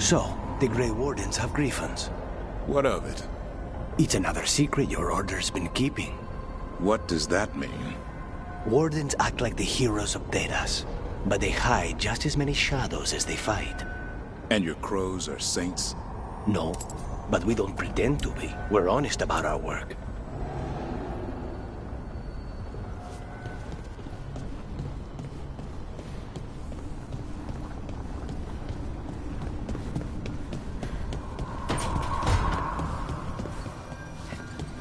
So, the Grey Wardens have griffins. What of it? It's another secret your order's been keeping. What does that mean? Wardens act like the heroes of Thedas, but they hide just as many shadows as they fight. And your crows are saints? No, but we don't pretend to be. We're honest about our work.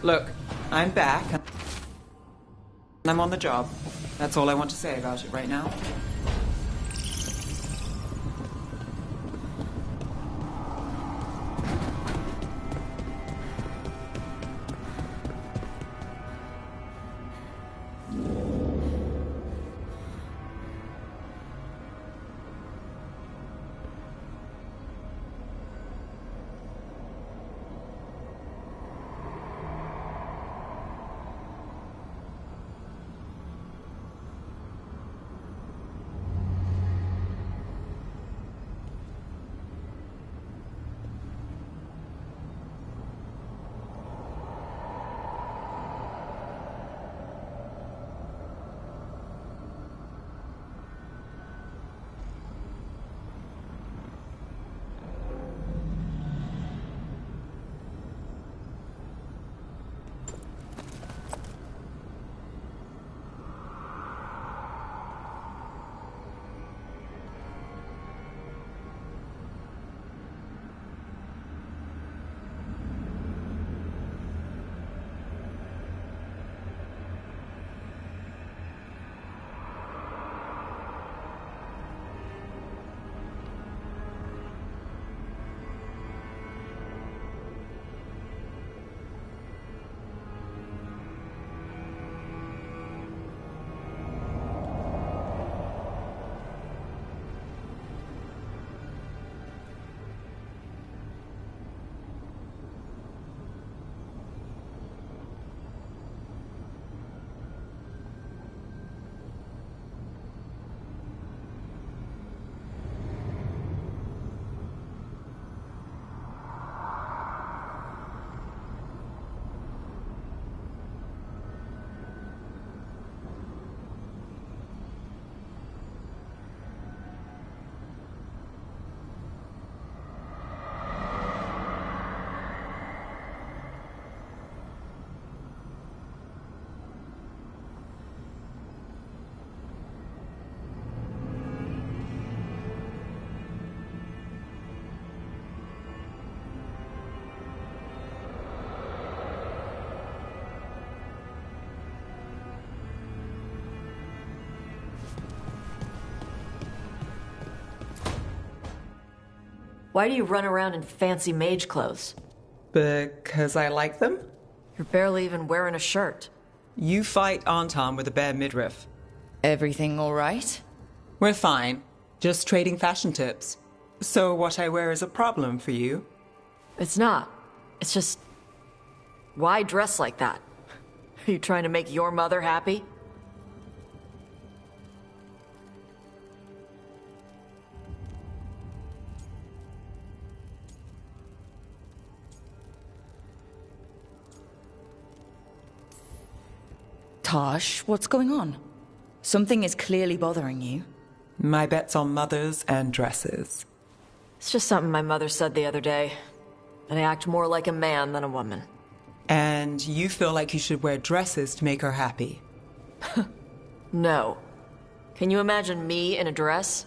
Look, I'm back. I'm on the job. That's all I want to say about it right now. Why do you run around in fancy mage clothes? Because I like them? You're barely even wearing a shirt. You fight Anton with a bare midriff. Everything all right? We're fine. Just trading fashion tips. So what I wear is a problem for you? It's not. It's just... Why dress like that? Are you trying to make your mother happy? Tosh, what's going on? Something is clearly bothering you. My bet's on mothers and dresses. It's just something my mother said the other day. That I act more like a man than a woman. And you feel like you should wear dresses to make her happy? No. Can you imagine me in a dress?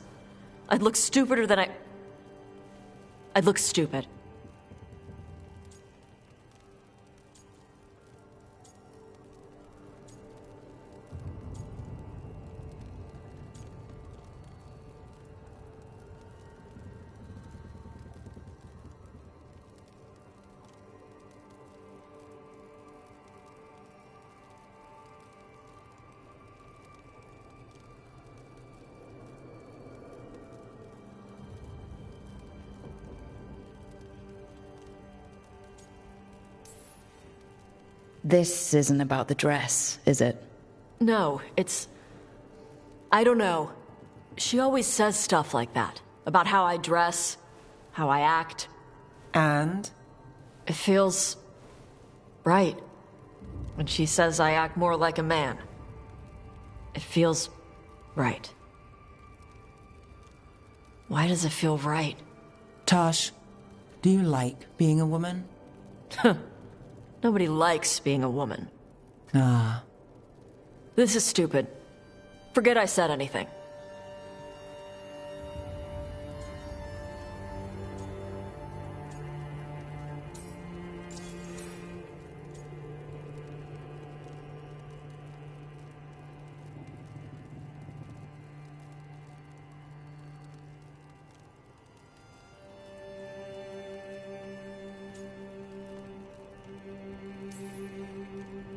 I'd look stupider than I'd look stupid. This isn't about the dress, is it? No, it's... I don't know. She always says stuff like that. About how I dress. how I act. And? It feels right. When she says I act more like a man, it feels right. Why does it feel right? Tosh, do you like being a woman? Nobody likes being a woman. Ah. This is stupid. Forget I said anything.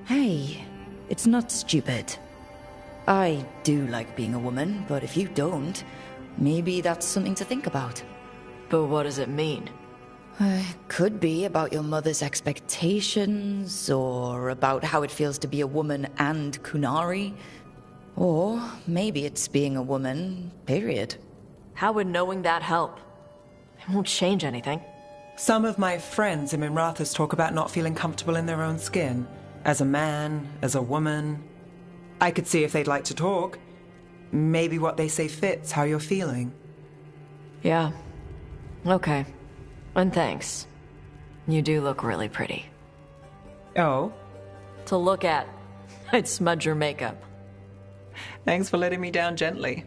Hey, it's not stupid. I do like being a woman, but if you don't, maybe that's something to think about. But what does it mean? Could be about your mother's expectations, or about how it feels to be a woman and Kunari. Or maybe it's being a woman, period. How would knowing that help? It won't change anything. Some of my friends in Minrathous talk about not feeling comfortable in their own skin. As a man, as a woman. I could see if they'd like to talk. Maybe what they say fits how you're feeling. Yeah. Okay. And thanks. You do look really pretty. Oh? To look at, I'd smudge your makeup. Thanks for letting me down gently.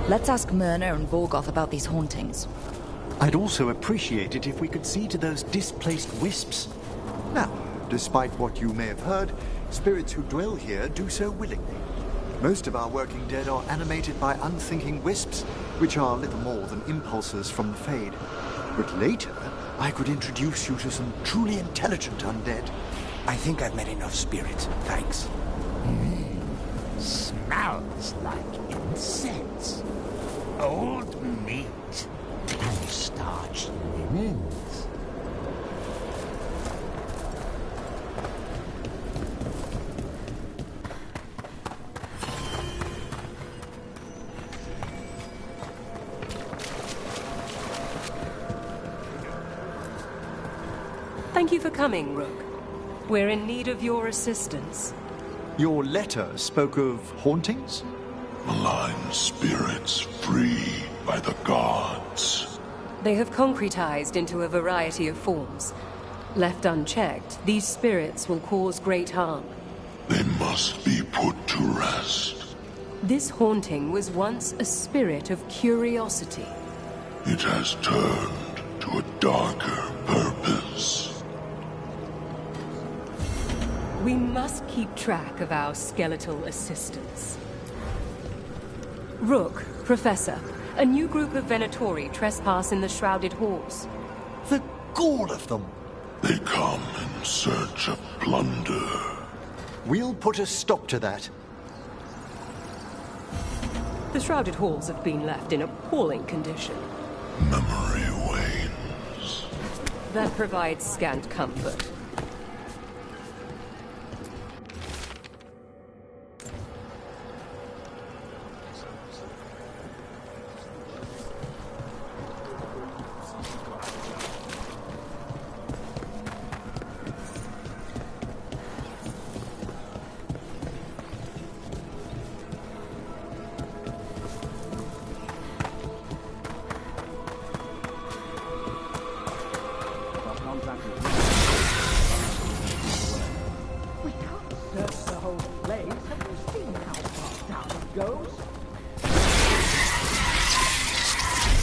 Let's ask Myrna and Vorgoth about these hauntings. I'd also appreciate it if we could see to those displaced wisps. Now, despite what you may have heard, spirits who dwell here do so willingly. Most of our working dead are animated by unthinking wisps, which are little more than impulses from the Fade. But later, I could introduce you to some truly intelligent undead. I think I've met enough spirits, thanks. Smells like incense. Old meat and starched linens. Thank you for coming, Rook. We're in need of your assistance. Your letter spoke of hauntings? Malign spirits freed by the gods. They have concretized into a variety of forms. Left unchecked, these spirits will cause great harm. They must be put to rest. This haunting was once a spirit of curiosity. It has turned to a darker purpose. We must keep track of our skeletal assistants. Rook, Professor, a new group of Venatori trespass in the Shrouded Halls. The gall of them! They come in search of plunder. We'll put a stop to that. The Shrouded Halls have been left in appalling condition. Memory wanes. That provides scant comfort.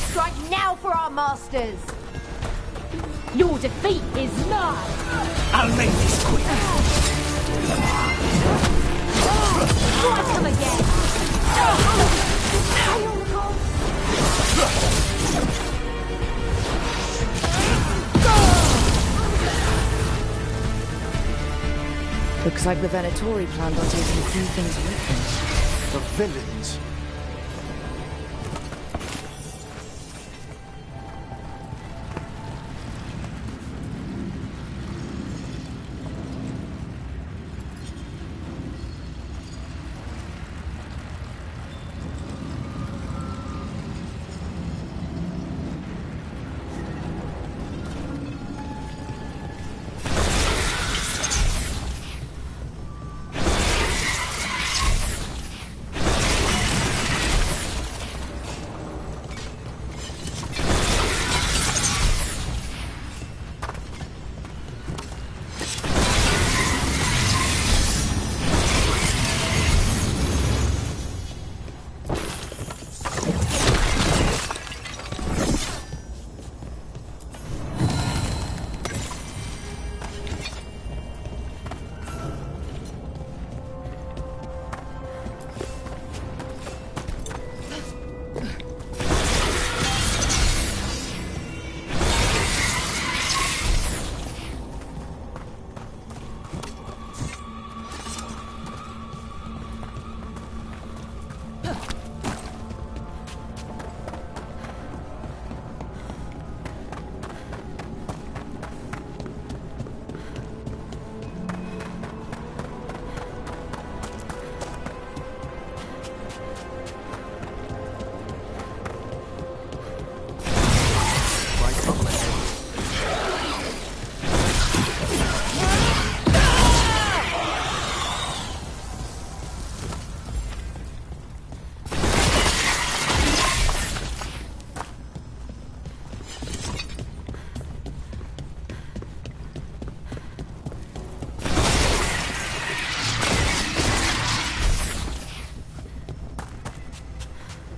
Strike now for our masters! Your defeat is nigh! I'll make this quick. Strike them again! Looks like the Venatori planned on taking a few things with them. The villains.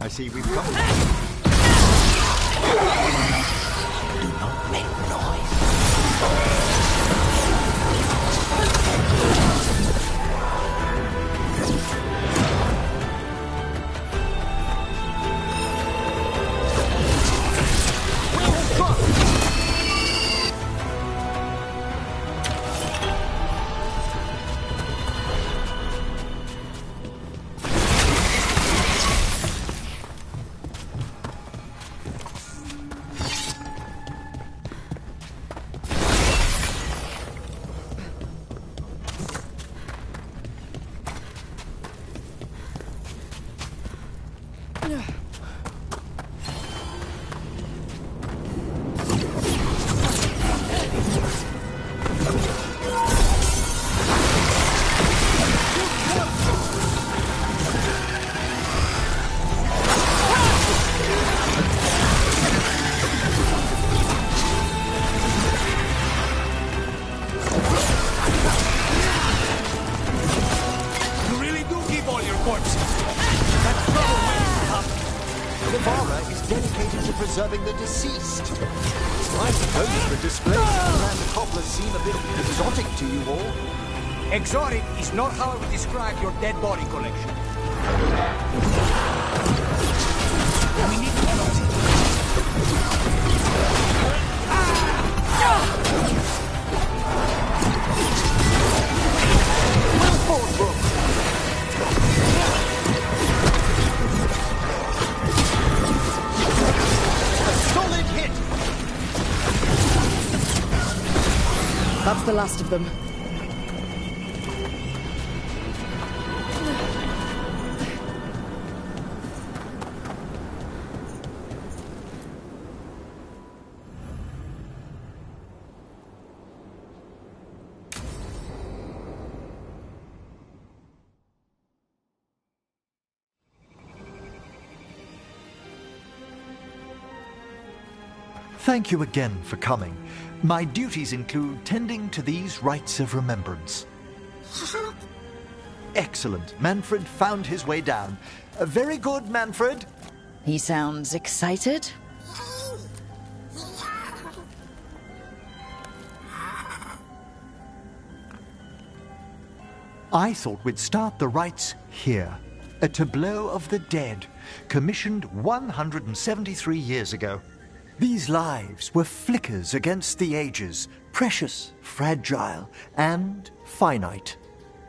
I see we've got... Do not make noise. Preserving the deceased. I suppose the display and the cobblers seem a bit exotic to you all. Exotic is not how I would describe your dead body collection. We need to close it. Well fought, Brooke. That's the last of them. Thank you again for coming. My duties include tending to these rites of remembrance. Excellent. Manfred found his way down. Very good, Manfred. He sounds excited. I thought we'd start the rites here. A tableau of the dead, commissioned 173 years ago. These lives were flickers against the ages, precious, fragile, and finite.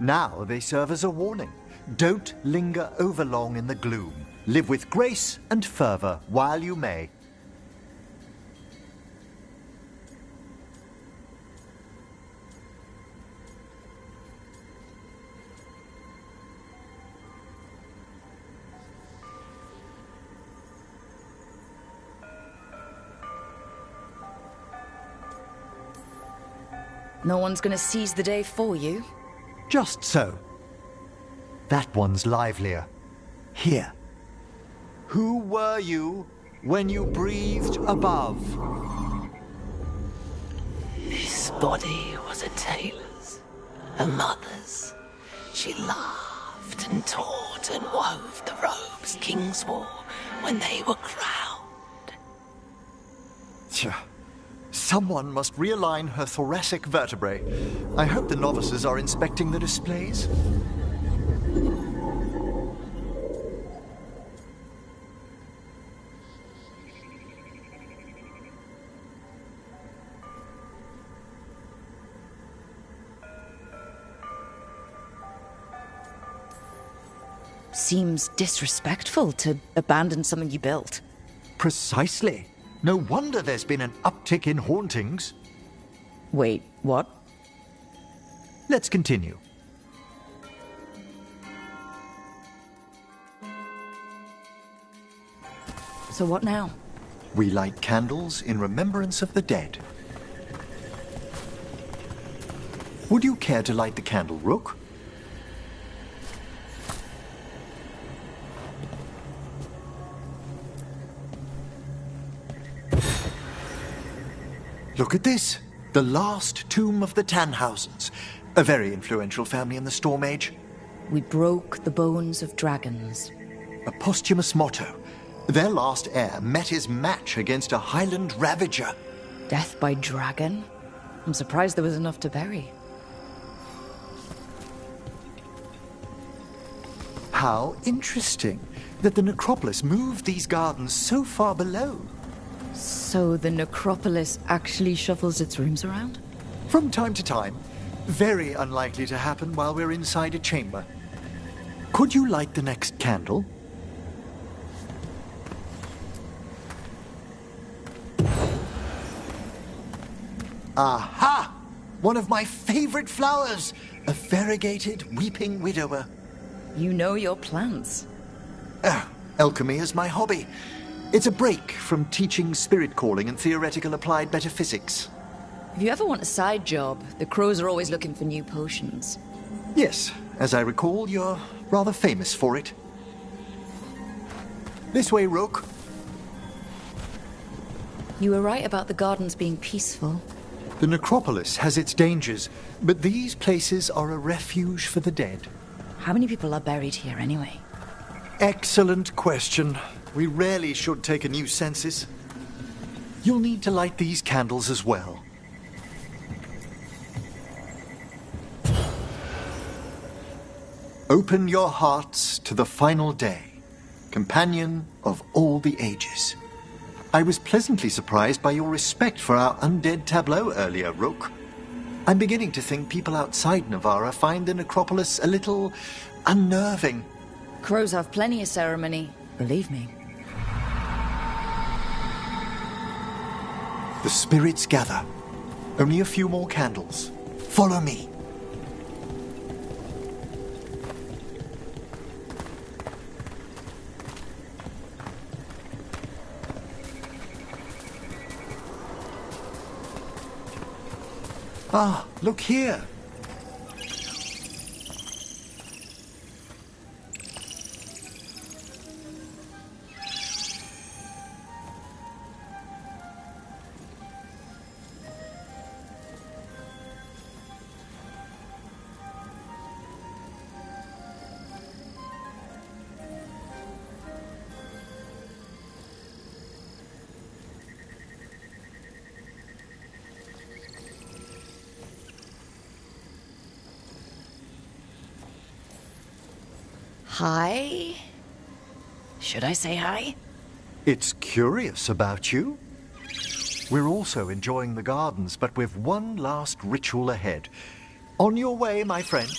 Now they serve as a warning. Don't linger overlong in the gloom. Live with grace and fervor while you may. No one's gonna seize the day for you. Just so. That one's livelier. Here. Who were you when you breathed above? This body was a tailor's, a mother's. She laughed and taught and wove the robes kings wore when they were crowned. Tja. Someone must realign her thoracic vertebrae. I hope the novices are inspecting the displays. Seems disrespectful to abandon something you built. Precisely. No wonder there's been an uptick in hauntings. Wait, what? Let's continue. So what now? We light candles in remembrance of the dead. Would you care to light the candle, Rook? Look at this. The last tomb of the Tannhausens. A very influential family in the Storm Age. We broke the bones of dragons. a posthumous motto. Their last heir met his match against a Highland Ravager. Death by dragon? I'm surprised there was enough to bury. How interesting that the necropolis moved these gardens so far below. So the necropolis actually shuffles its rooms around? From time to time. Very unlikely to happen while we're inside a chamber. Could you light the next candle? Aha! One of my favorite flowers! A variegated weeping widower. You know your plants. Alchemy is my hobby. It's a break from teaching spirit calling and theoretical applied metaphysics. If you ever want a side job, the crows are always looking for new potions. Yes, as I recall, you're rather famous for it. This way, Rook. You were right about the gardens being peaceful. The necropolis has its dangers, but these places are a refuge for the dead. How many people are buried here anyway? Excellent question. We rarely should take a new census. You'll need to light these candles as well. Open your hearts to the final day, companion of all the ages. I was pleasantly surprised by your respect for our undead tableau earlier, Rook. I'm beginning to think people outside Navarra find the necropolis a little unnerving. Crows have plenty of ceremony, believe me. The spirits gather. Only a few more candles. Follow me. Ah, look here. Hi? Should I say hi? It's curious about you. We're also enjoying the gardens, but with one last ritual ahead. On your way, my friend.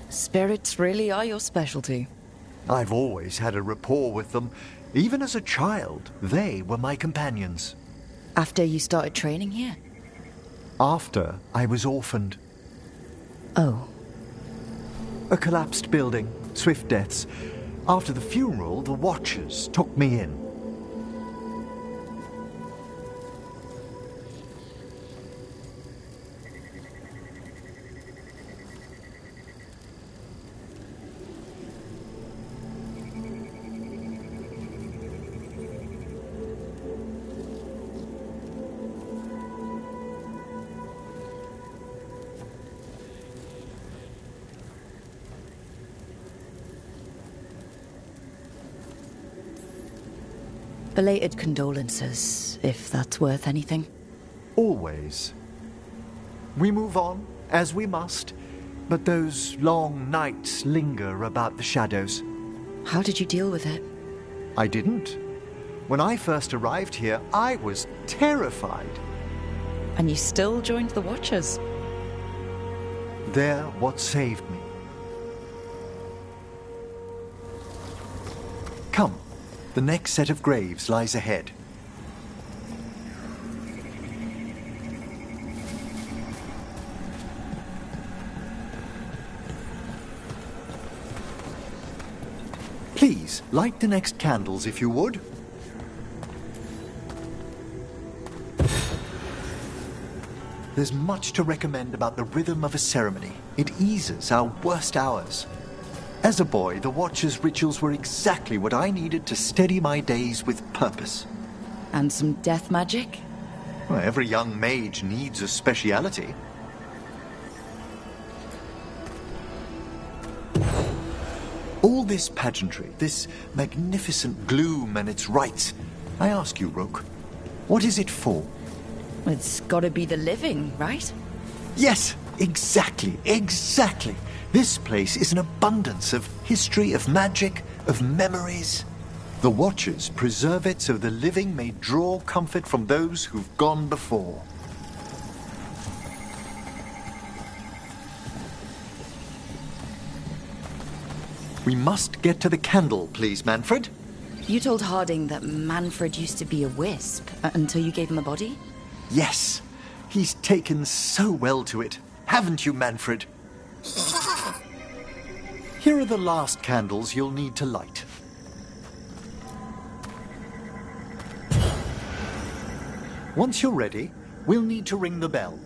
Spirits really are your specialty. I've always had a rapport with them. Even as a child, they were my companions. After you started training here? After I was orphaned. Oh. A collapsed building, swift deaths. After the funeral, the Watchers took me in. Belated condolences, if that's worth anything. Always. We move on, as we must, but those long nights linger about the shadows. How did you deal with it? I didn't. When I first arrived here, I was terrified. And you still joined the Watchers? They're what saved me. Come. The next set of graves lies ahead. Please, light the next candles if you would. There's much to recommend about the rhythm of a ceremony. It eases our worst hours. As a boy, the Watcher's rituals were exactly what I needed to steady my days with purpose. And some death magic? Well, every young mage needs a speciality. All this pageantry, this magnificent gloom and its rites. I ask you, Rook, what is it for? It's gotta be the living, right? Yes, exactly. This place is an abundance of history, of magic, of memories. The Watchers preserve it so the living may draw comfort from those who've gone before. We must get to the candle, please, Manfred. You told Harding that Manfred used to be a wisp until you gave him a body? Yes. He's taken so well to it. Haven't you, Manfred? Here are the last candles you'll need to light. Once you're ready, we'll need to ring the bell.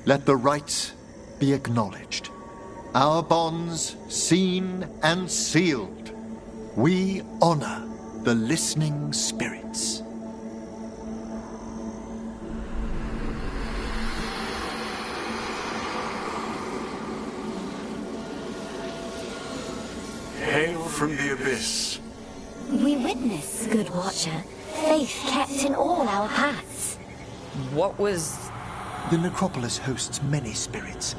Let the rites be acknowledged. Our bonds seen and sealed. We honor the listening spirits. Hail from the abyss. We witness, good Watcher, faith kept in all our paths. What was... The necropolis hosts many spirits.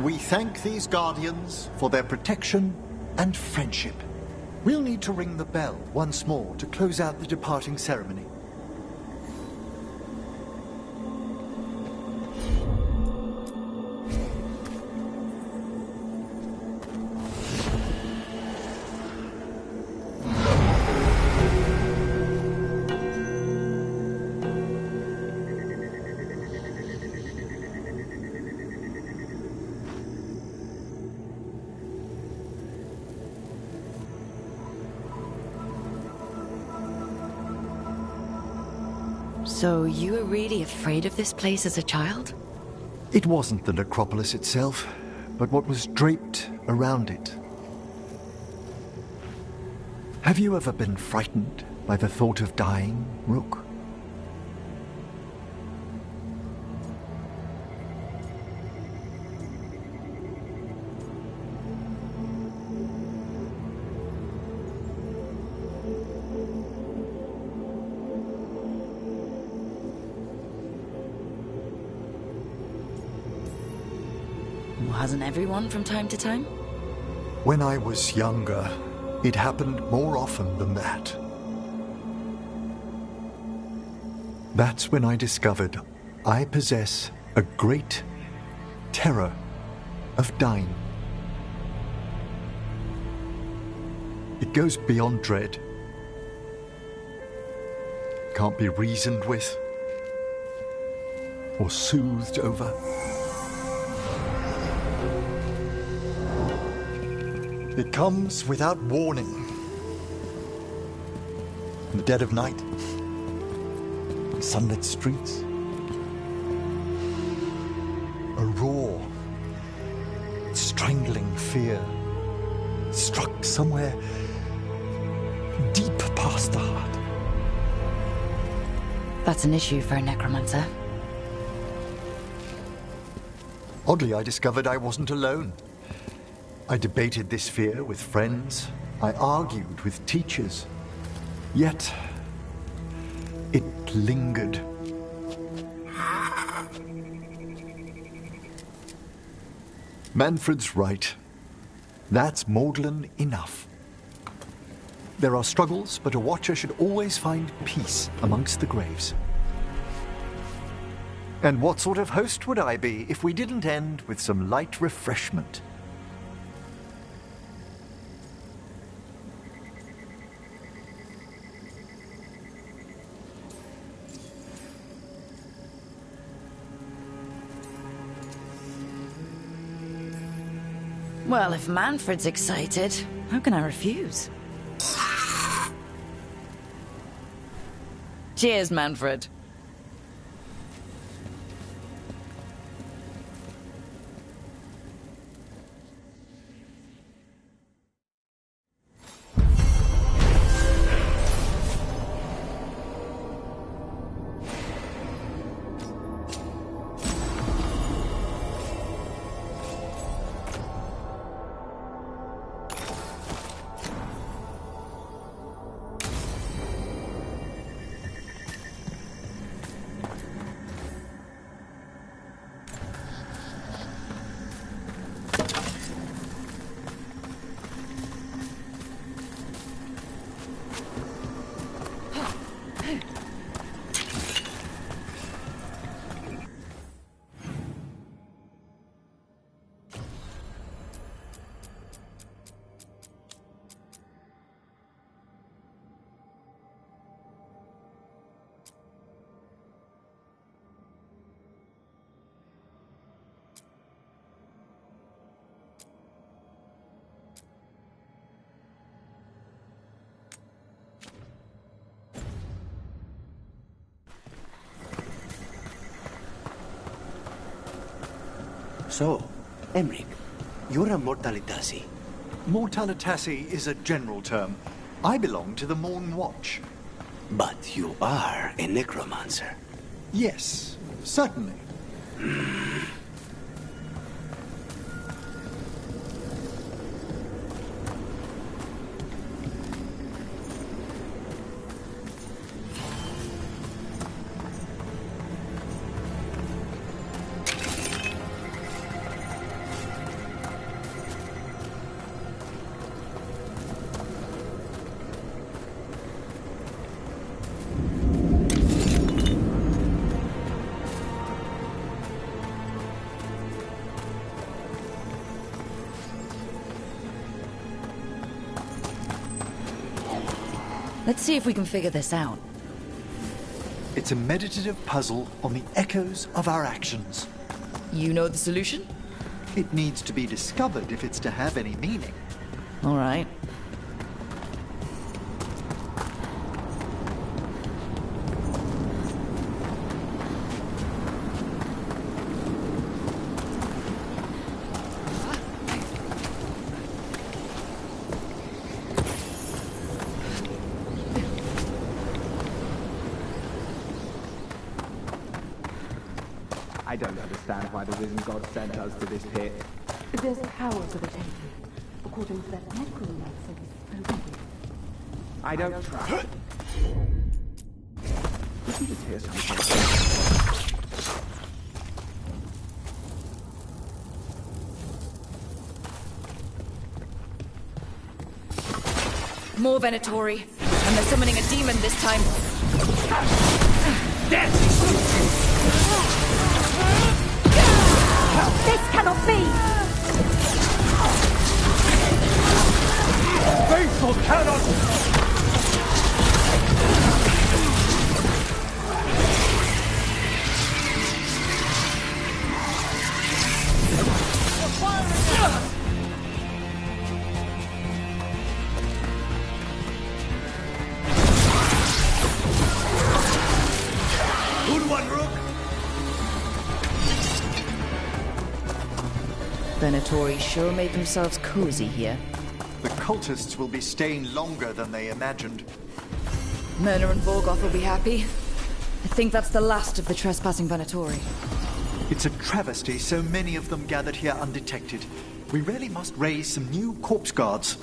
We thank these guardians for their protection and friendship. We'll need to ring the bell once more to close out the departing ceremony. So you were really afraid of this place as a child? It wasn't the necropolis itself, but what was draped around it. Have you ever been frightened by the thought of dying, Rook? Hasn't everyone from time to time? When I was younger, it happened more often than that. That's when I discovered I possess a great terror of dying. It goes beyond dread. Can't be reasoned with or soothed over. It comes without warning. In the dead of night, on sunlit streets, a raw, strangling fear struck somewhere deep past the heart. That's an issue for a necromancer. Oddly, I discovered I wasn't alone. I debated this fear with friends. I argued with teachers. Yet, it lingered. Manfred's right. That's maudlin enough. There are struggles, but a Watcher should always find peace amongst the graves. And what sort of host would I be if we didn't end with some light refreshment? Well, if Manfred's excited, how can I refuse? Cheers, Manfred. So, Emric, you're a Mortalitasi. Mortalitasi is a general term. I belong to the Morn Watch. But you are a necromancer. Yes, certainly. Let's see if we can figure this out. It's a meditative puzzle on the echoes of our actions. You know the solution? It needs to be discovered if it's to have any meaning. All right. I don't understand why the risen god sent us to this pit. There's power to the taking, according to that necromancer we spoke with. I don't trust. Did you just hear something? More Venatori. And they're summoning a demon this time. This cannot be! Faithful cannot... Good one, Rook! Venatori sure made themselves cozy here. The cultists will be staying longer than they imagined. Myrna and Vorgoth will be happy. I think that's the last of the trespassing Venatori. It's a travesty so many of them gathered here undetected. We really must raise some new corpse guards.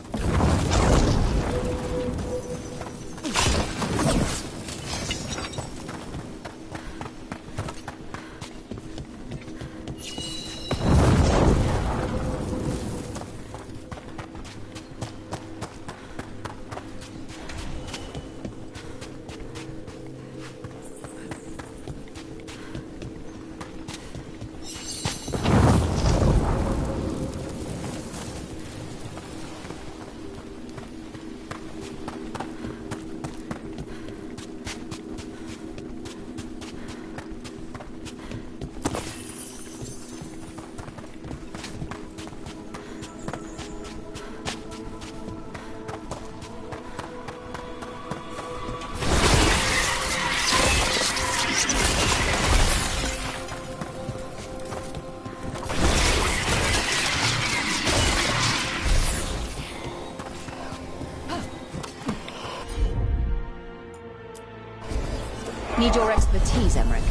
Need your expertise, Emric.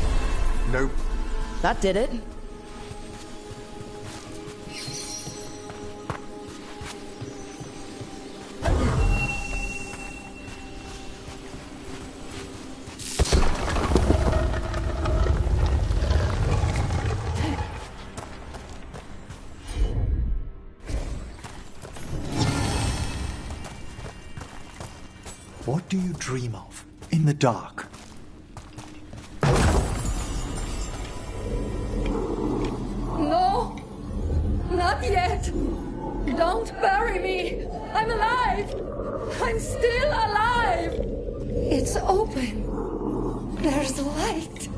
Nope. That did it. What do you dream of? in the dark. No! Not yet! Don't bury me! I'm alive! I'm still alive! It's open. There's light.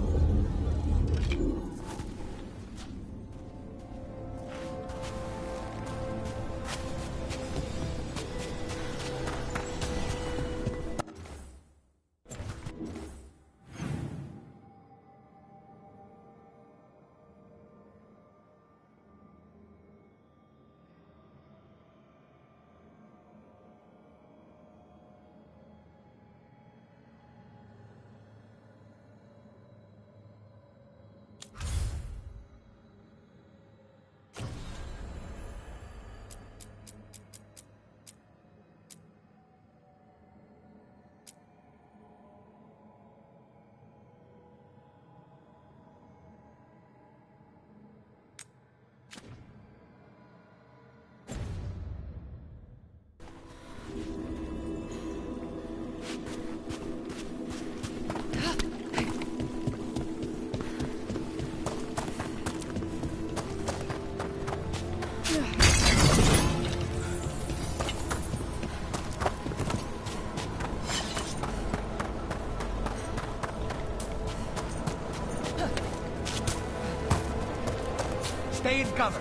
Stay in cover.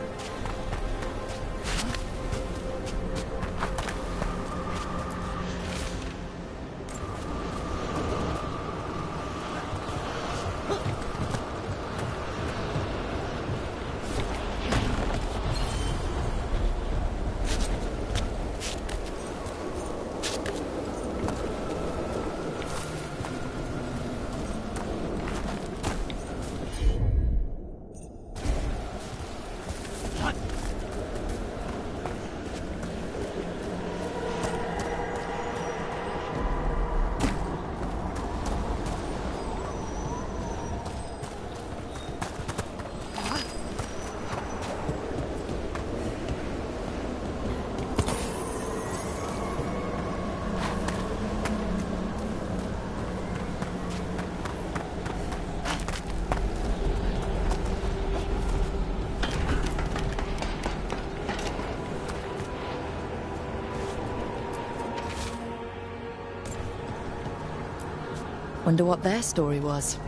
Wonder what their story was.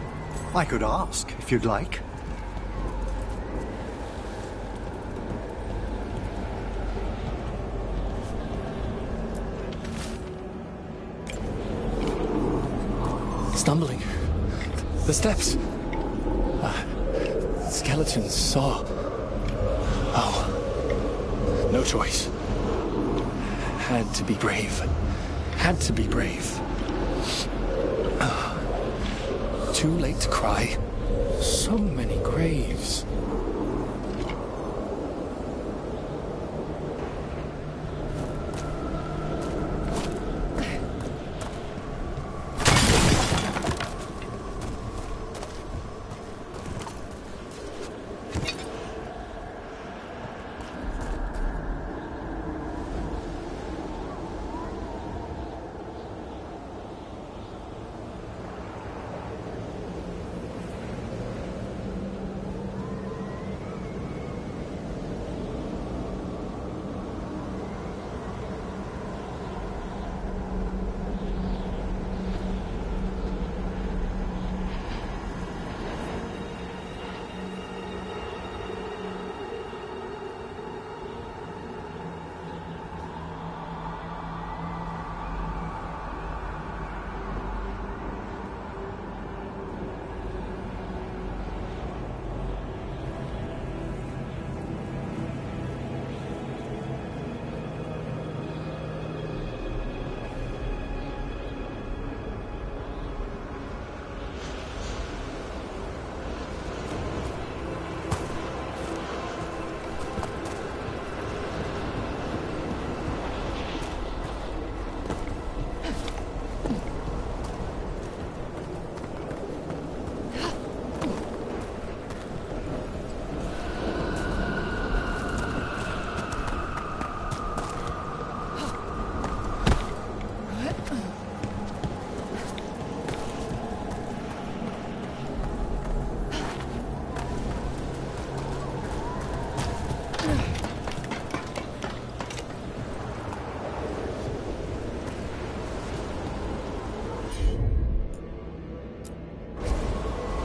I could ask, if you'd like. Stumbling. The steps. Skeletons saw. Oh. No choice. Had to be brave. Had to be brave. Too late to cry. So many graves.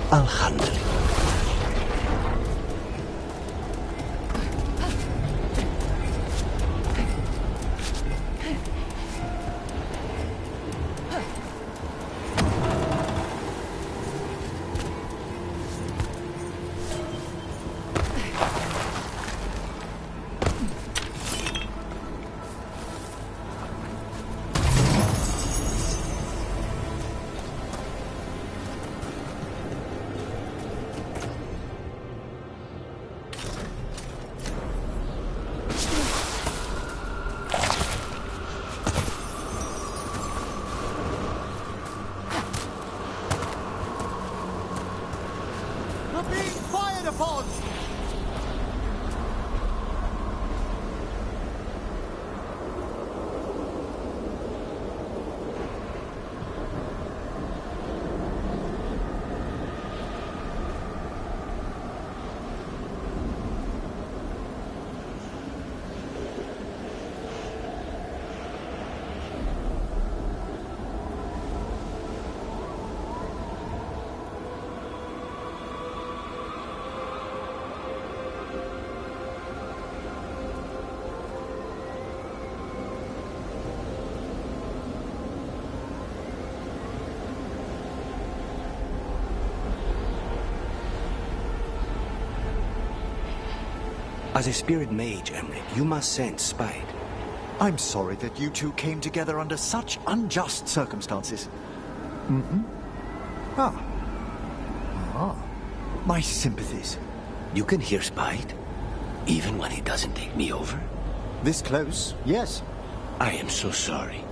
I'll handle it. As a spirit mage, Emric, you must sense spite. I'm sorry that you two came together under such unjust circumstances. Mm-hmm. My sympathies. You can hear spite, even when he doesn't take me over? This close, yes. I am so sorry.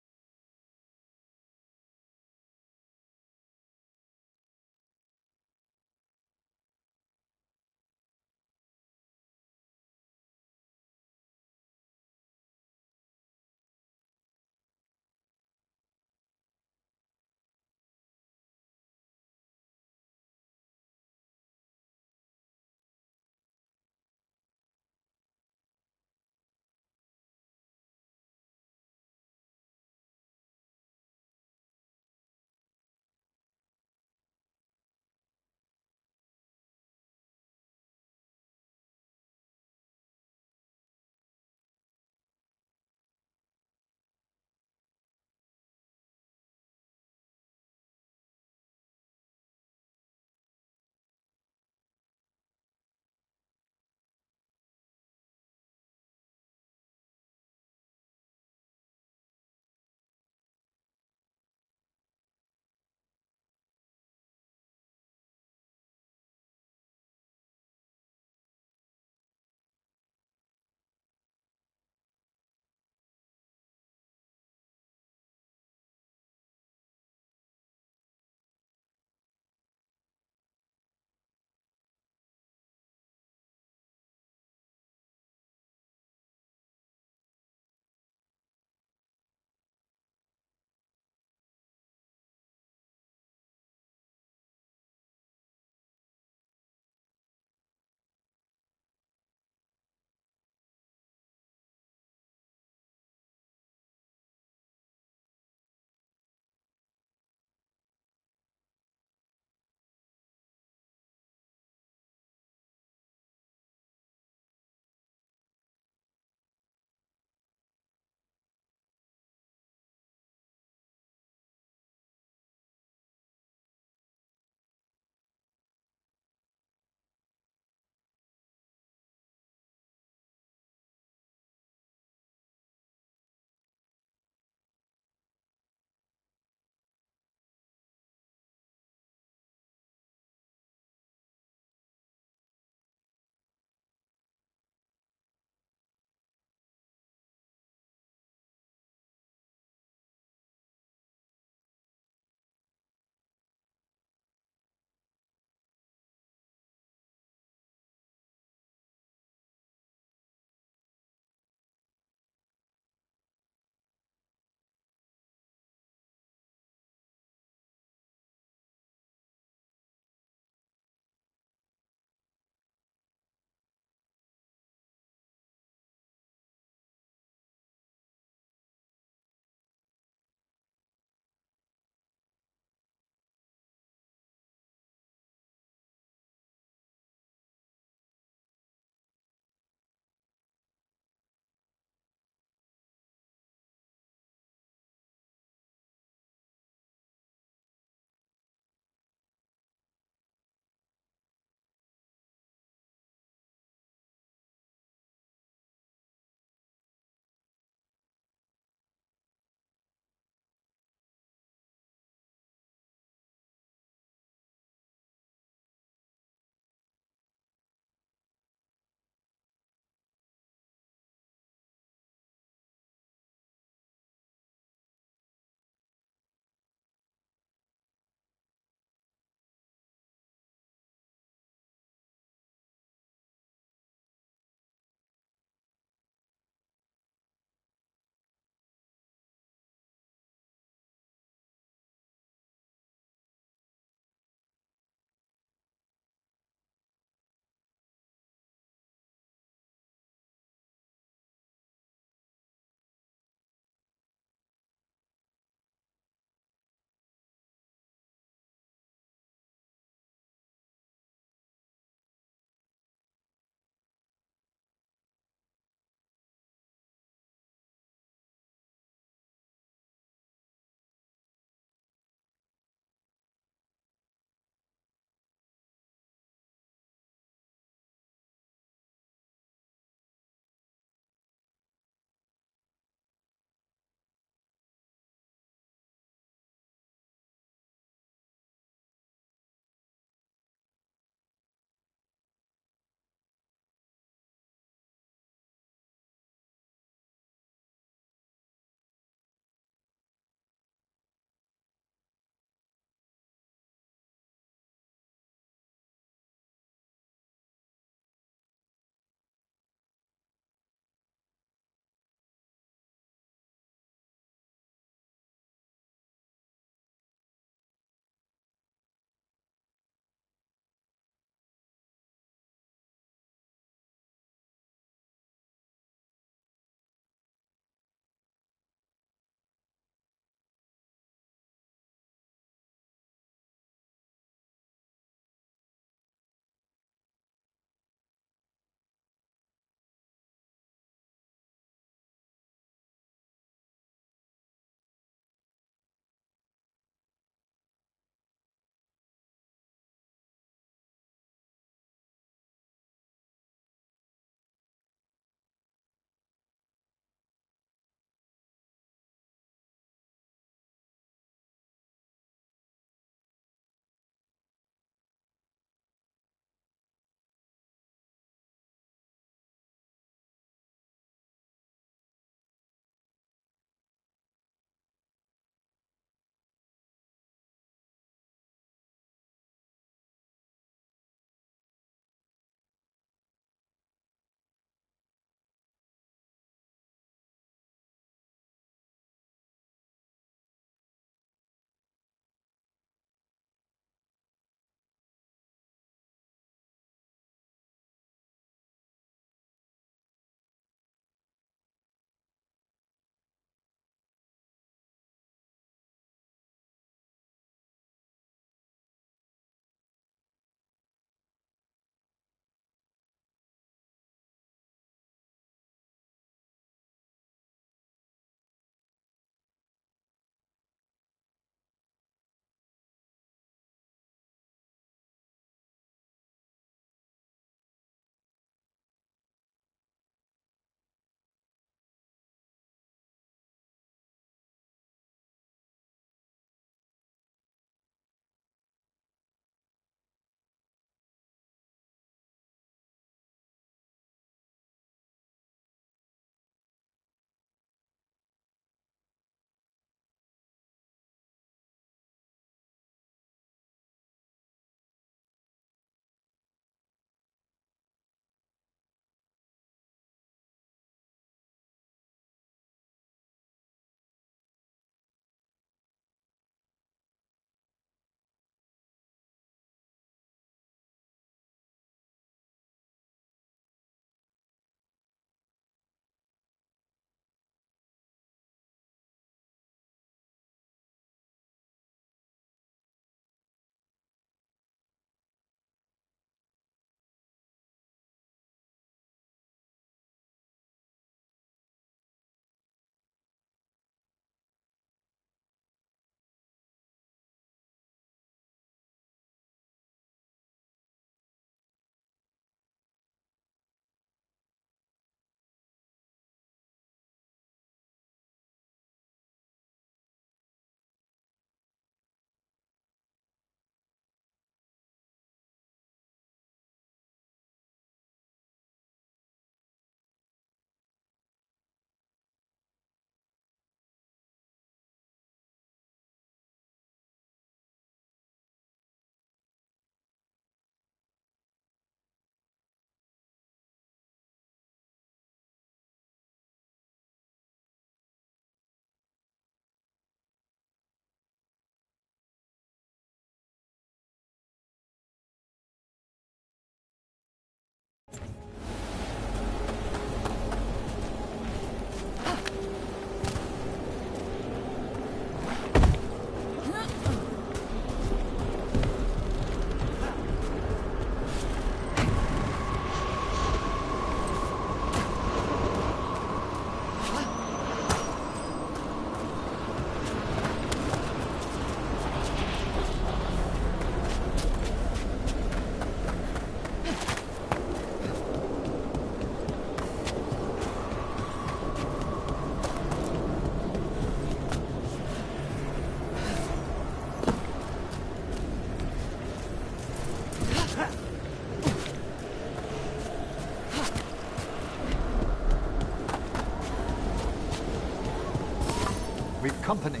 We've company.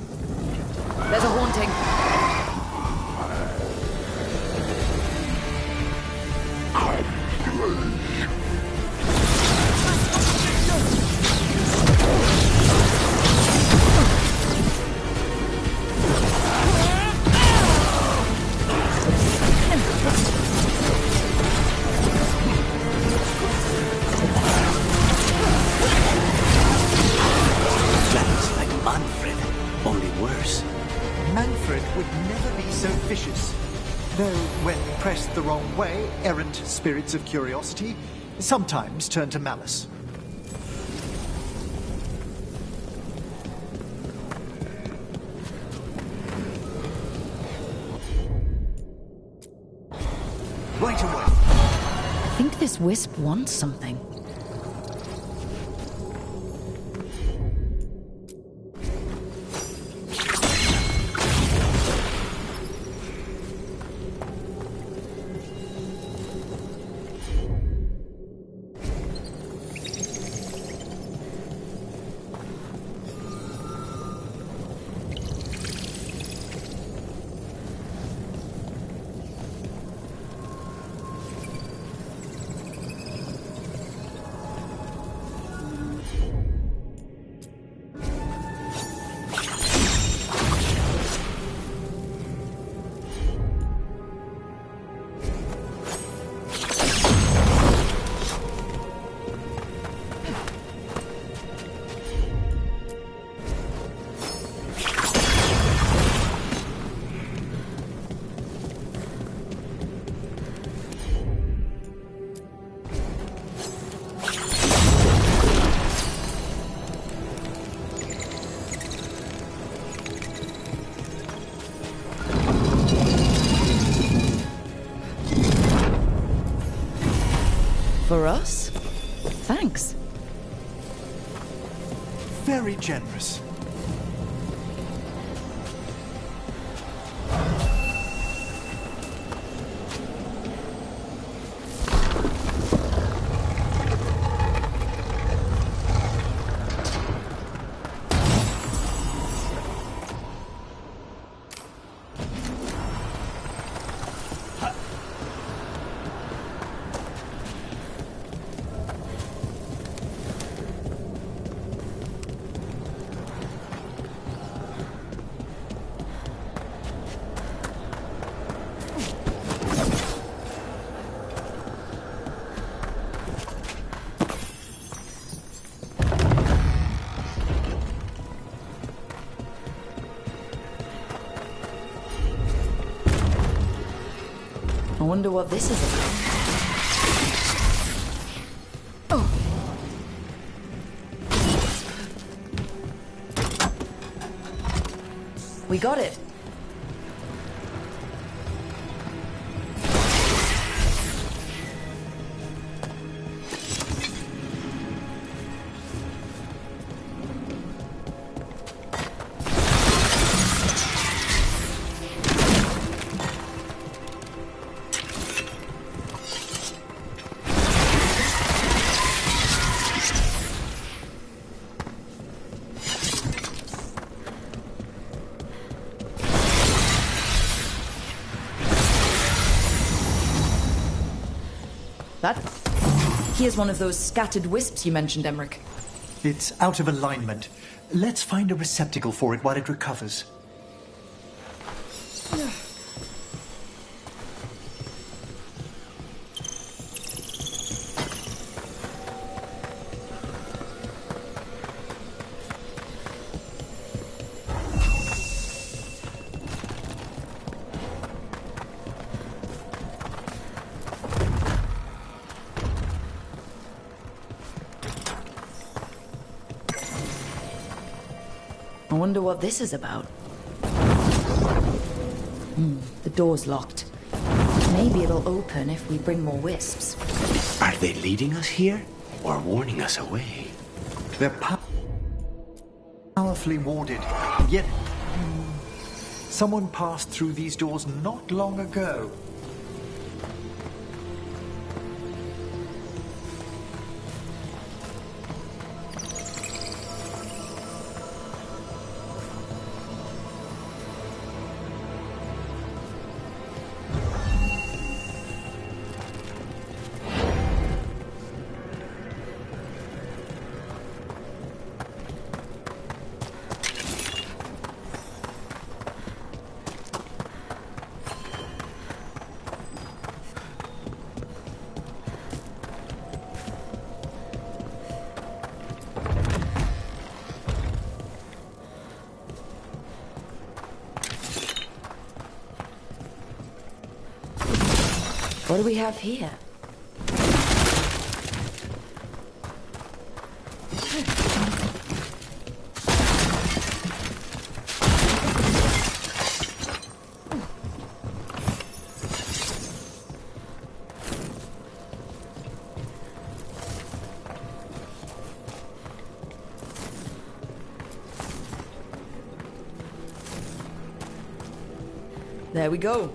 There's a haunting. Sounds like Manfred, only worse. Manfred would never be so vicious. Though, when pressed the wrong way, errant spirits of curiosity sometimes turn to malice. Right away. I think this wisp wants something. For us? Thanks. Very generous. I wonder what this is about. Oh. We got it. Here's one of those scattered wisps you mentioned, Emmerich. It's out of alignment. Let's find a receptacle for it while it recovers. I wonder what this is about. The door's locked. Maybe it'll open if we bring more wisps. Are they leading us here or warning us away? They're powerfully warded, yet someone passed through these doors not long ago. What do we have here? There we go.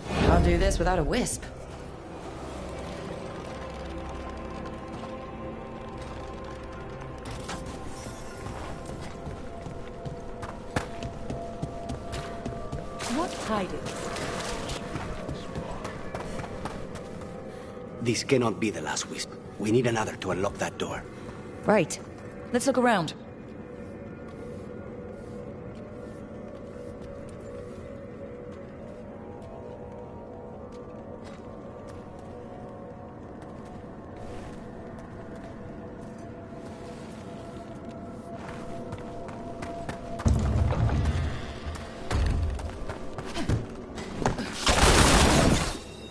Can't do this without a wisp. What hiding? This cannot be the last wisp. We need another to unlock that door. Right. Let's look around.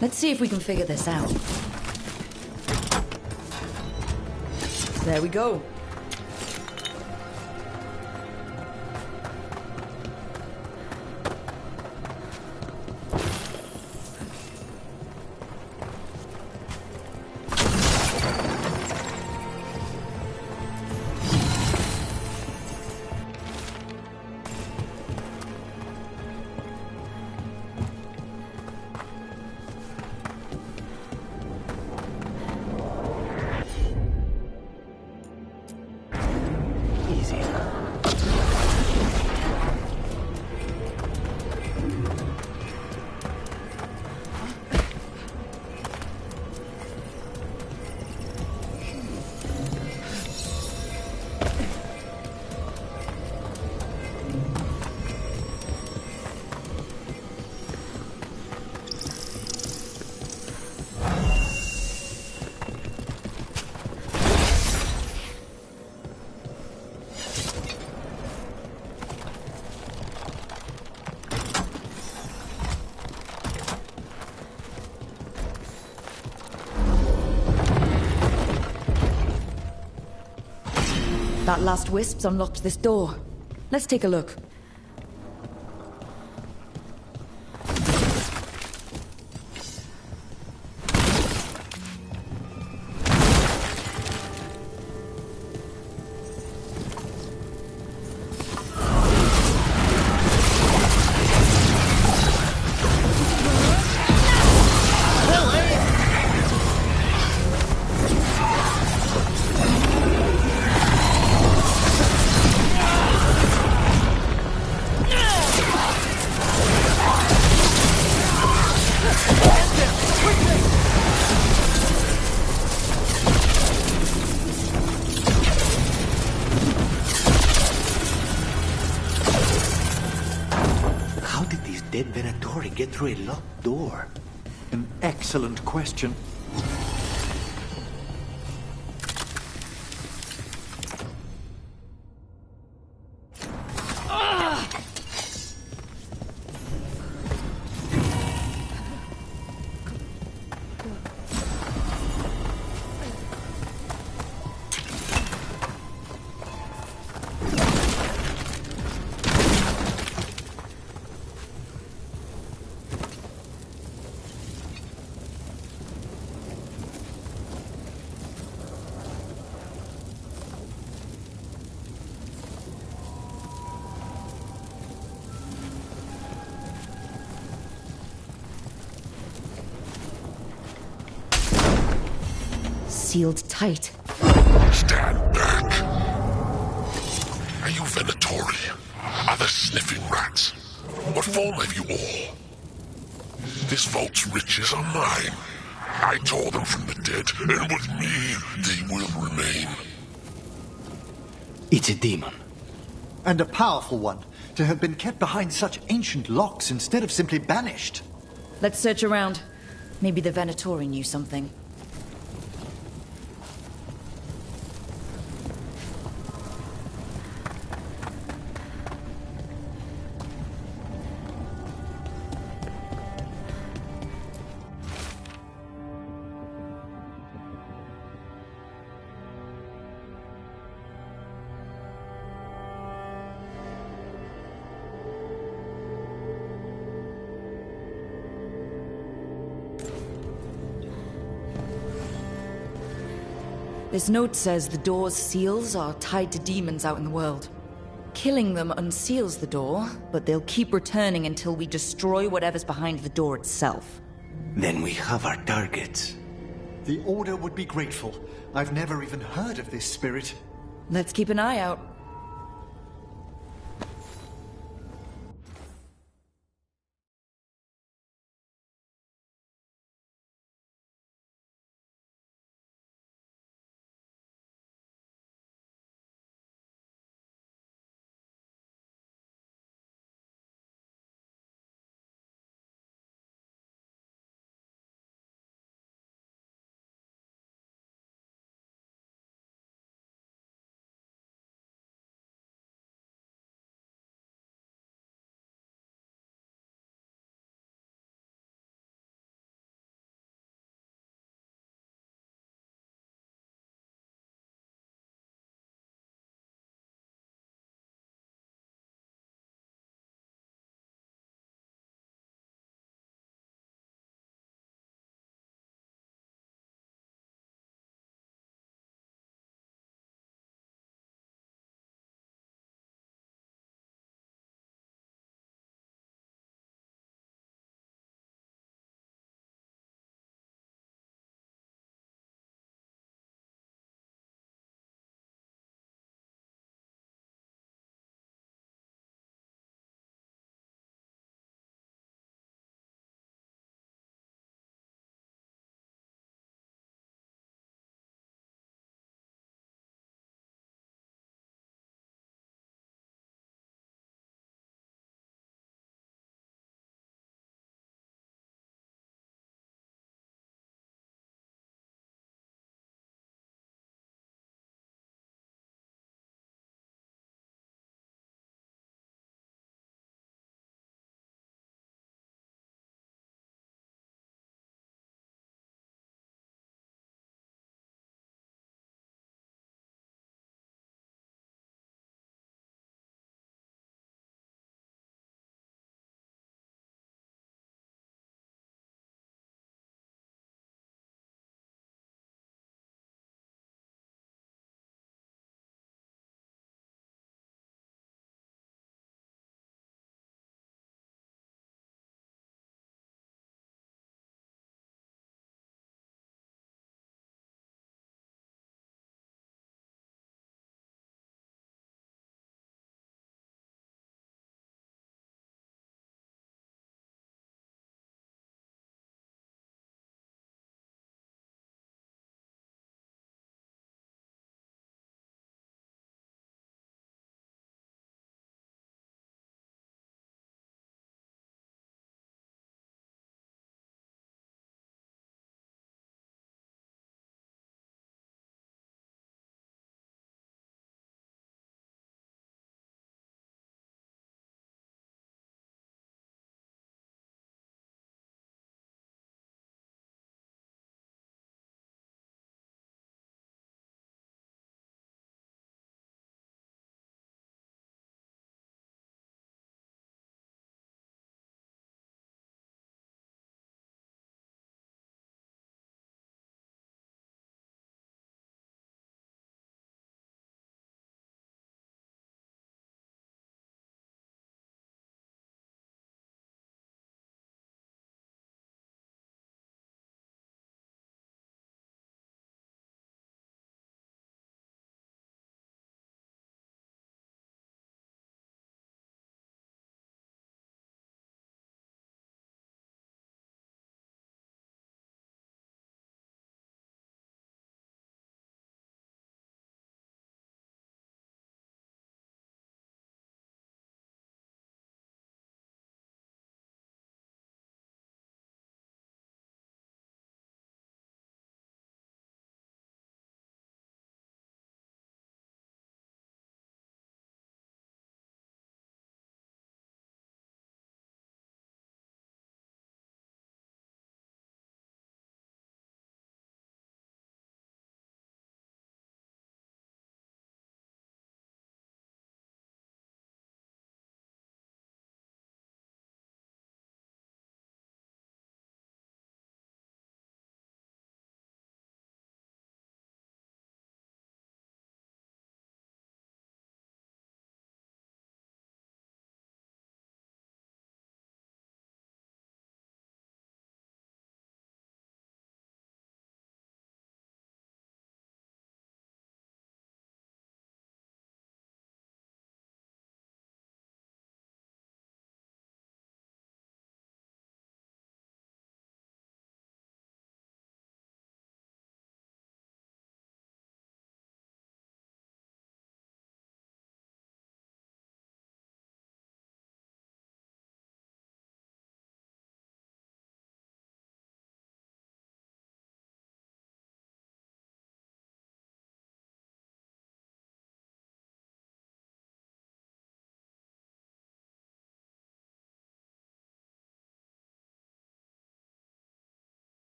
Let's see if we can figure this out. There we go. That last wisp's unlocked this door. Let's take a look. Dead Venatori get through a locked door? An excellent question. Sealed tight. Stand back. Are you Venatori? are the sniffing rats. What form have you all? This vault's riches are mine. I tore them from the dead, and with me they will remain. It's a demon. And a powerful one, to have been kept behind such ancient locks instead of simply banished. Let's search around. Maybe the Venatori knew something. This note says the door's seals are tied to demons out in the world. Killing them unseals the door, but they'll keep returning until we destroy whatever's behind the door itself. Then we have our targets. The Order would be grateful. I've never even heard of this spirit. Let's keep an eye out.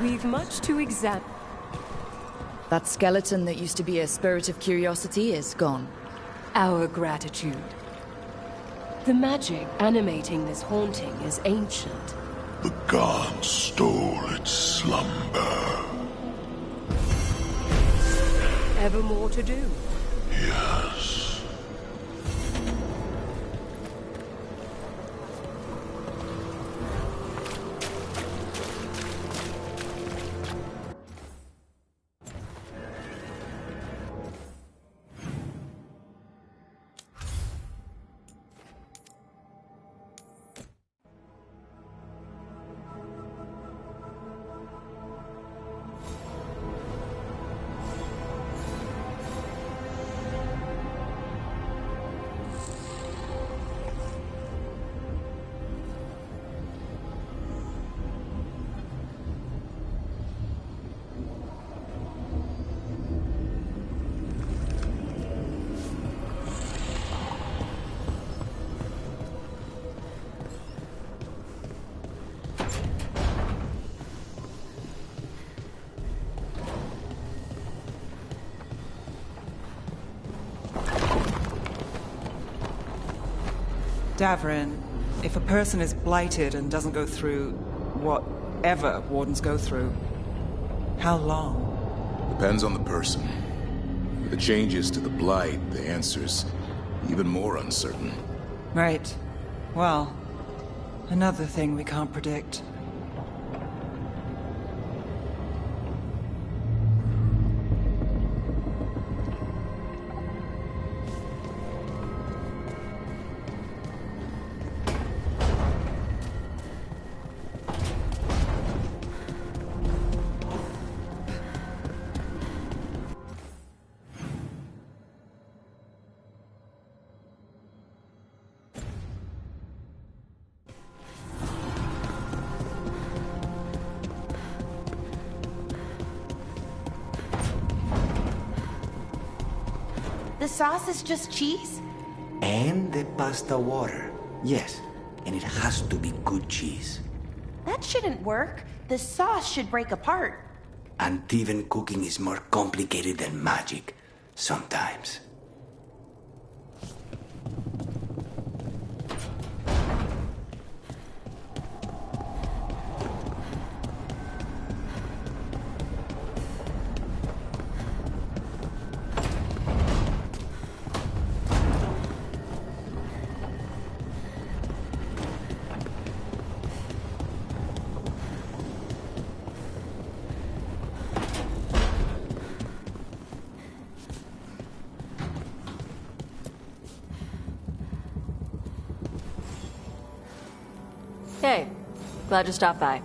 We've much to examine. That skeleton that used to be a spirit of curiosity is gone. Our gratitude. The magic animating this haunting is ancient. The gods stole its slumber. Ever more to do? Yes. Davrin, if a person is blighted and doesn't go through whatever wardens go through, how long? Depends on the person. With the changes to the blight, the answer's even more uncertain. Right. Well, another thing we can't predict. The sauce is just cheese? And the pasta water. Yes, and it has to be good cheese. That shouldn't work. The sauce should break apart. And even cooking is more complicated than magic. Sometimes. Hey, glad you stopped by.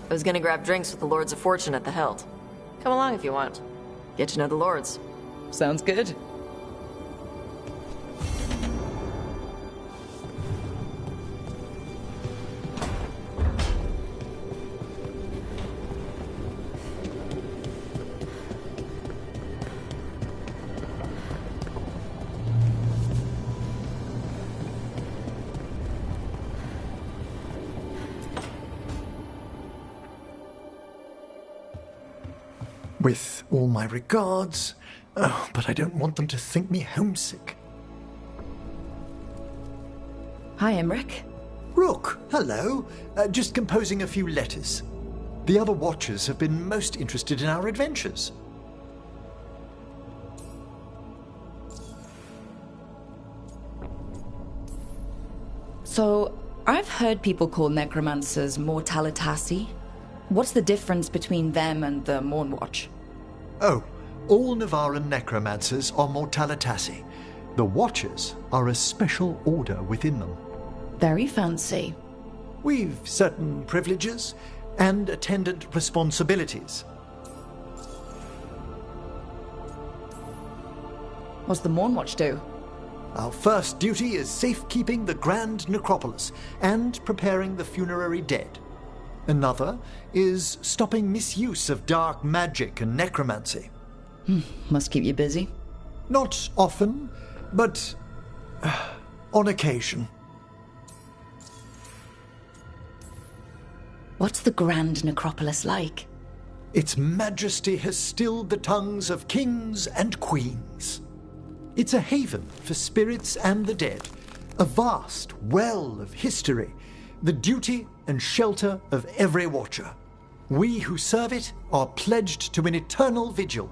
I was gonna grab drinks with the Lords of Fortune at the Hilt. Come along if you want. Get to know the Lords. Sounds good. With all my regards. Oh, but I don't want them to think me homesick. Hi, Emric. Rook, hello. Just composing a few letters. The other Watchers have been most interested in our adventures. So, I've heard people call necromancers mortalitasi. What's the difference between them and the Mournwatch? Oh, all Navaran necromancers are mortalitasi. The Watchers are a special order within them. Very fancy. We've certain privileges and attendant responsibilities. What's the Mournwatch do? Our first duty is safekeeping the Grand Necropolis and preparing the funerary dead. Another is stopping misuse of dark magic and necromancy. Must keep you busy. Not often, but on occasion. What's the Grand Necropolis like? Its majesty has stilled the tongues of kings and queens. It's a haven for spirits and the dead, a vast well of history, the duty and shelter of every watcher. We who serve it are pledged to an eternal vigil.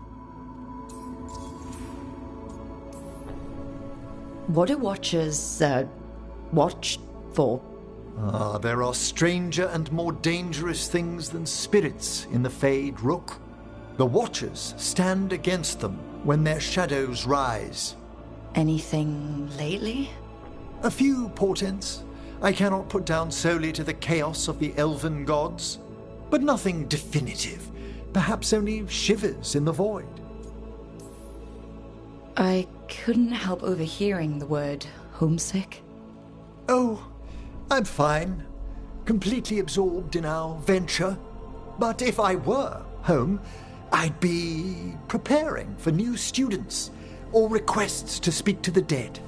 What do watchers, watch for? There are stranger and more dangerous things than spirits in the Fade Rook. The Watchers stand against them when their shadows rise. Anything lately? A few portents I cannot put down solely to the chaos of the elven gods, but nothing definitive. Perhaps only shivers in the void. I couldn't help overhearing the word homesick. Oh, I'm fine. Completely absorbed in our venture. But if I were home, I'd be preparing for new students or requests to speak to the dead.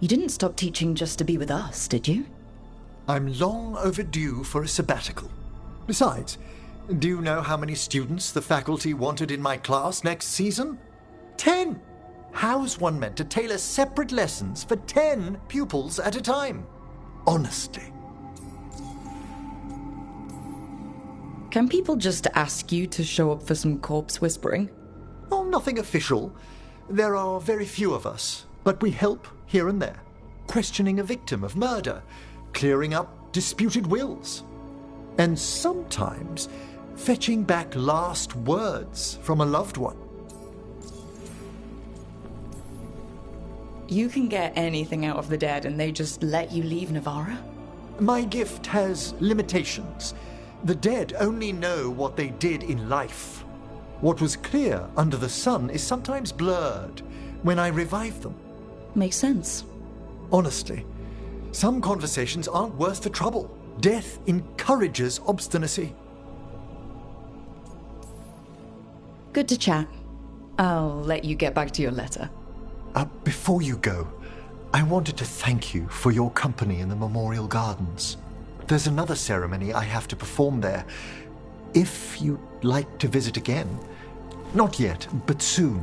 You didn't stop teaching just to be with us, did you? I'm long overdue for a sabbatical. Besides, do you know how many students the faculty wanted in my class next season? 10! How's one meant to tailor separate lessons for 10 pupils at a time? Honestly. Can people just ask you to show up for some corpse whispering? Oh, nothing official. There are very few of us, but we help here and there. Questioning a victim of murder, clearing up disputed wills, and sometimes fetching back last words from a loved one. You can get anything out of the dead and they just let you leave Navarra? My gift has limitations. The dead only know what they did in life. What was clear under the sun is sometimes blurred when I revive them. Makes sense. Honestly, some conversations aren't worth the trouble. Death encourages obstinacy. Good to chat. I'll let you get back to your letter. Before you go, I wanted to thank you for your company in the Memorial Gardens. There's another ceremony I have to perform there. If you'd like to visit again. Not yet, but soon.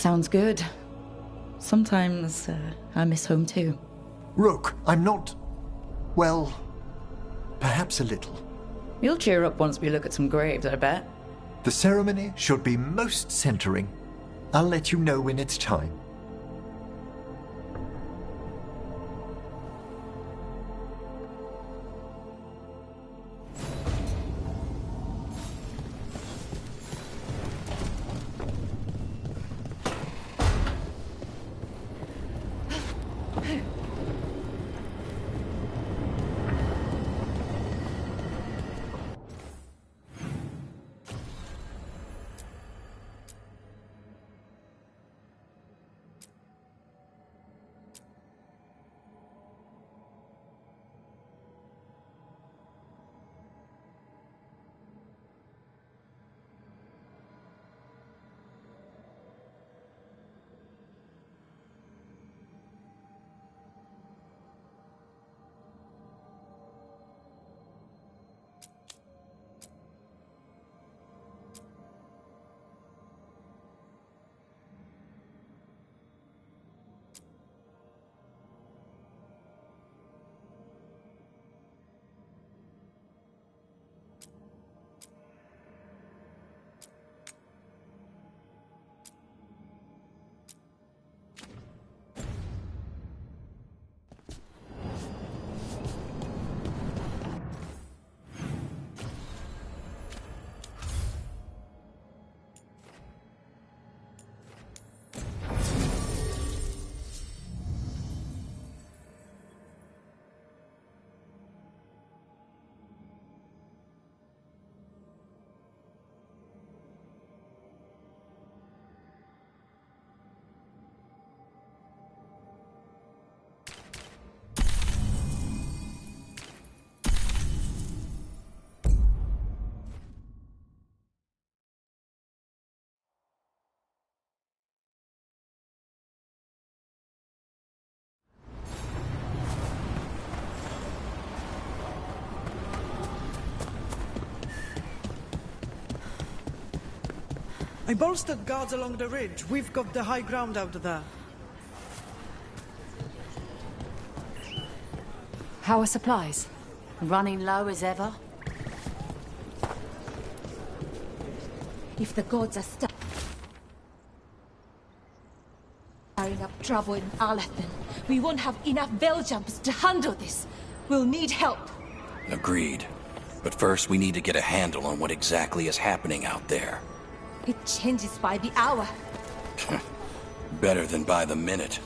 Sounds good. Sometimes I miss home too. Rook, I'm not... well, perhaps a little. You'll cheer up once we look at some graves, I bet. The ceremony should be most centering. I'll let you know when it's time. I bolstered guards along the ridge. We've got the high ground out there. How are supplies? Running low as ever. If the gods are stirring up trouble in Alathan, we won't have enough bell jumpers to handle this. We'll need help. Agreed. But first we need to get a handle on what exactly is happening out there. It changes by the hour. Better than by the minute.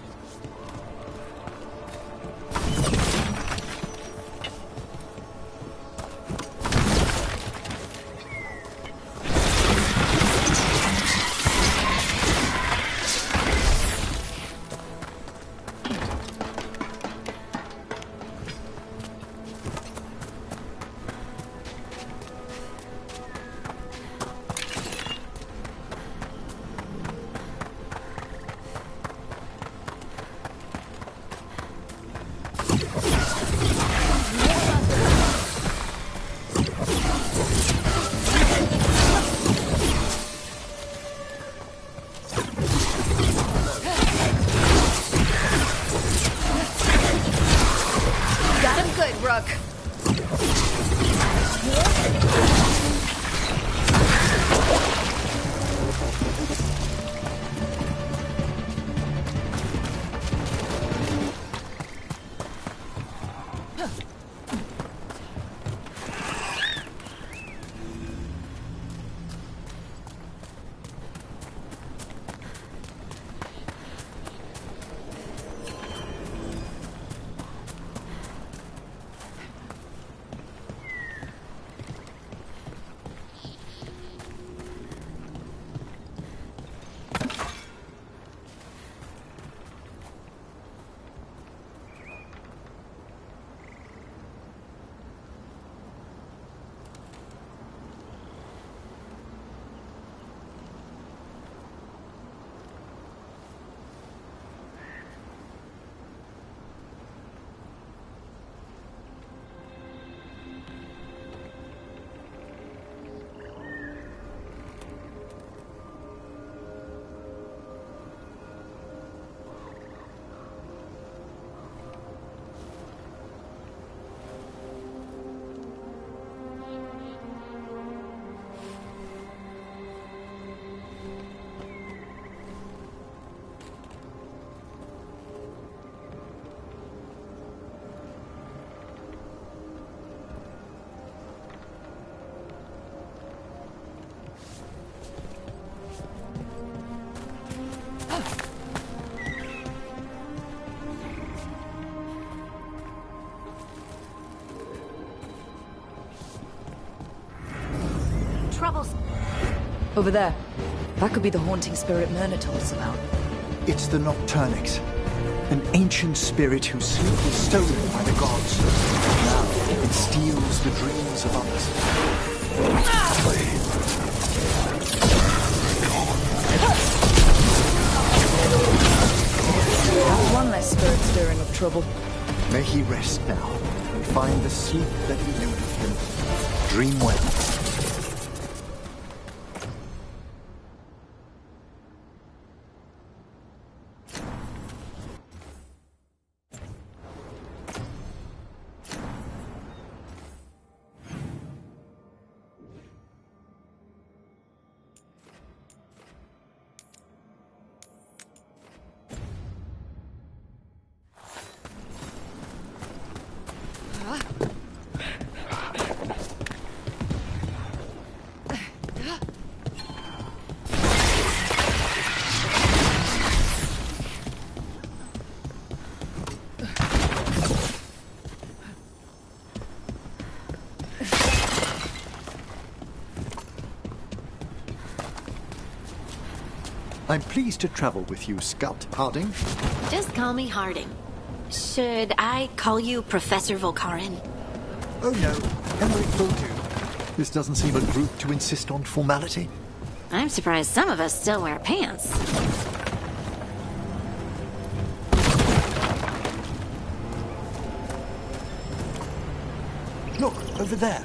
Over there. That could be the haunting spirit Myrna told us about. It's the Nocturnix, an ancient spirit whose sleep was stolen by the gods. Now it steals the dreams of others. That's one less spirit stirring up trouble. May he rest now and find the sleep that eluded him. Dream well. I'm pleased to travel with you, Scout Harding. Just call me Harding. Should I call you Professor Volkarin? Oh no, Emmerich will do. This doesn't seem a group to insist on formality. I'm surprised some of us still wear pants. Look, over there.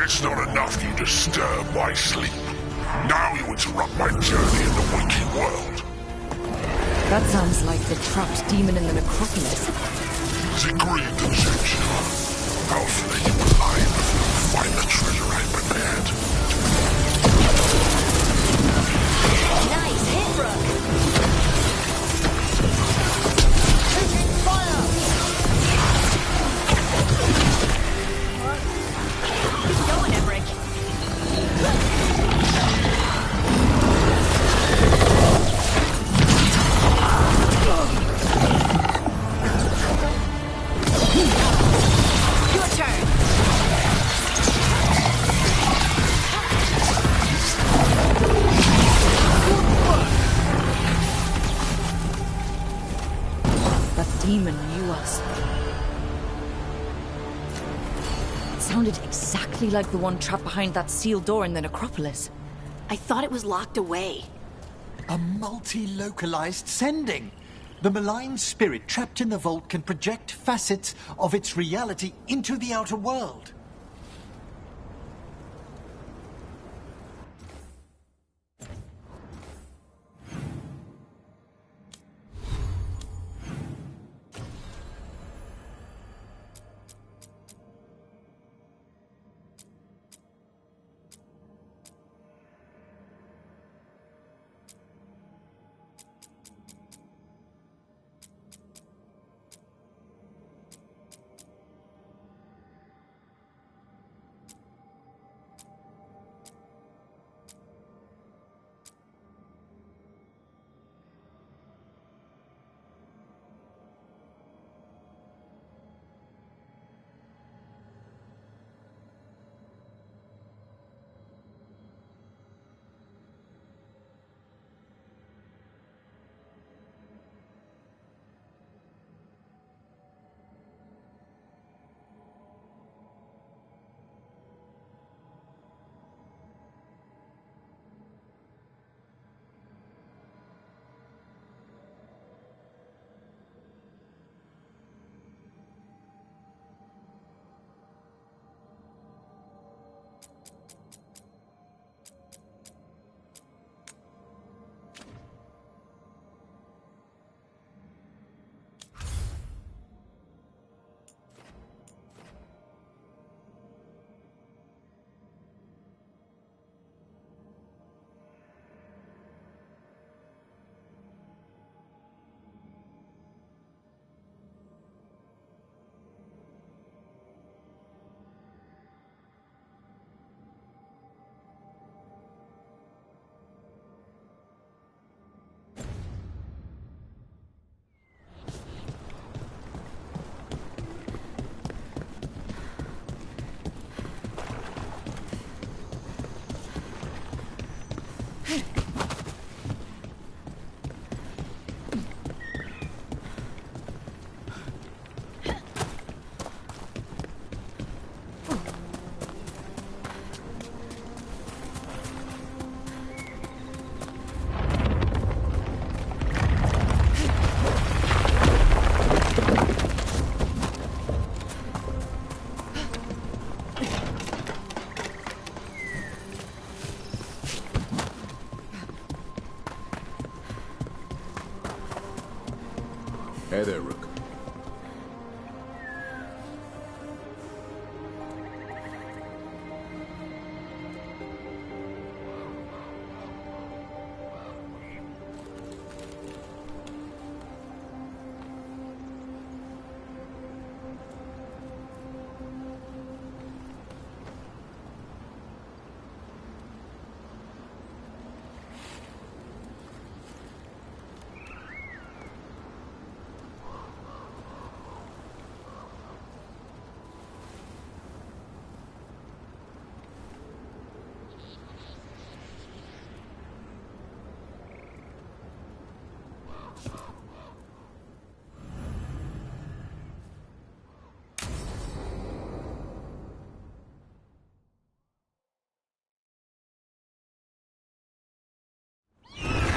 It's not enough you disturb my sleep. Now you interrupt my journey in the waking world. That sounds like the trapped demon in the necropolis. Is it greed that sets you? I'll flay you alive before you find the treasure I prepared. Nice hit, Rook. Taking fire! Keep going, Emmerich. sounded exactly like the one trapped behind that sealed door in the necropolis. I thought it was locked away. A multi-localized sending. The malign spirit trapped in the vault can project facets of its reality into the outer world. Hey there, Rook.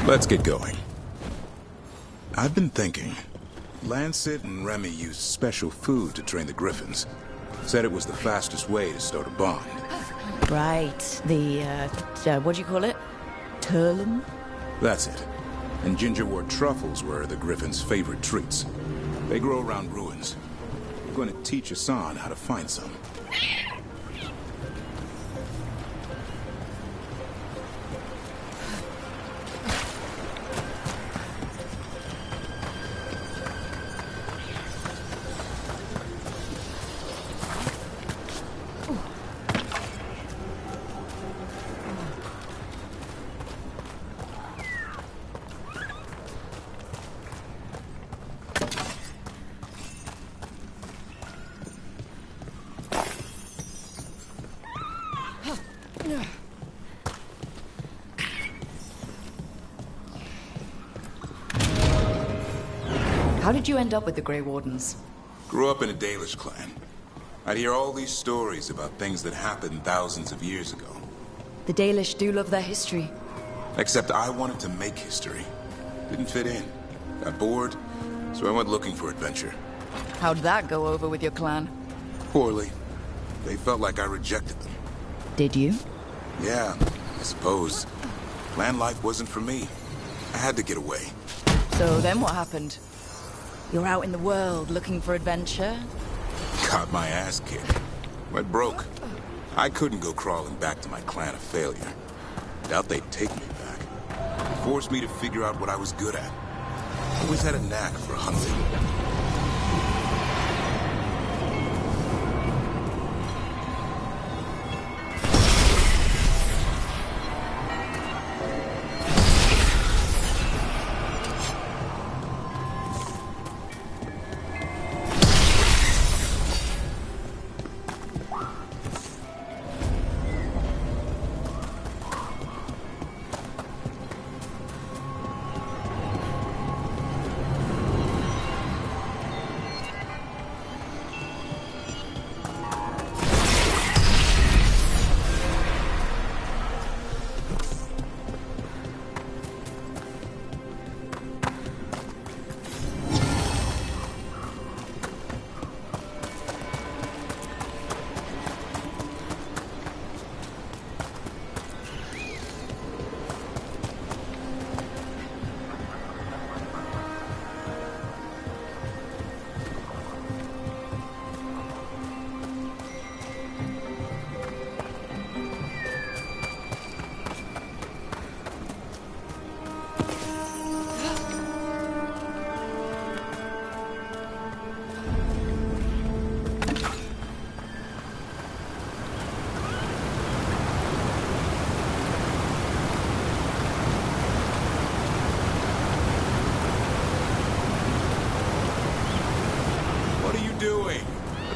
Let's get going. I've been thinking. Lancet and Remy used special food to train the Griffins. Said it was the fastest way to start a bond. Right. The, what do you call it? Turlum? That's it. And gingerwort truffles were the Griffins' favorite treats. They grow around ruins. We're going to teach Hassan how to find some. How did you end up with the Grey Wardens? Grew up in a Dalish clan. I'd hear all these stories about things that happened thousands of years ago. The Dalish do love their history. Except I wanted to make history. Didn't fit in. Got bored, so I went looking for adventure. How'd that go over with your clan? Poorly. They felt like I rejected them. Did you? Yeah, I suppose. Land life wasn't for me. I had to get away. So then what happened? You're out in the world looking for adventure? Got my ass kicked. Went broke. I couldn't go crawling back to my clan of failure. Doubt they'd take me back. It forced me to figure out what I was good at. Always had a knack for hunting.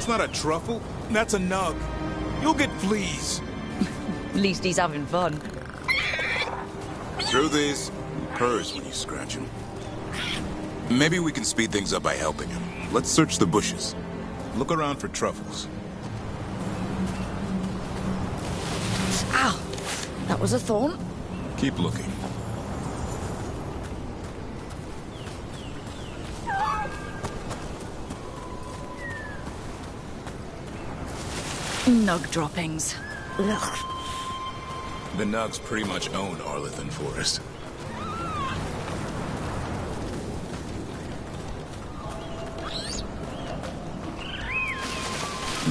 That's not a truffle. That's a nug. You'll get fleas. At least he's having fun. Truth is, he purrs when you scratch him. Maybe we can speed things up by helping him. Let's search the bushes. Look around for truffles. Ow! That was a thorn. Keep looking. Nug droppings. Ugh. The Nugs pretty much own Arlithan Forest.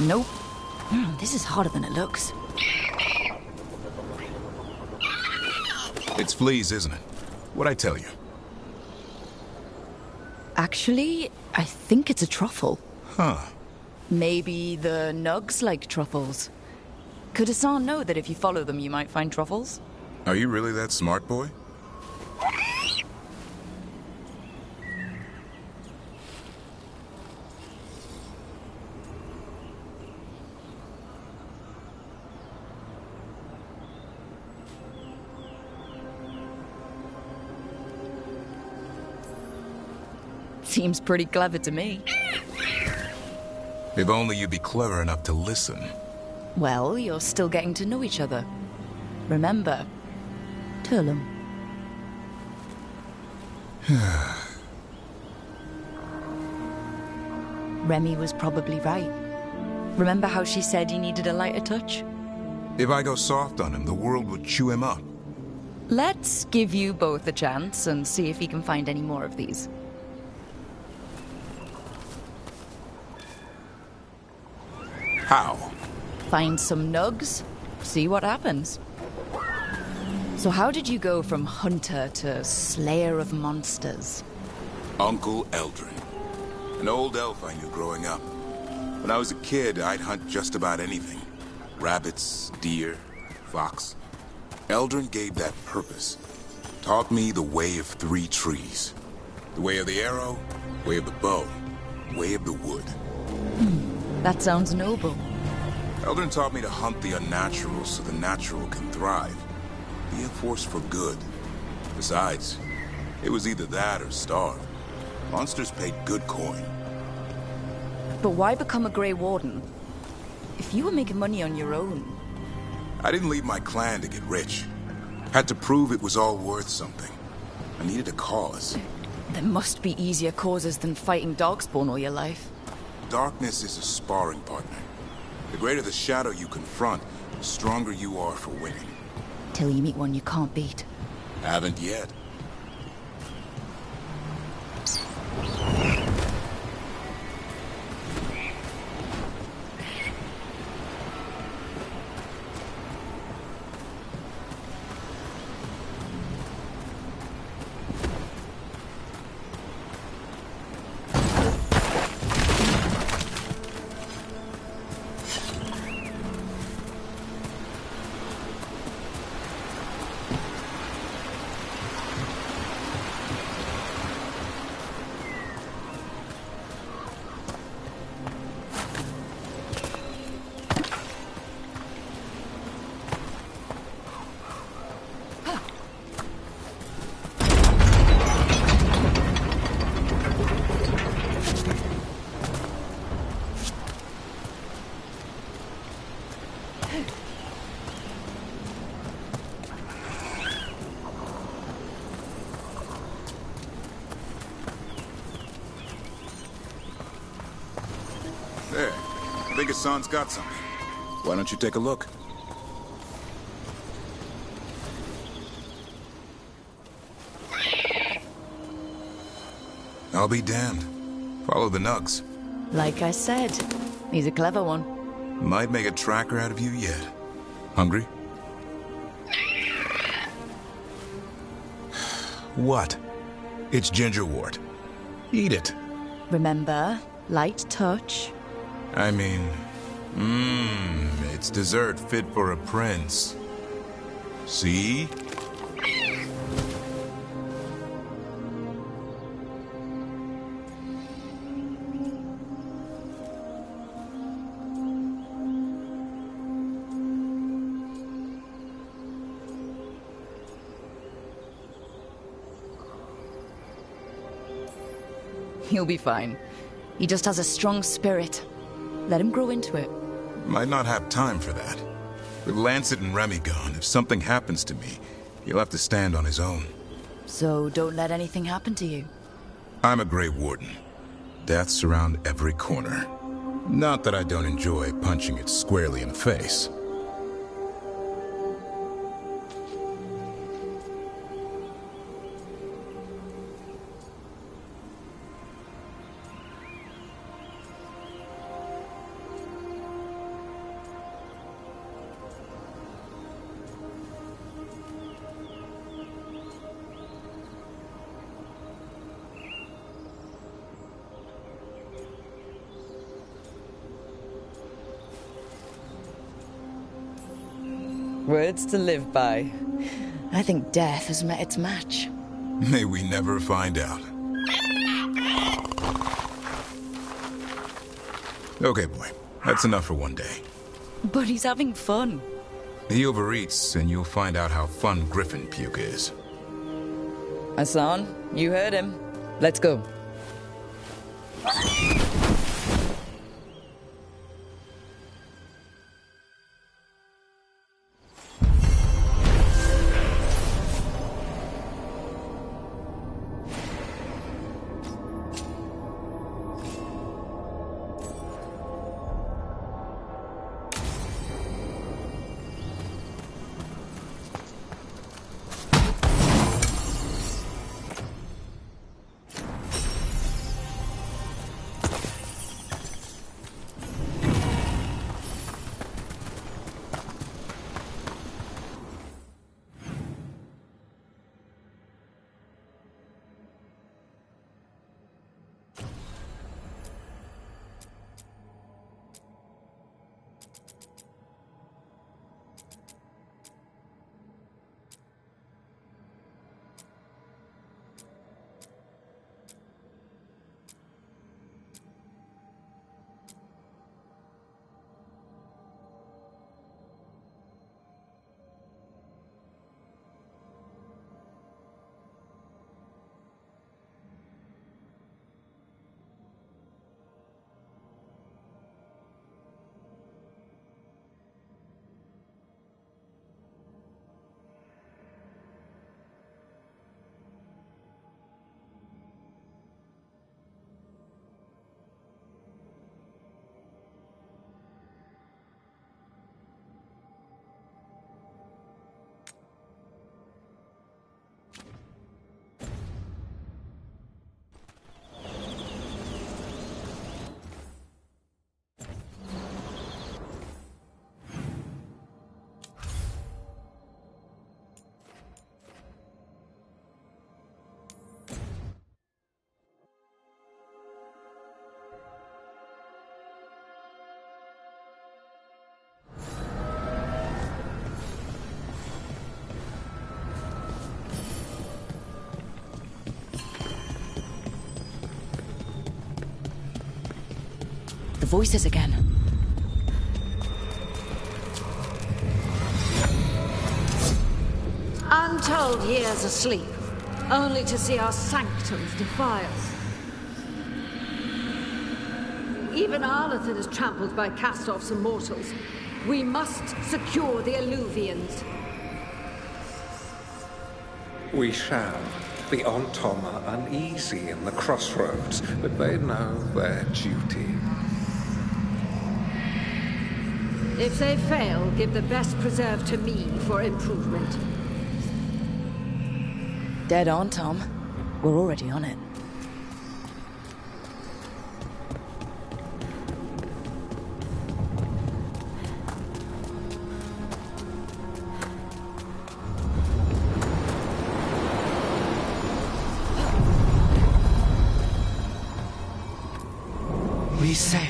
Nope. This is harder than it looks. It's fleas, isn't it? What'd I tell you? Actually, I think it's a truffle. Huh. Maybe the Nugs like truffles. Could Hassan know that if you follow them, you might find truffles? Are you really that smart, boy? Seems pretty clever to me. If only you'd be clever enough to listen. Well, you're still getting to know each other. Remember, Turlum. Remy was probably right. Remember how she said he needed a lighter touch? If I go soft on him, the world would chew him up. Let's give you both a chance and see if he can find any more of these. How? Find some nugs, see what happens. So how did you go from hunter to slayer of monsters? Uncle Eldrin. An old elf I knew growing up. When I was a kid, I'd hunt just about anything. Rabbits, deer, fox. Eldrin gave that purpose. Taught me the way of 3 trees. The way of the arrow, way of the bow, way of the wood. That sounds noble. Eldrin taught me to hunt the unnatural so the natural can thrive. Be a force for good. Besides, it was either that or starve. Monsters paid good coin. But why become a Grey Warden? If you were making money on your own... I didn't leave my clan to get rich. Had to prove it was all worth something. I needed a cause. There must be easier causes than fighting Darkspawn all your life. Darkness is a sparring partner. The greater the shadow you confront, the stronger you are for winning. Till you meet one you can't beat. Haven't yet. There. I think Hassan's got something. Why don't you take a look? I'll be damned. Follow the nugs. Like I said, he's a clever one. Might make a tracker out of you yet. Hungry? What? It's gingerwort. Eat it. Remember, light touch. I mean, it's dessert fit for a prince. See? He'll be fine. He just has a strong spirit. Let him grow into it. Might not have time for that. With Lancet and Remy gone, if something happens to me, he'll have to stand on his own. So don't let anything happen to you. I'm a Grey Warden. Death's around every corner. Not that I don't enjoy punching it squarely in the face. Words to live by. I think death has met its match. May we never find out. Okay, boy. That's enough for one day. But he's having fun. He overeats, and you'll find out how fun Griffin puke is. Hassan, you heard him. Let's go. voices again. Untold years asleep, only to see our sanctums defiled. Even Arlathan is trampled by cast-offs and mortals. We must secure the Alluvians. We shall. The Ontom are uneasy in the crossroads, but they know their duty. If they fail, give the best preserve to me for improvement. Dead on, Tom. We're already on it. We sail.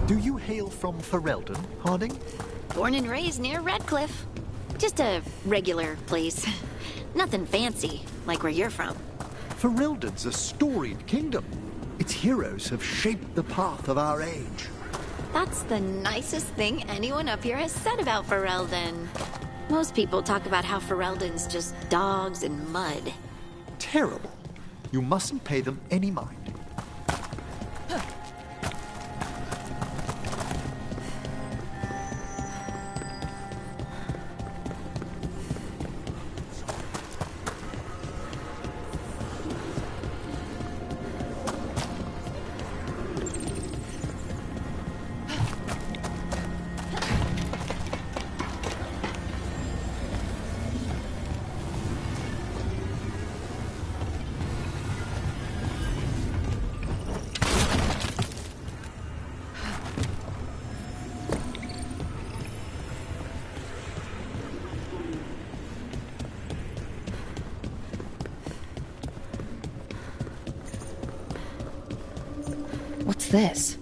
Do you hail from Ferelden, Harding? Born and raised near Redcliffe. Just a regular place. Nothing fancy, like where you're from. Ferelden's a storied kingdom. Its heroes have shaped the path of our age. That's the nicest thing anyone up here has said about Ferelden. Most people talk about how Ferelden's just dogs and mud. Terrible. You mustn't pay them any mind. What's this?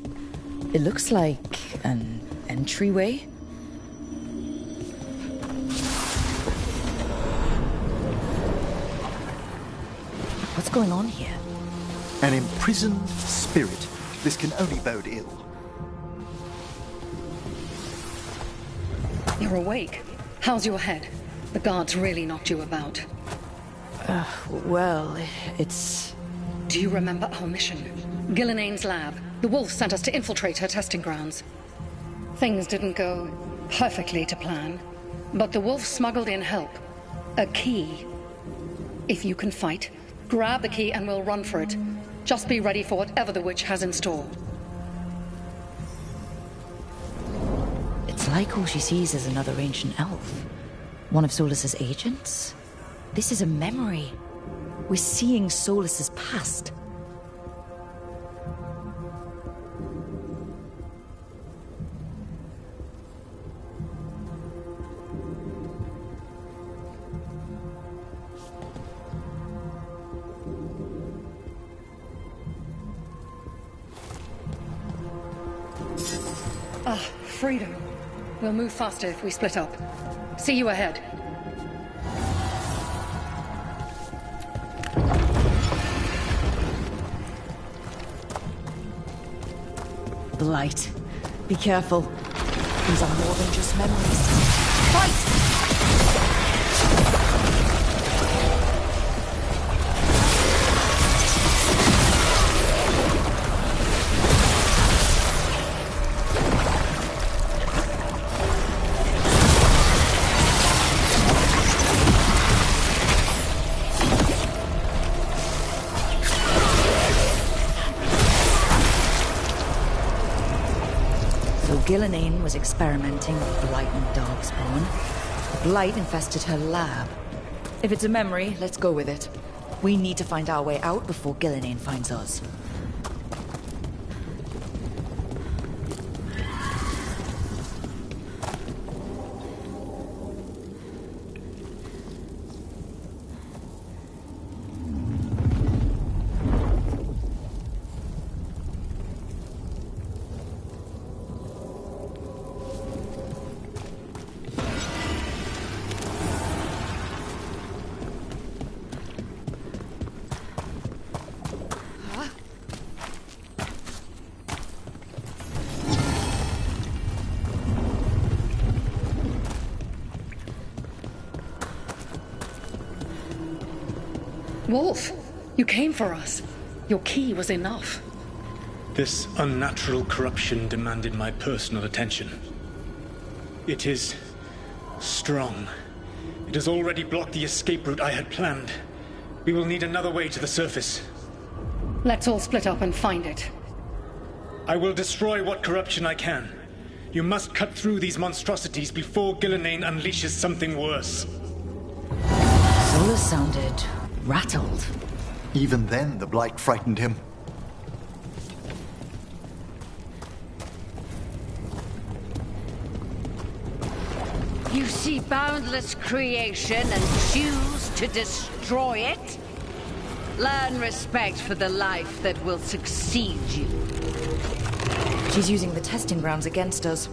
It looks like an entryway. What's going on here? An imprisoned spirit. This can only bode ill. You're awake. How's your head? The guards really knocked you about. Well, it's... Do you remember our mission? Gillenane's lab. The wolf sent us to infiltrate her testing grounds. Things didn't go perfectly to plan, but the wolf smuggled in help. A key. If you can fight, grab the key and we'll run for it. Just be ready for whatever the witch has in store. It's like all she sees is another ancient elf. One of Solas's agents? This is a memory. We're seeing Solas's past. Freedom. We'll move faster if we split up. See you ahead. Blight. Be careful. These are more than just memories. Fight! Gillenane was experimenting with Blight and Darkspawn. The Blight infested her lab. If it's a memory, let's go with it. We need to find our way out before Gillenane finds us. Wolf, you came for us. Your key was enough. This unnatural corruption demanded my personal attention. It is strong. It has already blocked the escape route I had planned. We will need another way to the surface. Let's all split up and find it. I will destroy what corruption I can. You must cut through these monstrosities before Gillenane unleashes something worse. Solar sounded rattled. Even then, the blight frightened him. You see boundless creation and choose to destroy it? Learn respect for the life that will succeed you. She's using the testing grounds against us.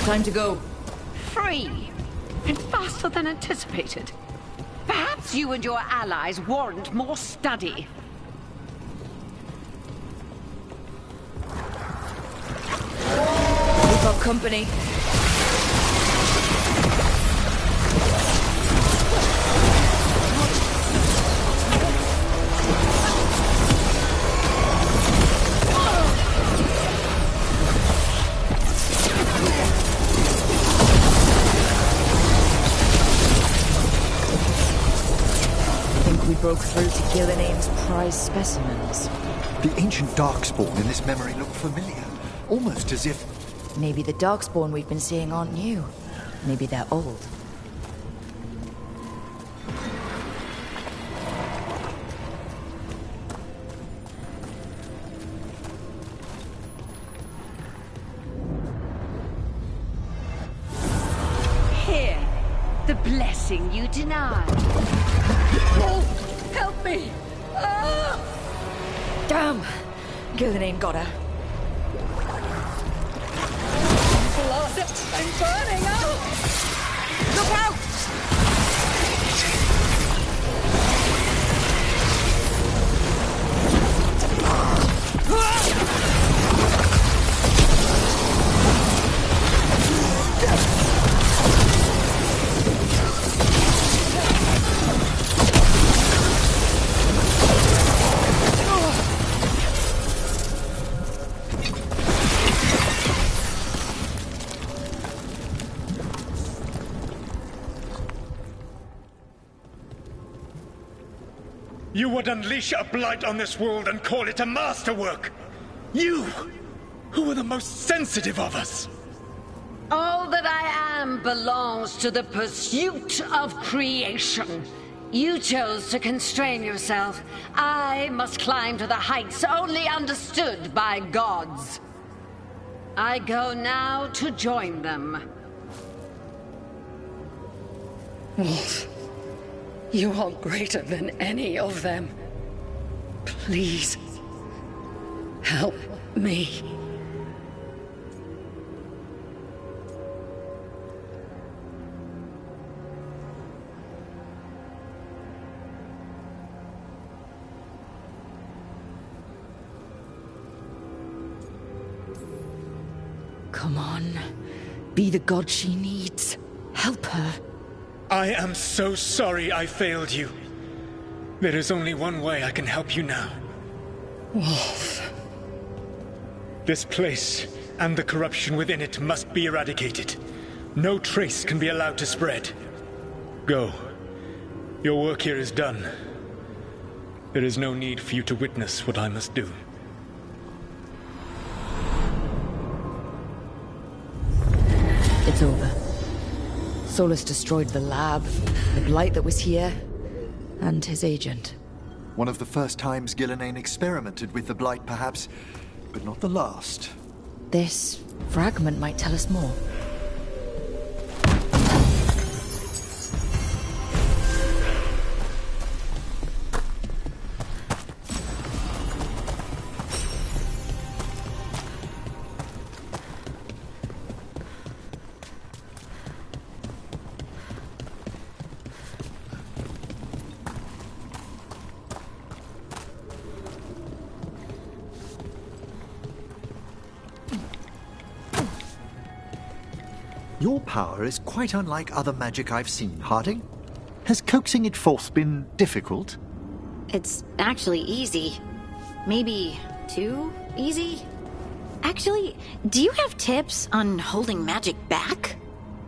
Time to go. Free! And faster than anticipated. Perhaps you and your allies warrant more study. We've got company. Broke through to Gillenane's prize specimens. The ancient Darkspawn in this memory looked familiar. Almost as if... Maybe the Darkspawn we've been seeing aren't new. Maybe they're old. Here, the blessing you denied. Help me! Ah! Damn! Gillenane got her. Blood! I'm burning out! Look out! You would unleash a blight on this world and call it a masterwork! You, who were the most sensitive of us! All that I am belongs to the pursuit of creation. You chose to constrain yourself. I must climb to the heights only understood by gods. I go now to join them. Wolf, you are greater than any of them. Please, help me. Come on. Be the god she needs. Help her. I am so sorry I failed you. There is only one way I can help you now. Wolf. This place and the corruption within it must be eradicated. No trace can be allowed to spread. Go. Your work here is done. There is no need for you to witness what I must do. It's over. Solus destroyed the lab, the blight that was here, and his agent. One of the first times Gillenane experimented with the blight, perhaps, but not the last. This fragment might tell us more. Your power is quite unlike other magic I've seen, Harding. Has coaxing it forth been difficult? It's actually easy. Maybe too easy? Actually, do you have tips on holding magic back?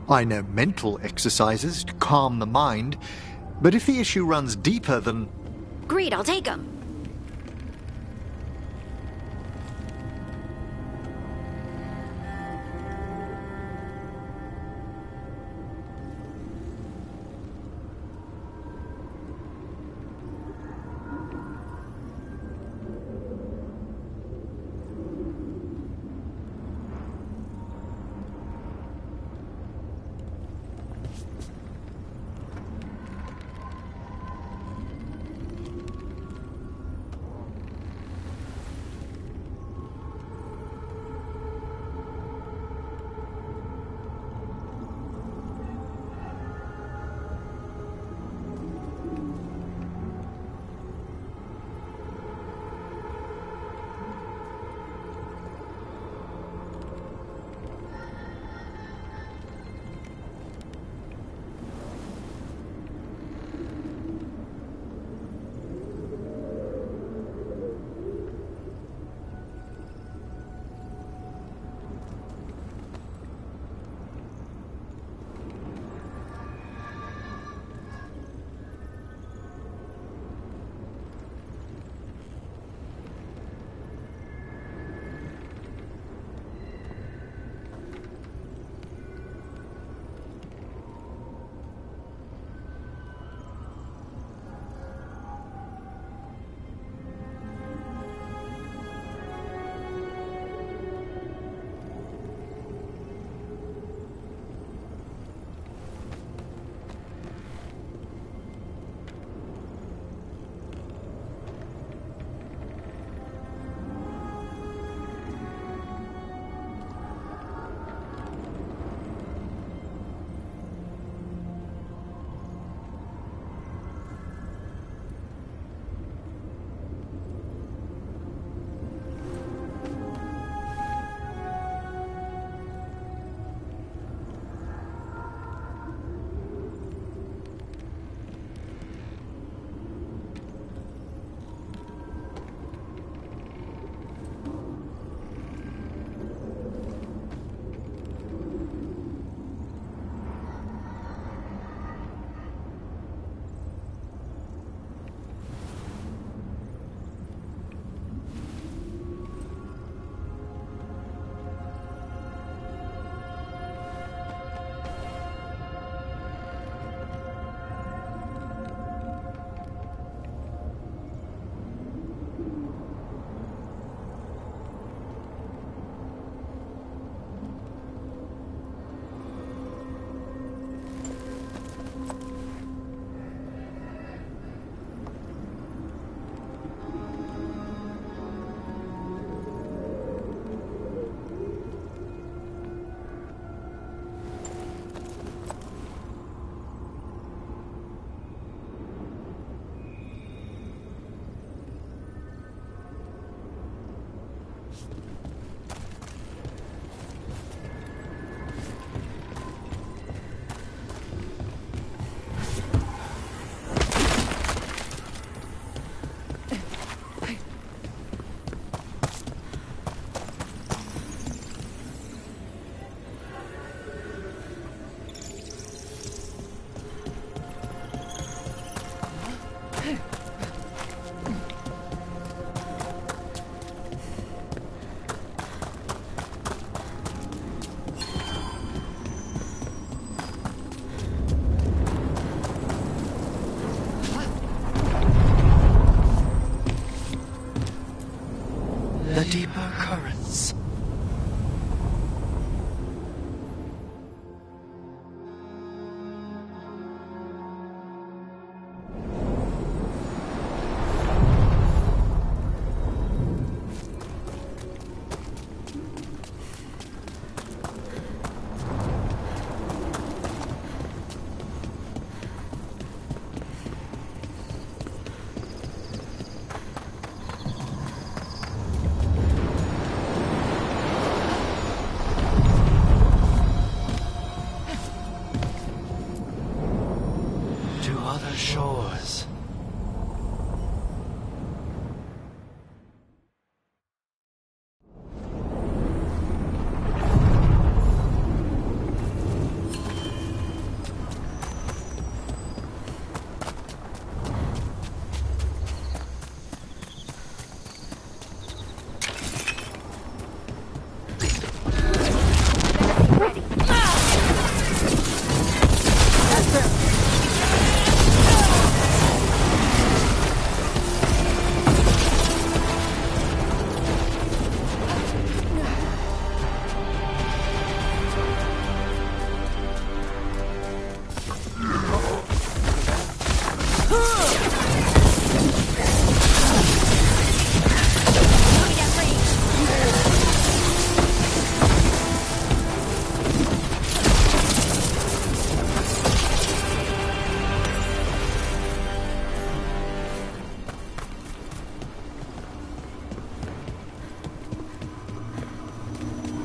I know mental exercises to calm the mind, but if the issue runs deeper than... Great, I'll take them. deeper currents. Shores.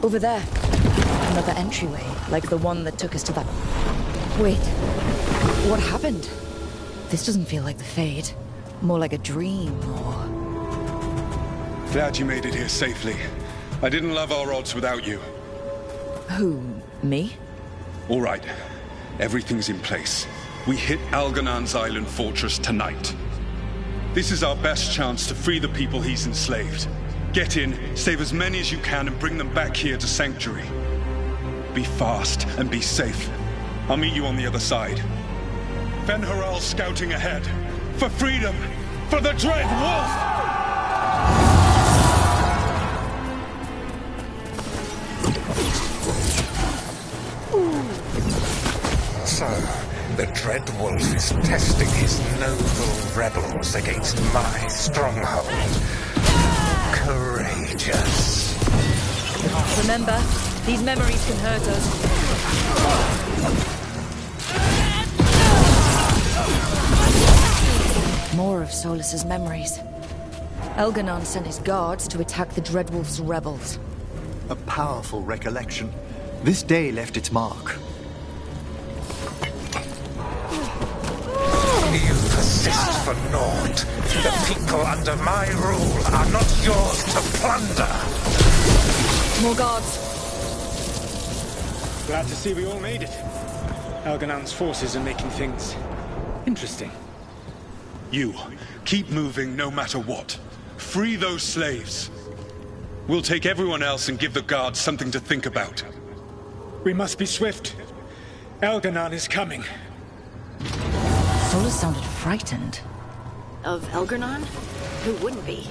Over there. Another entryway, like the one that took us to that... Wait. What happened? This doesn't feel like the Fade. More like a dream, or... Glad you made it here safely. I didn't love our odds without you. Who? Me? All right. Everything's in place. We hit Algernon's island fortress tonight. This is our best chance to free the people he's enslaved. Get in, save as many as you can, and bring them back here to Sanctuary. Be fast and be safe. I'll meet you on the other side. Fen-Haral scouting ahead. For freedom! For the Dread Wolf! So, the Dread Wolf is testing his noble rebels against my stronghold. Courageous. Remember, these memories can hurt us. More of Solus's memories. Elganon sent his guards to attack the Dreadwolf's rebels. A powerful recollection. This day left its mark. You persist for naught. The people under my rule are not yours to plunder. More guards. Glad to see we all made it. Elganon's forces are making things interesting. You, keep moving no matter what. Free those slaves. We'll take everyone else and give the guards something to think about. We must be swift. Elganon is coming. Solus sounded frightened. Of Elganon? Who wouldn't be?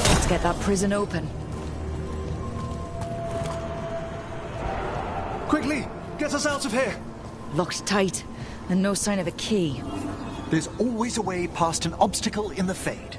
Let's get that prison open. Quickly! Get us out of here! Locked tight, and no sign of a key. There's always a way past an obstacle in the Fade.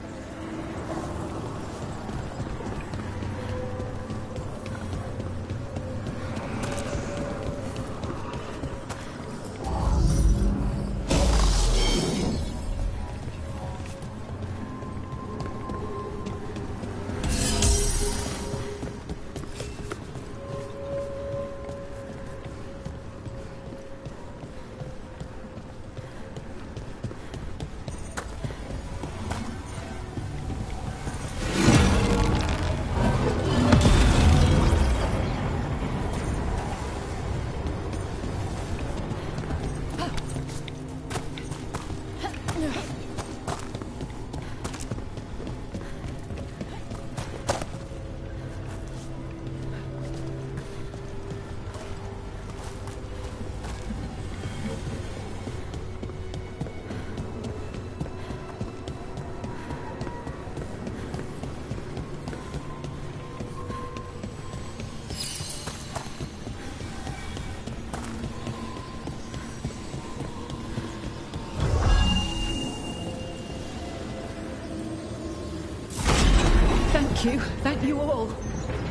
Thank you. Thank you all.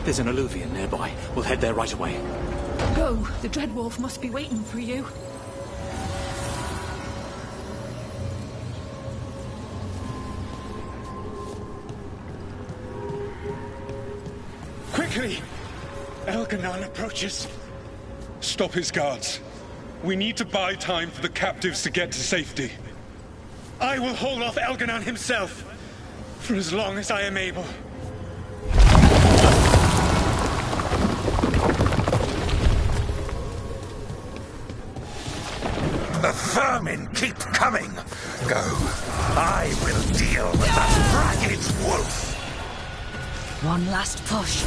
There's an alluvion nearby. We'll head there right away. Go. The Dreadwolf must be waiting for you. Quickly! Elganon approaches. Stop his guards. We need to buy time for the captives to get to safety. I will hold off Elganon himself, for as long as I am able. The vermin keep coming. Go. I will deal with that ragged wolf. One last push.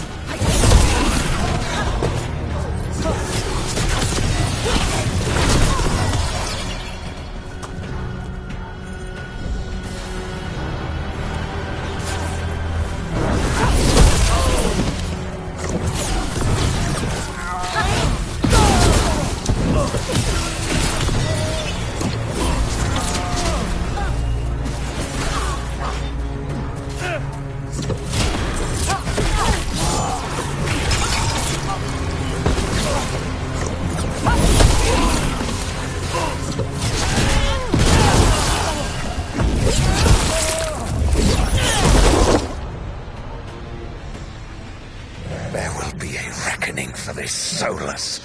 There will be a reckoning for this Solus,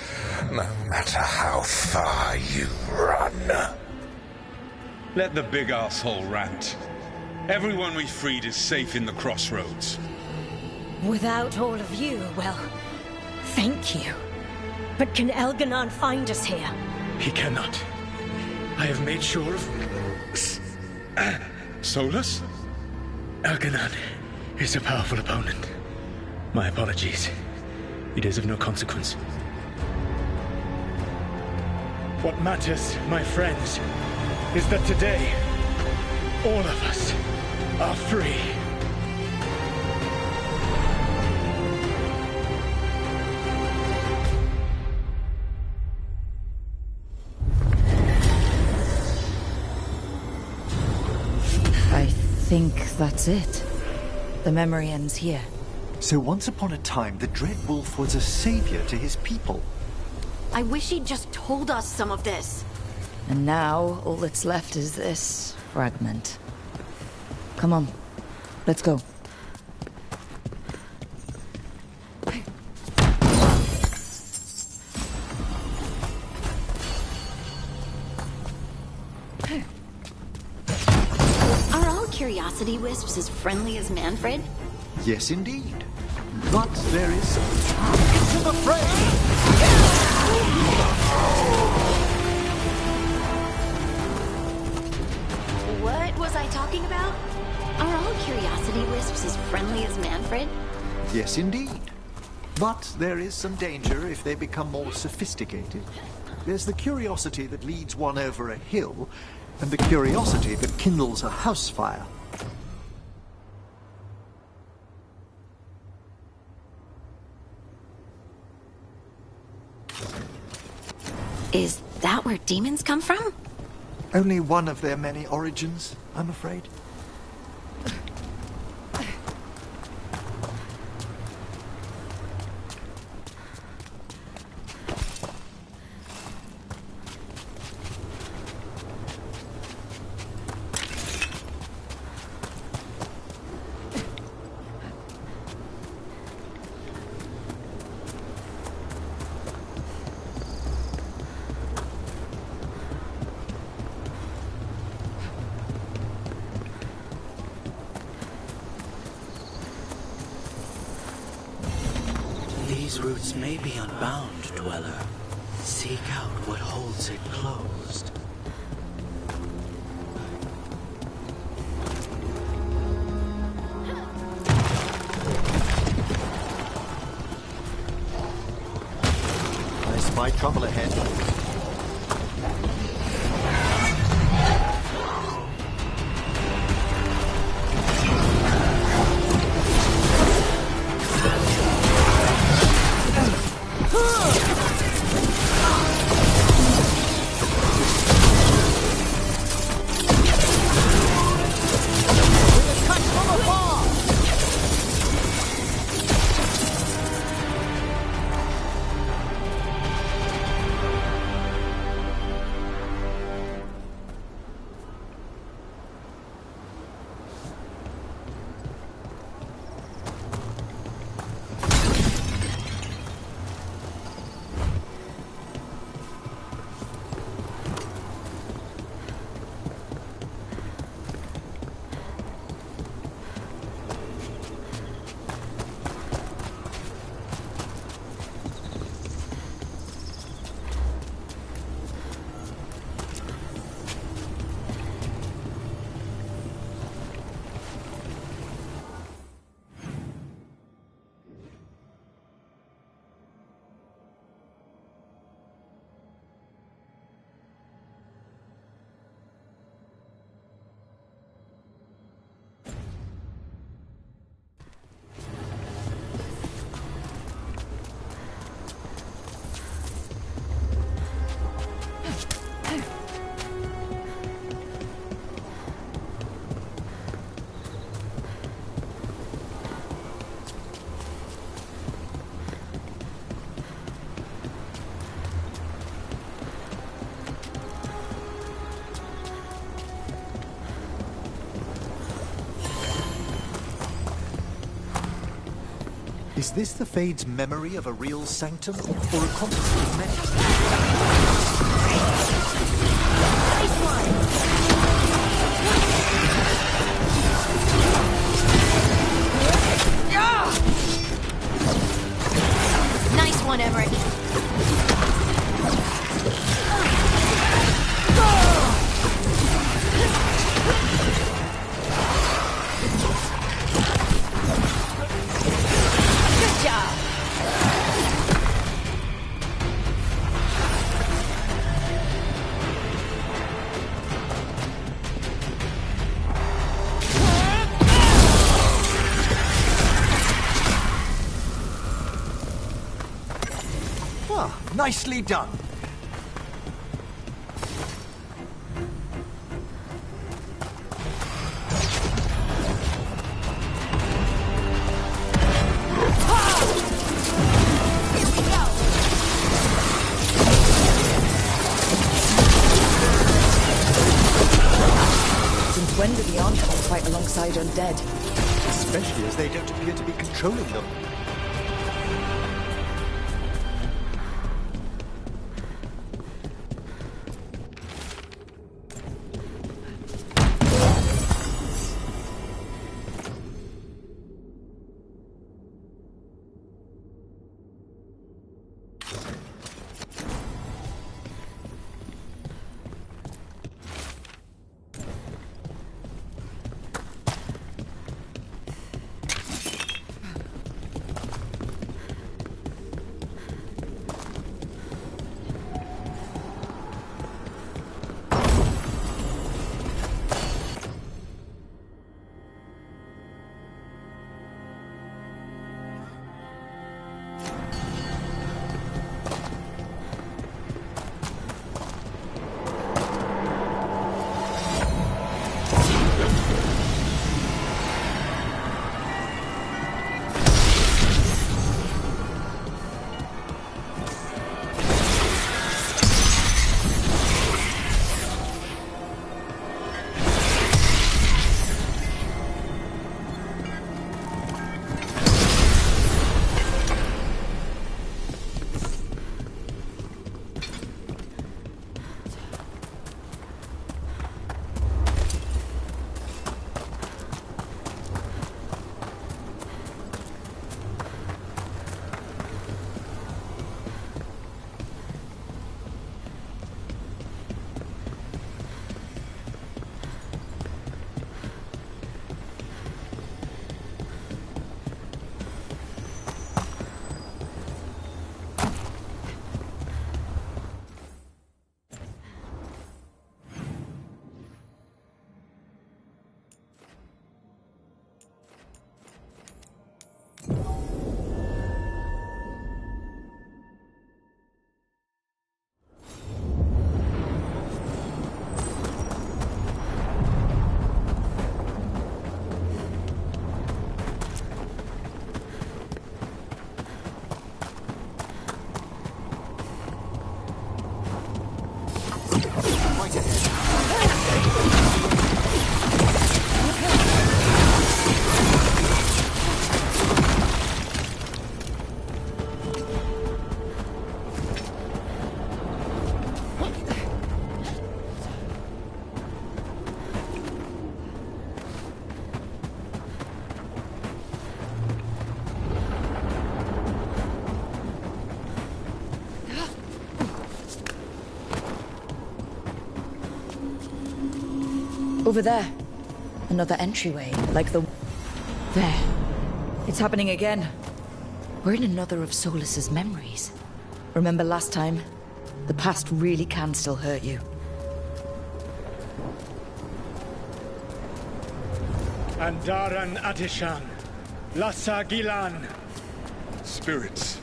no matter how far you run. Let the big asshole rant. Everyone we freed is safe in the crossroads. Without all of you, well, thank you. But can Elganon find us here? He cannot. I have made sure of... Solus? Elganon is a powerful opponent. My apologies. It is of no consequence. What matters, my friends, is that today, all of us are free. I think that's it. The memory ends here. So once upon a time, the Dreadwolf was a savior to his people. I wish he'd just told us some of this. And now, all that's left is this fragment. Come on, let's go. Are all curiosity wisps as friendly as Manfred? Yes, indeed. But there is... Into the fray! What was I talking about? Are all curiosity wisps as friendly as Manfred? Yes, indeed. But there is some danger if they become more sophisticated. There's the curiosity that leads one over a hill, and the curiosity that kindles a house fire. Is that where demons come from? Only one of their many origins, I'm afraid. These roots may be unbound, Dweller. Seek out what holds it closed. I spy trouble ahead. Is this the Fade's memory of a real sanctum, or a complicated mess? Nice one, Emmerich. Good job. Nicely done. Since when do the Archons fight alongside undead? Especially as they don't appear to be controlling them. Over there. Another entryway, like the... There. It's happening again. We're in another of Solas's memories. Remember last time? The past really can still hurt you. Andaran Atishan. Lassa Gilan. Spirits,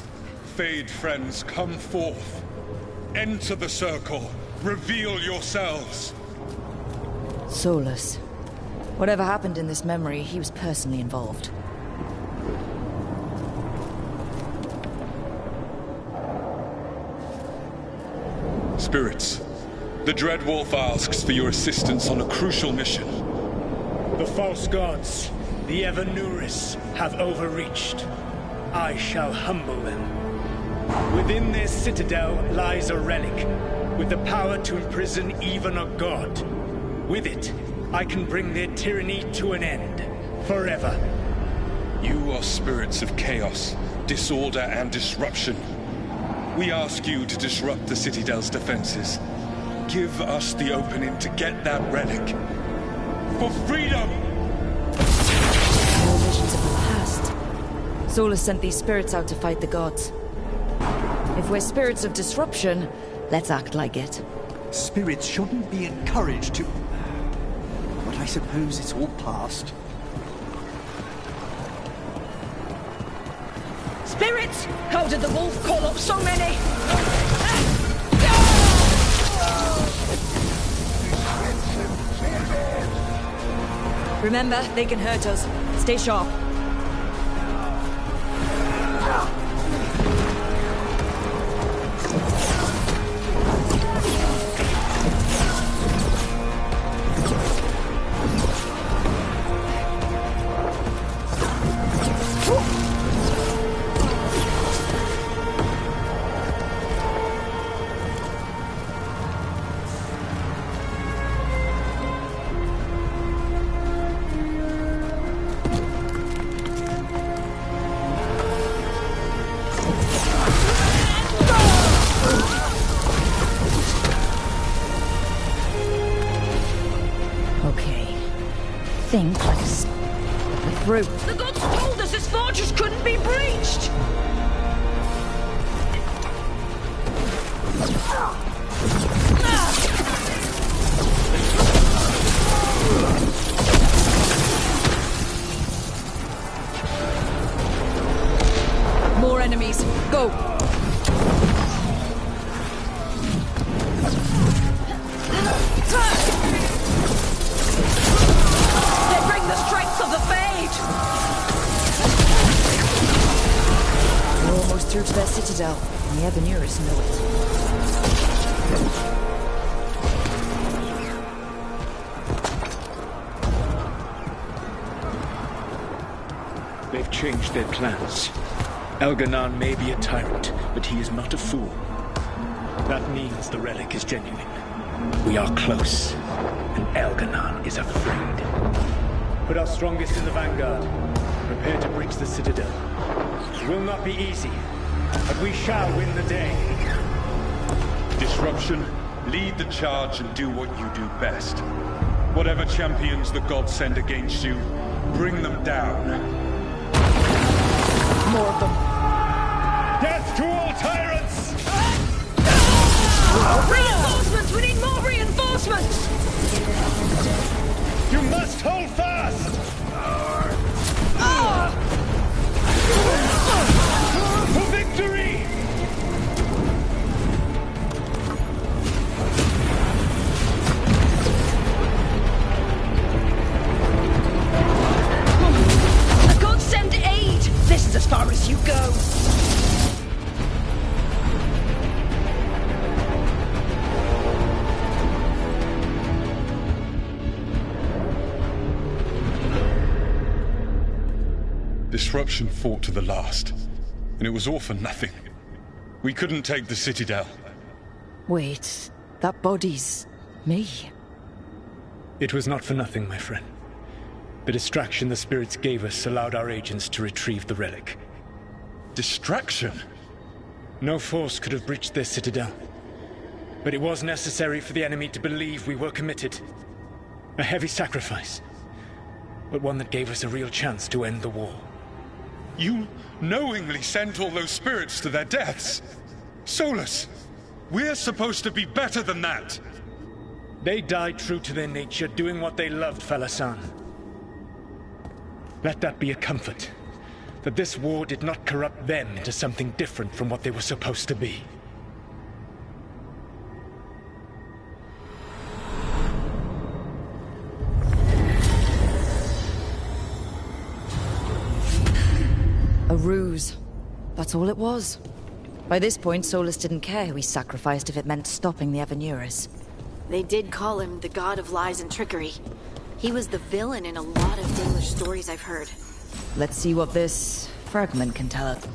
Fade friends, come forth. Enter the circle. Reveal yourselves. Solas. Whatever happened in this memory, he was personally involved. Spirits, the Dread Wolf asks for your assistance on a crucial mission. The false gods, the Evanuris, have overreached. I shall humble them. Within their citadel lies a relic, with the power to imprison even a god. With it, I can bring their tyranny to an end, forever. You are spirits of chaos, disorder, and disruption. We ask you to disrupt the Citadel's defenses. Give us the opening to get that relic. For freedom! More visions of the past. Solus sent these spirits out to fight the gods. If we're spirits of disruption, let's act like it. Spirits shouldn't be encouraged to... But I suppose it's all past. Spirits! How did the wolf call up so many? Remember, they can hurt us. Stay sharp. Think like a fruit. The gods told us this fortress couldn't be breached! More enemies. Go! Through to their citadel, and the Evanuris know it. They've changed their plans. Elganon may be a tyrant, but he is not a fool. That means the relic is genuine. We are close, and Elganon is afraid. Put our strongest in the vanguard. Prepare to breach the citadel. It will not be easy, but we shall win the day. Disruption, lead the charge and do what you do best. Whatever champions the gods send against you, bring them down. More of them. Death to all tyrants! Reinforcements! We need more reinforcements! You must hold fast! For victory! The gods send aid! This is as far as you go! Disruption fought to the last, and it was all for nothing. We couldn't take the Citadel. Wait, that body's me. It was not for nothing, my friend. The distraction the spirits gave us allowed our agents to retrieve the relic. Distraction? No force could have breached their citadel. But it was necessary for the enemy to believe we were committed. A heavy sacrifice, but one that gave us a real chance to end the war. You knowingly sent all those spirits to their deaths. Solus, we're supposed to be better than that. They died true to their nature, doing what they loved, Falasan. Let that be a comfort, that this war did not corrupt them into something different from what they were supposed to be. A ruse. That's all it was. By this point, Solus didn't care who he sacrificed if it meant stopping the Evanuris. They did call him the god of lies and trickery. He was the villain in a lot of Dalish stories I've heard. Let's see what this Fragment can tell us.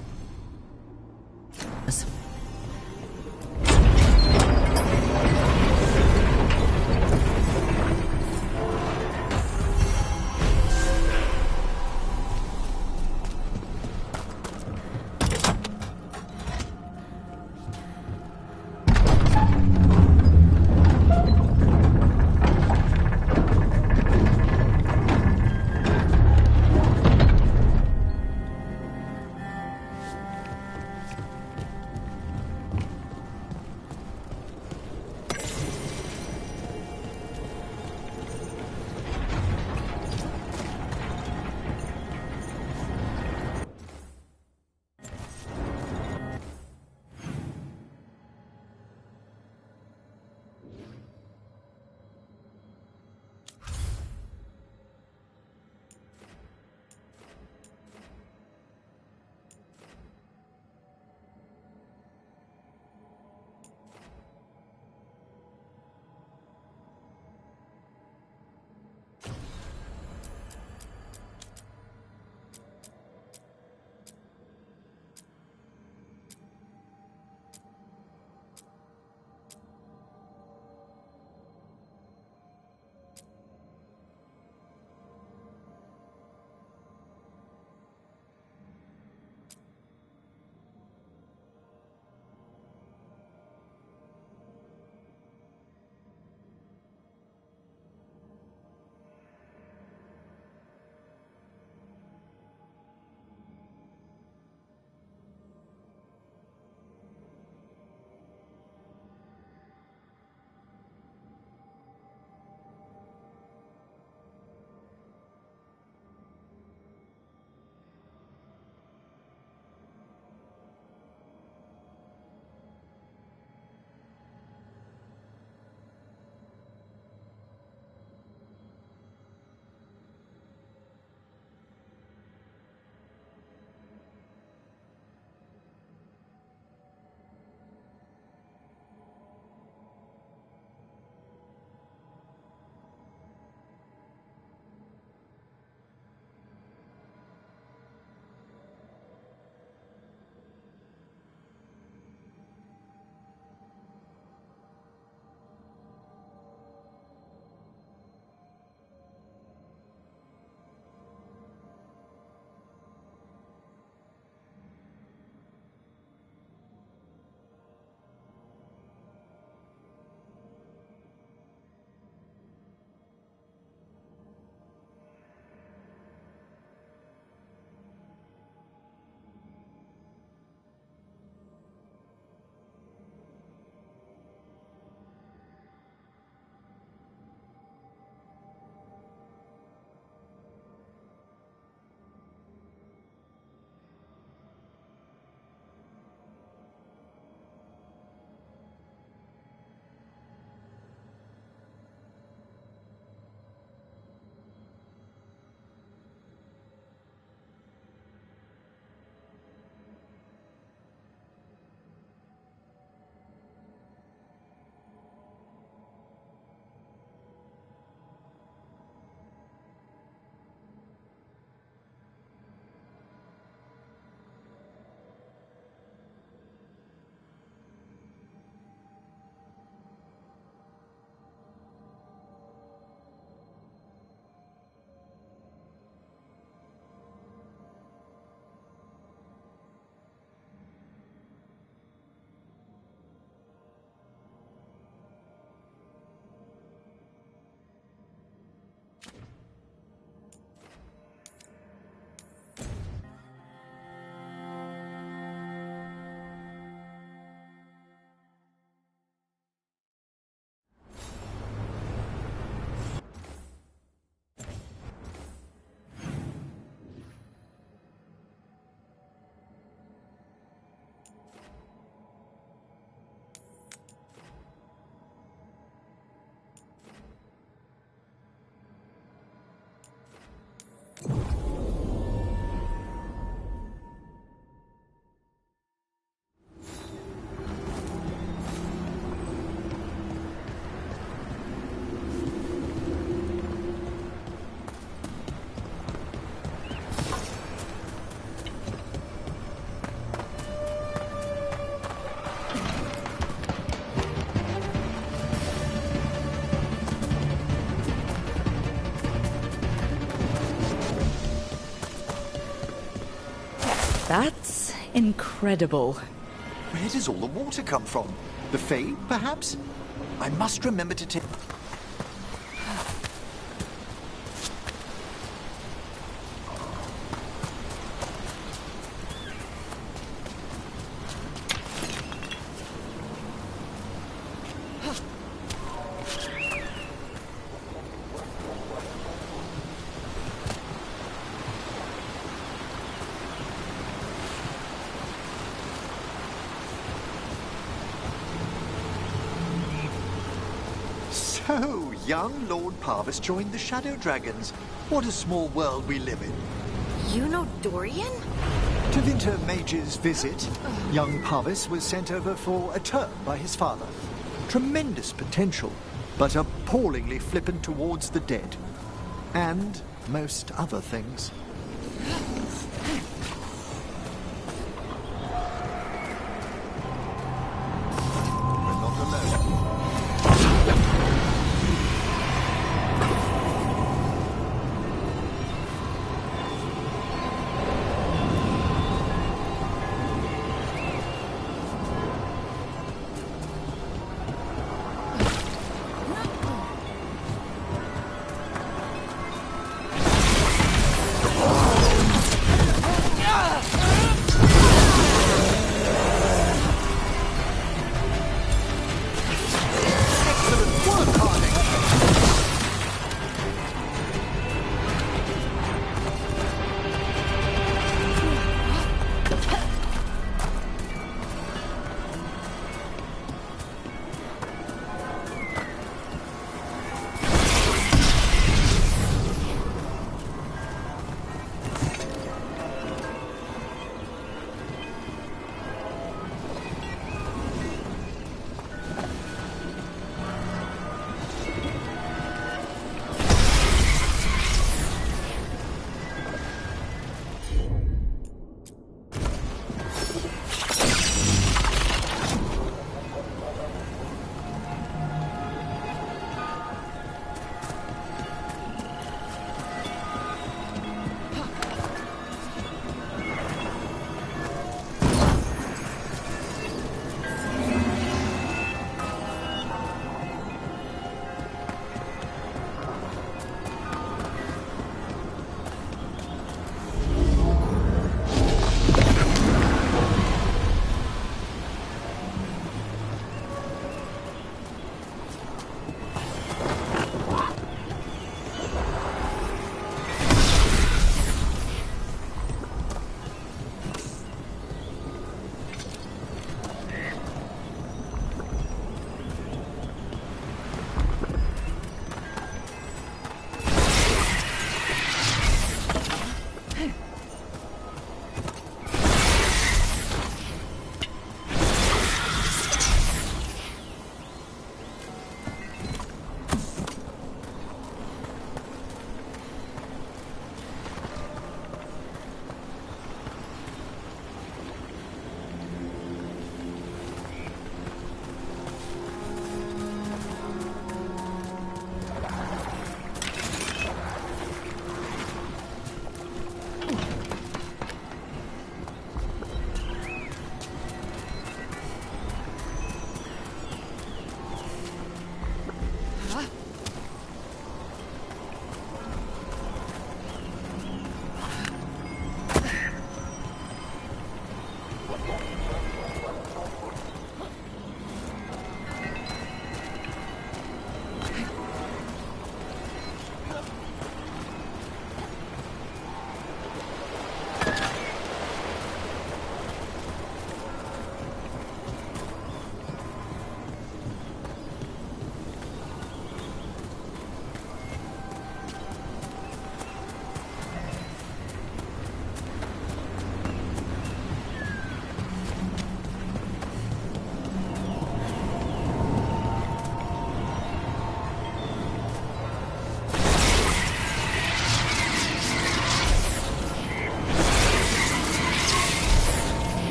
That's incredible. Where does all the water come from? The Fae, perhaps? I must remember to take... So, young Lord Parvis joined the Shadow Dragons. What a small world we live in. You know Dorian? To Winter Mage's visit, young Parvis was sent over for a term by his father. Tremendous potential, but appallingly flippant towards the dead. And most other things. We're not alone.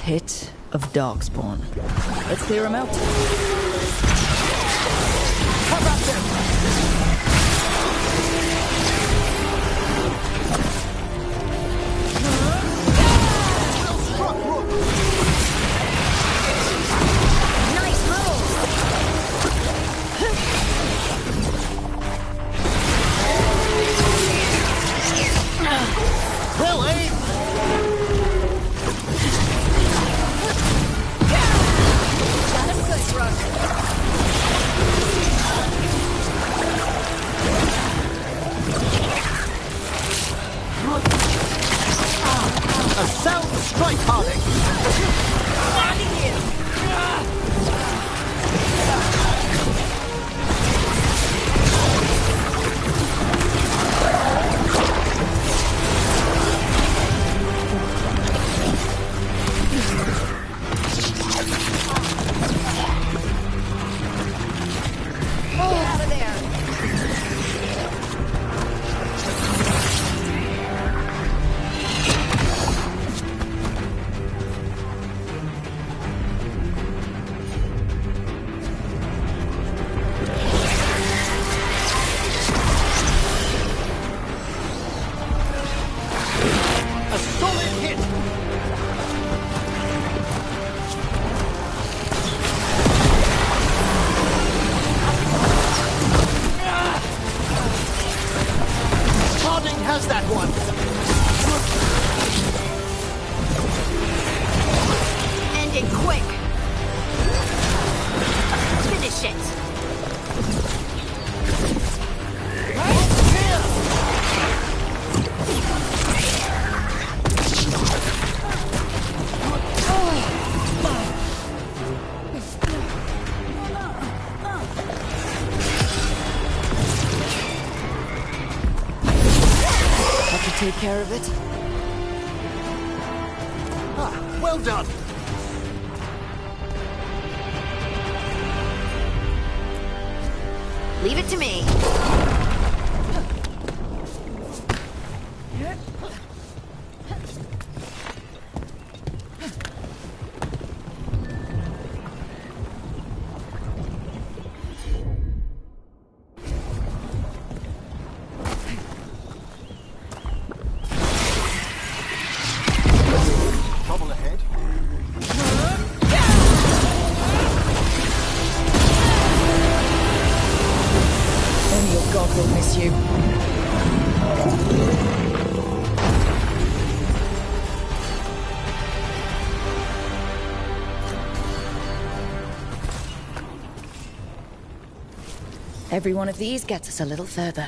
pit of Darkspawn. Let's clear him out. How about them? Well, eh? Got him good, Rook. A sound strike, Harding! Finding you! Out of there! A solid hit! Harding has that one! End it quick! Finish it! Have to take care of it. Ah, well done! Leave it to me. Trouble ahead. Only your god will miss you. Every one of these gets us a little further.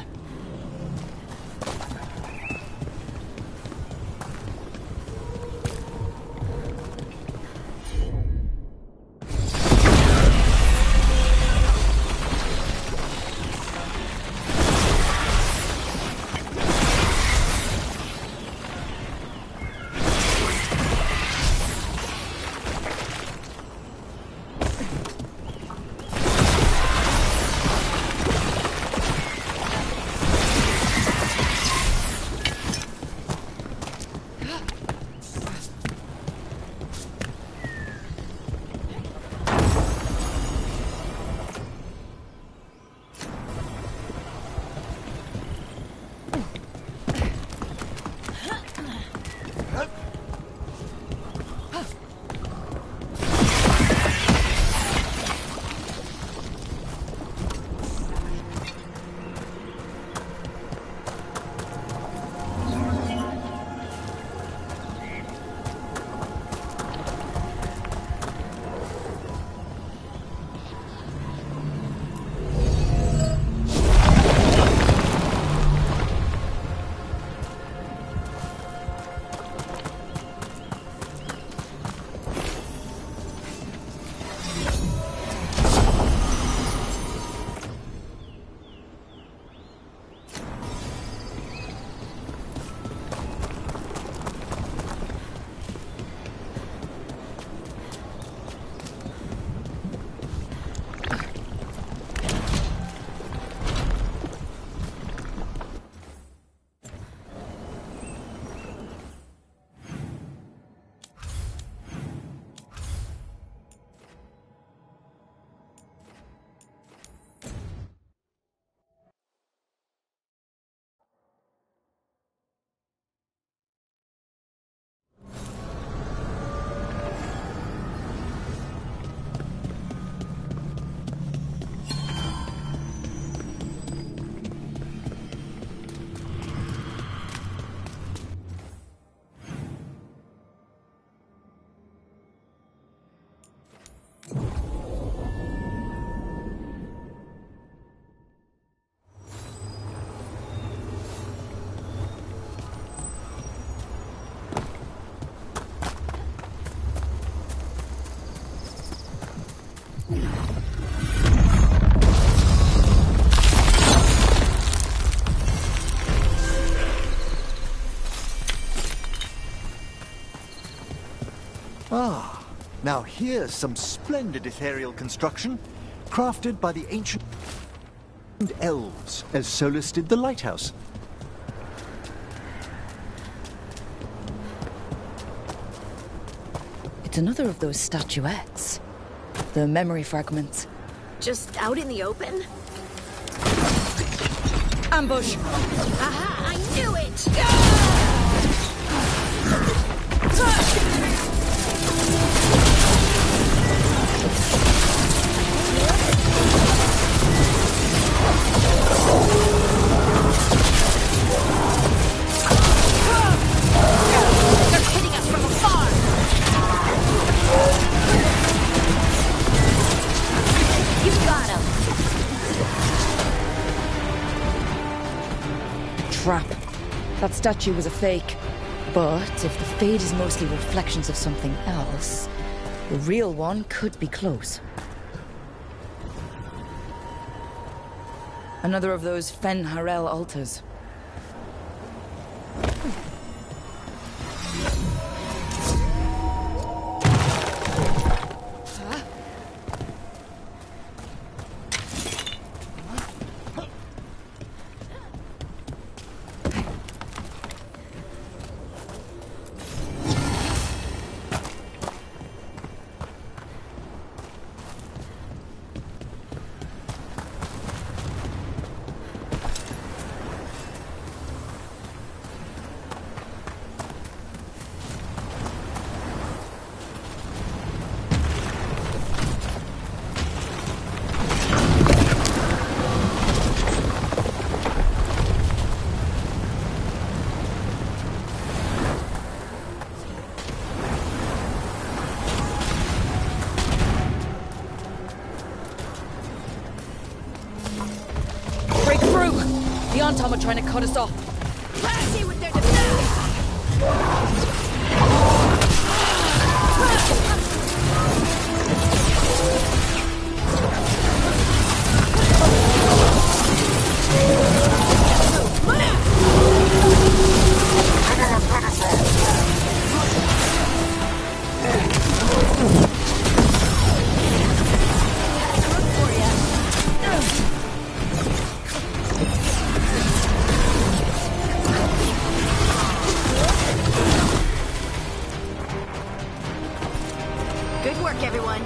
Now here's some splendid ethereal construction, crafted by the ancient elves, as Solus did the lighthouse. It's another of those statuettes. The memory fragments. Just out in the open? Ambush! Aha! I knew it! They're hitting us from afar! You got him! Trap. That statue was a fake. But if the fade is mostly reflections of something else, the real one could be close. Another of those Fen Harel altars. Tom are trying to cut us off. Let's see what they're doing. Good work, everyone.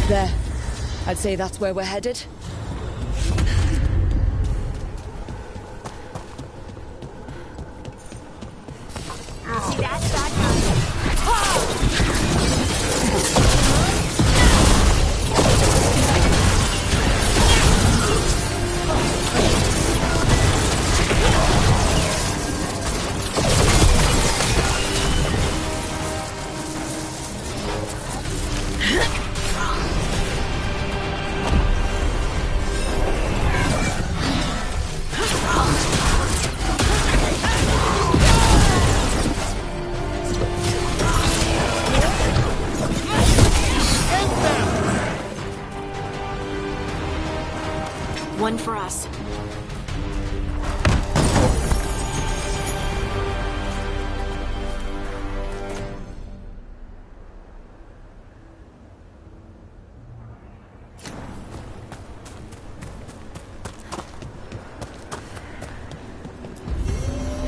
There. I'd say that's where we're headed. See that?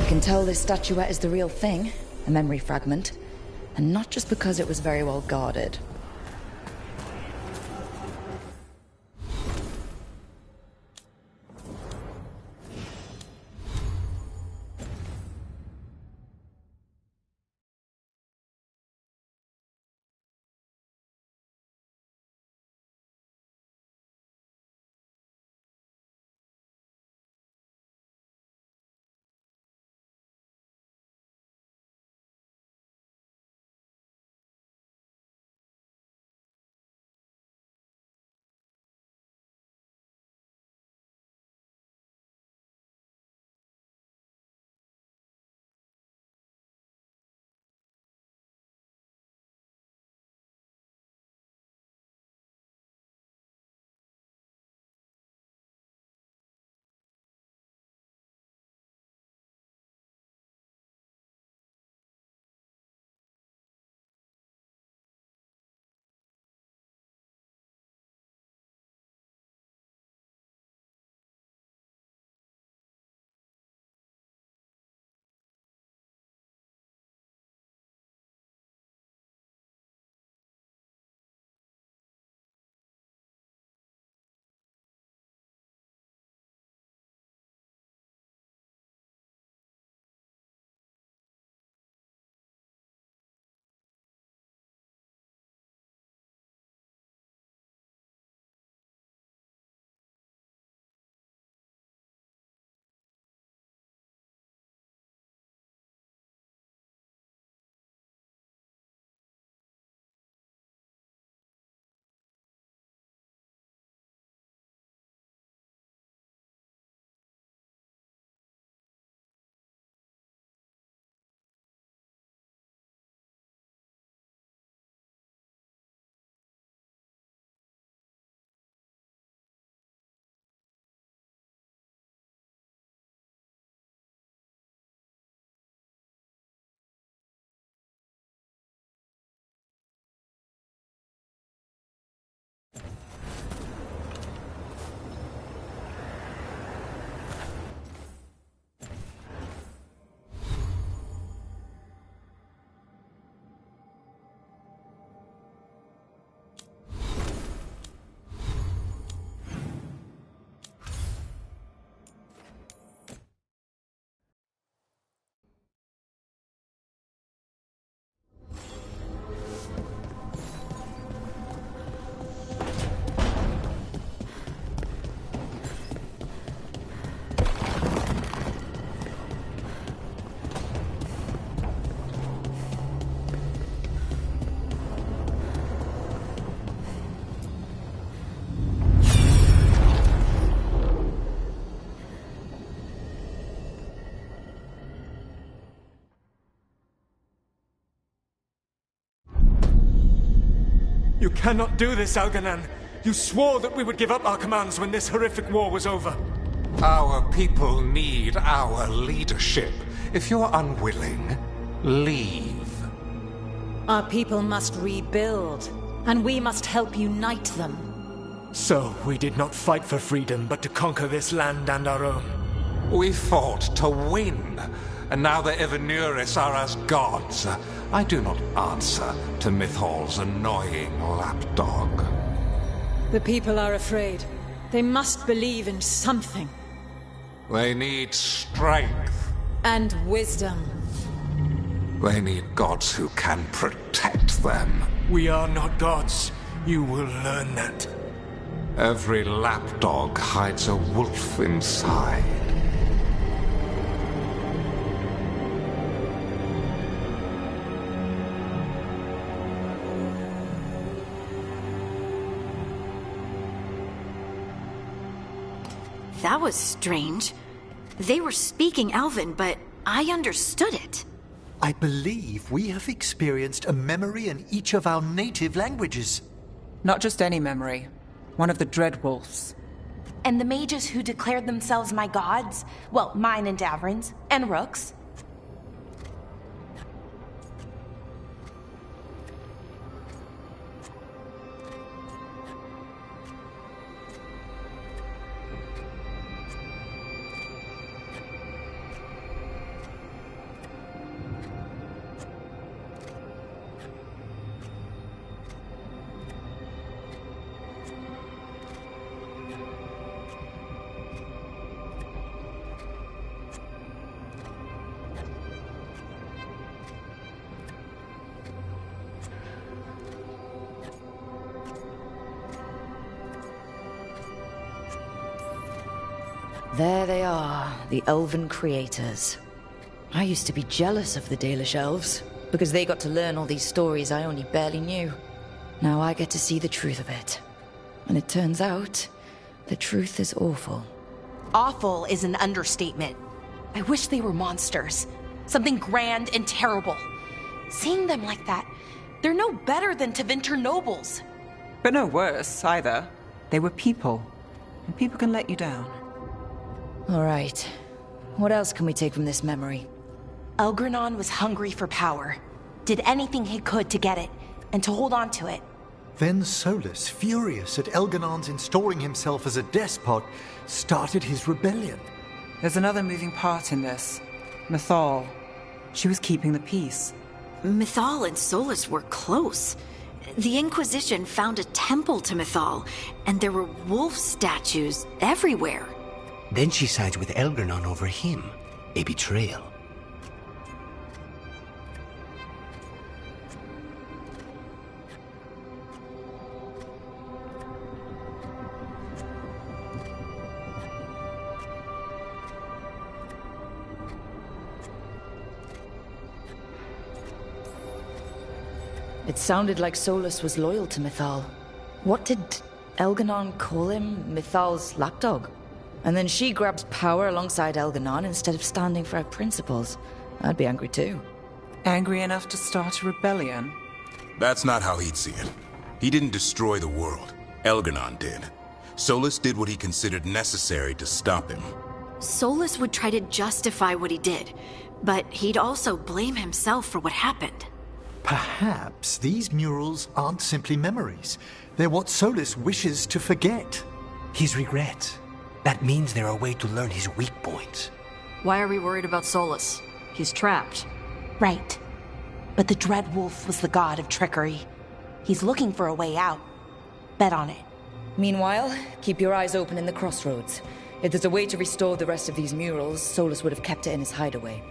I can tell this statuette is the real thing, a memory fragment, and not just because it was very well guarded. You cannot do this, Algernon. You swore that we would give up our commands when this horrific war was over. Our people need our leadership. If you're unwilling, leave. Our people must rebuild, and we must help unite them. So, we did not fight for freedom, but to conquer this land and our own. We fought to win, and now the Evanuris are as gods. I do not answer to Mythal's annoying lapdog. The people are afraid. They must believe in something. They need strength. And wisdom. They need gods who can protect them. We are not gods. You will learn that. Every lapdog hides a wolf inside. That was strange. They were speaking Elven, but I understood it. I believe we have experienced a memory in each of our native languages. Not just any memory. One of the Dreadwolves. And the mages who declared themselves my gods? Well, mine and Davrin's, and Rook's. There they are, the elven creators. I used to be jealous of the Dalish elves, because they got to learn all these stories I only barely knew. Now I get to see the truth of it. And it turns out, the truth is awful. Awful is an understatement. I wish they were monsters. Something grand and terrible. Seeing them like that, they're no better than Tevinter nobles. But no worse, either. They were people. And people can let you down. All right. What else can we take from this memory? Elgranon was hungry for power. Did anything he could to get it, and to hold on to it. Then Solus, furious at Elganon's installing himself as a despot, started his rebellion. There's another moving part in this. Mythal. She was keeping the peace. Mythal and Solus were close. The Inquisition found a temple to Mythal, and there were wolf statues everywhere. Then she sides with Elgranon over him. A betrayal. It sounded like Solus was loyal to Mythal. What did Elganon call him? Mythal's lapdog? And then she grabs power alongside Elganon instead of standing for her principles. I'd be angry too. Angry enough to start a rebellion? That's not how he'd see it. He didn't destroy the world. Elganon did. Solus did what he considered necessary to stop him. Solus would try to justify what he did, but he'd also blame himself for what happened. Perhaps these murals aren't simply memories. They're what Solus wishes to forget. His regrets. That means they're a way to learn his weak points. Why are we worried about Solus? He's trapped. Right. But the Dread Wolf was the god of trickery. He's looking for a way out. Bet on it. Meanwhile, keep your eyes open in the crossroads. If there's a way to restore the rest of these murals, Solus would have kept it in his hideaway.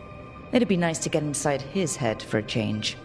It'd be nice to get inside his head for a change.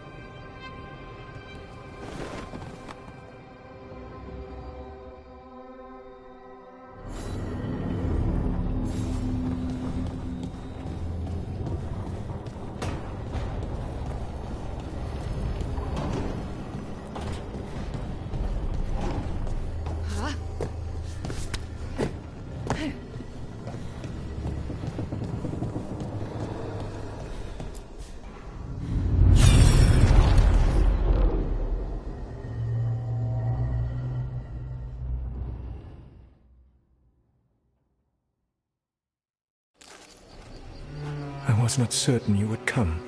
I was not certain you would come.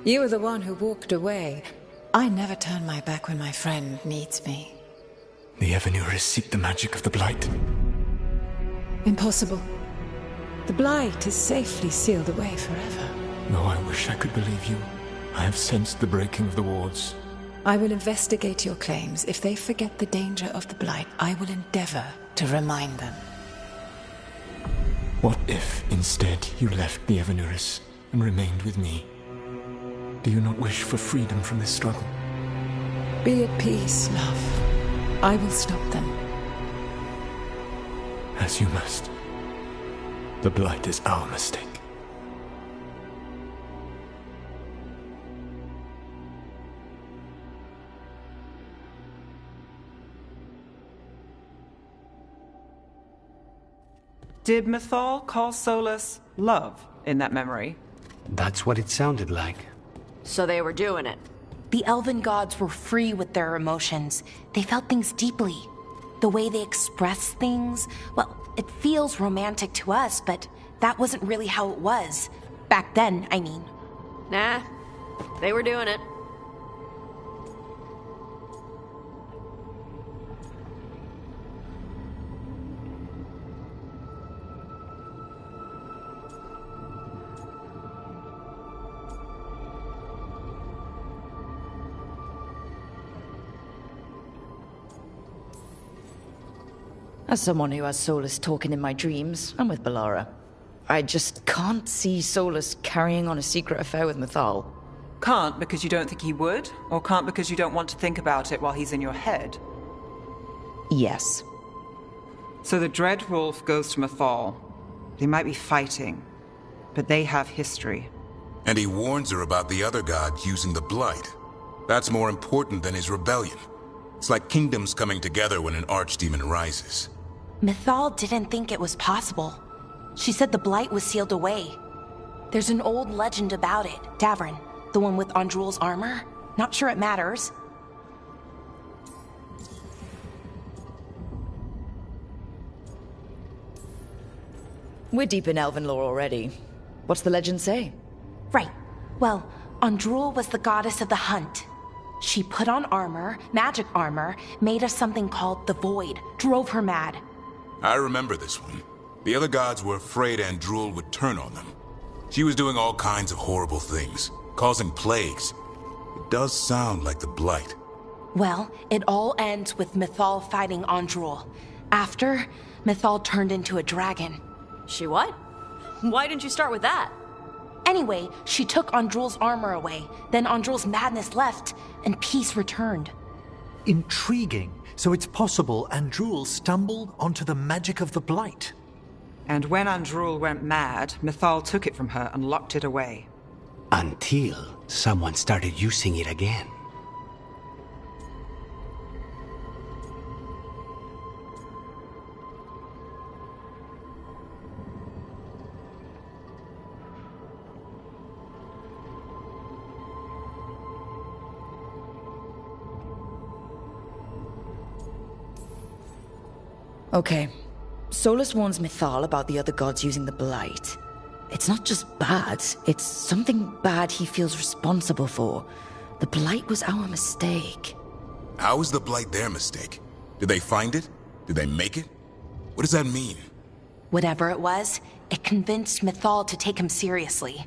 You were the one who walked away. I never turn my back when my friend needs me. The Evanuris seek the magic of the Blight. Impossible. The Blight is safely sealed away forever. Though I wish I could believe you, I have sensed the breaking of the wards. I will investigate your claims. If they forget the danger of the Blight, I will endeavor to remind them. What if, instead, you left the Evanuris and remained with me? Do you not wish for freedom from this struggle? Be at peace, love. I will stop them. As you must. The Blight is our mistake. Did Mythal call Solus love in that memory? That's what it sounded like. So they were doing it. The elven gods were free with their emotions. They felt things deeply. The way they expressed things, well, it feels romantic to us, but that wasn't really how it was. Back then, I mean. Nah, they were doing it. As someone who has Solus talking in my dreams, I'm with Bellara. I just can't see Solus carrying on a secret affair with Mythal. Can't because you don't think he would? Or can't because you don't want to think about it while he's in your head? Yes. So the Dread Wolf goes to Mythal. They might be fighting, but they have history. And he warns her about the other god using the Blight. That's more important than his rebellion. It's like kingdoms coming together when an archdemon rises. Mythal didn't think it was possible. She said the Blight was sealed away. There's an old legend about it. Davrin, the one with Andrul's armor. Not sure it matters. We're deep in Elven lore already. What's the legend say? Right. Well, Andrul was the goddess of the hunt. She put on armor, magic armor, made of something called the Void, drove her mad. I remember this one. The other gods were afraid Andrul would turn on them. She was doing all kinds of horrible things, causing plagues. It does sound like the Blight. Well, it all ends with Mythal fighting Andrul. After, Mythal turned into a dragon. She what? Why didn't you start with that? Anyway, she took Andrul's armor away. Then Andrul's madness left, and peace returned. Intriguing. So it's possible Andrul stumbled onto the magic of the Blight. And when Andrul went mad, Mythal took it from her and locked it away. Until someone started using it again. Okay. Solus warns Mythal about the other gods using the Blight. It's not just bad, it's something bad he feels responsible for. The Blight was our mistake. How is the Blight their mistake? Did they find it? Did they make it? What does that mean? Whatever it was, it convinced Mythal to take him seriously.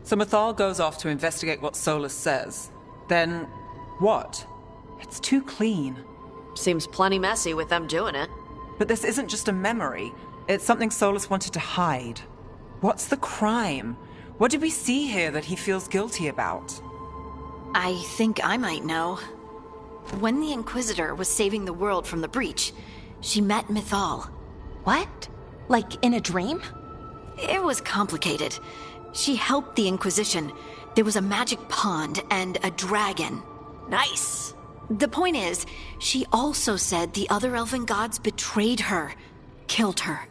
So Mythal goes off to investigate what Solus says. Then, what? It's too clean. Seems plenty messy with them doing it. But this isn't just a memory. It's something Solus wanted to hide. What's the crime? What did we see here that he feels guilty about? I think I might know. When the Inquisitor was saving the world from the breach, she met Mythal. What? Like in a dream? It was complicated. She helped the Inquisition. There was a magic pond and a dragon. Nice! The point is, she also said the other elven gods betrayed her, killed her.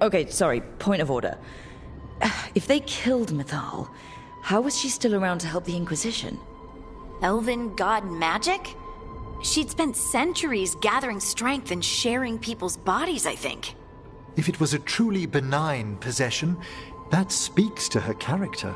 Okay, sorry, point of order. If they killed Mythal, how was she still around to help the Inquisition? Elven god magic? She'd spent centuries gathering strength and sharing people's bodies, I think. If it was a truly benign possession, that speaks to her character.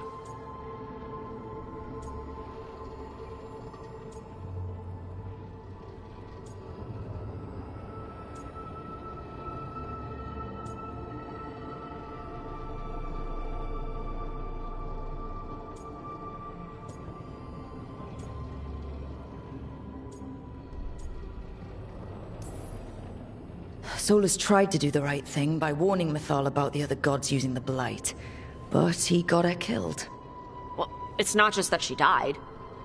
Solus tried to do the right thing by warning Mythal about the other gods using the Blight, but he got her killed. Well, it's not just that she died.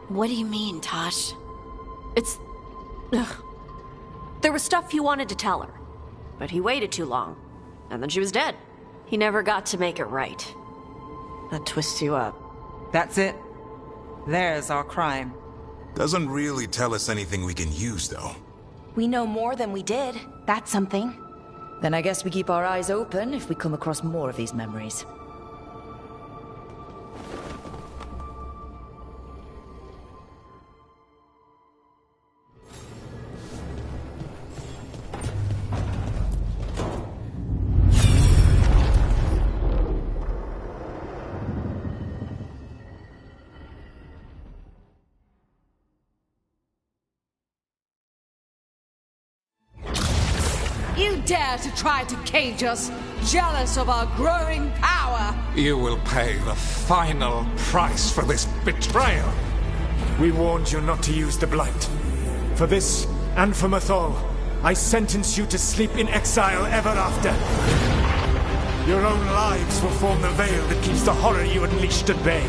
What do you mean, Tosh? It's... Ugh. There was stuff he wanted to tell her, but he waited too long, and then she was dead. He never got to make it right. That twists you up. That's it. There's our crime. Doesn't really tell us anything we can use, though. We know more than we did. That's something. Then I guess we keep our eyes open if we come across more of these memories. You dare to try to cage us, jealous of our growing power! You will pay the final price for this betrayal. We warned you not to use the Blight. For this, and for Mythal, I sentence you to sleep in exile ever after. Your own lives will form the veil that keeps the horror you unleashed at bay.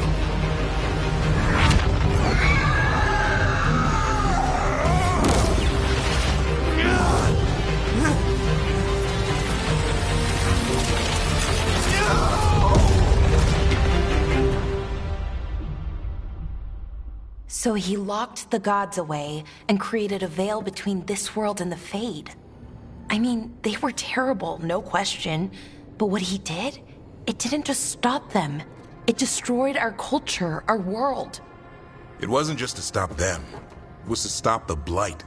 So he locked the gods away and created a veil between this world and the Fade. I mean, they were terrible, no question. But what he did, it didn't just stop them. It destroyed our culture, our world. It wasn't just to stop them. It was to stop the Blight.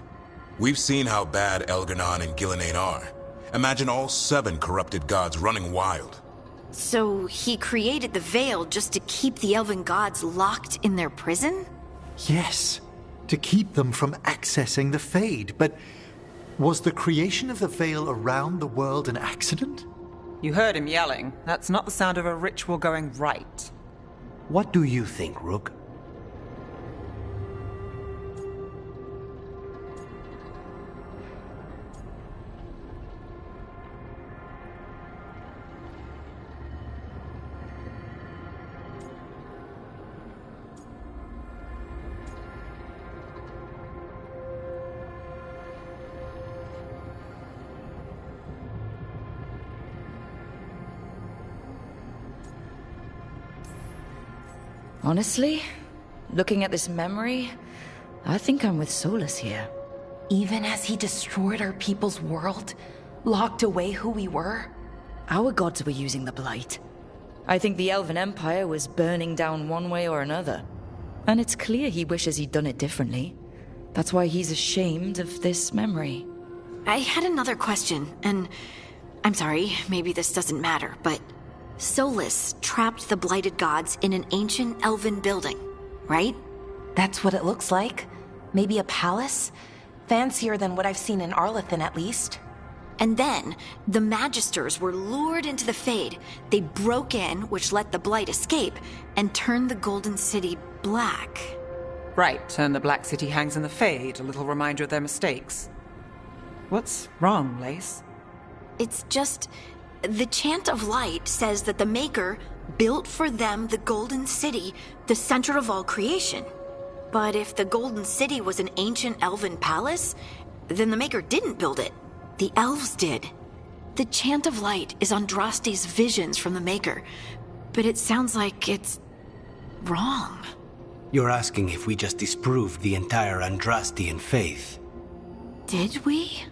We've seen how bad Elganon and Gillenane are. Imagine all 7 corrupted gods running wild. So he created the Veil just to keep the elven gods locked in their prison? Yes, to keep them from accessing the Fade. But was the creation of the Veil around the world an accident? You heard him yelling. That's not the sound of a ritual going right. What do you think, Rook? Honestly, looking at this memory, I think I'm with Solas here. Even as he destroyed our people's world, locked away who we were? Our gods were using the Blight. I think the Elven Empire was burning down one way or another. And it's clear he wishes he'd done it differently. That's why he's ashamed of this memory. I had another question, and I'm sorry, maybe this doesn't matter, but Solas trapped the blighted gods in an ancient elven building, right? That's what it looks like. Maybe a palace? Fancier than what I've seen in Arlathan, at least. And then, the Magisters were lured into the Fade. They broke in, which let the Blight escape, and turned the Golden City black. Right, and the Black City hangs in the Fade, a little reminder of their mistakes. What's wrong, Lace? It's just... the Chant of Light says that the Maker built for them the Golden City, the center of all creation. But if the Golden City was an ancient elven palace, then the Maker didn't build it. The elves did. The Chant of Light is Andraste's visions from the Maker, but it sounds like it's wrong. You're asking if we just disproved the entire Andrastian faith. Did we?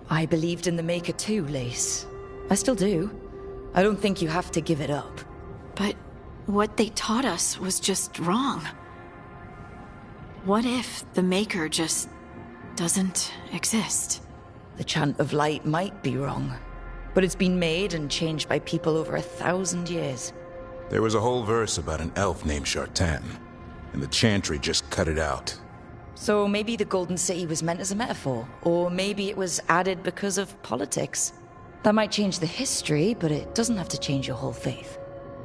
I believed in the Maker too, Lace. I still do. I don't think you have to give it up. But what they taught us was just wrong. What if the Maker just doesn't exist? The Chant of Light might be wrong, but it's been made and changed by people over 1,000 years. There was a whole verse about an elf named Shartan, and the Chantry just cut it out. So maybe the Golden City was meant as a metaphor, or maybe it was added because of politics. That might change the history, but it doesn't have to change your whole faith.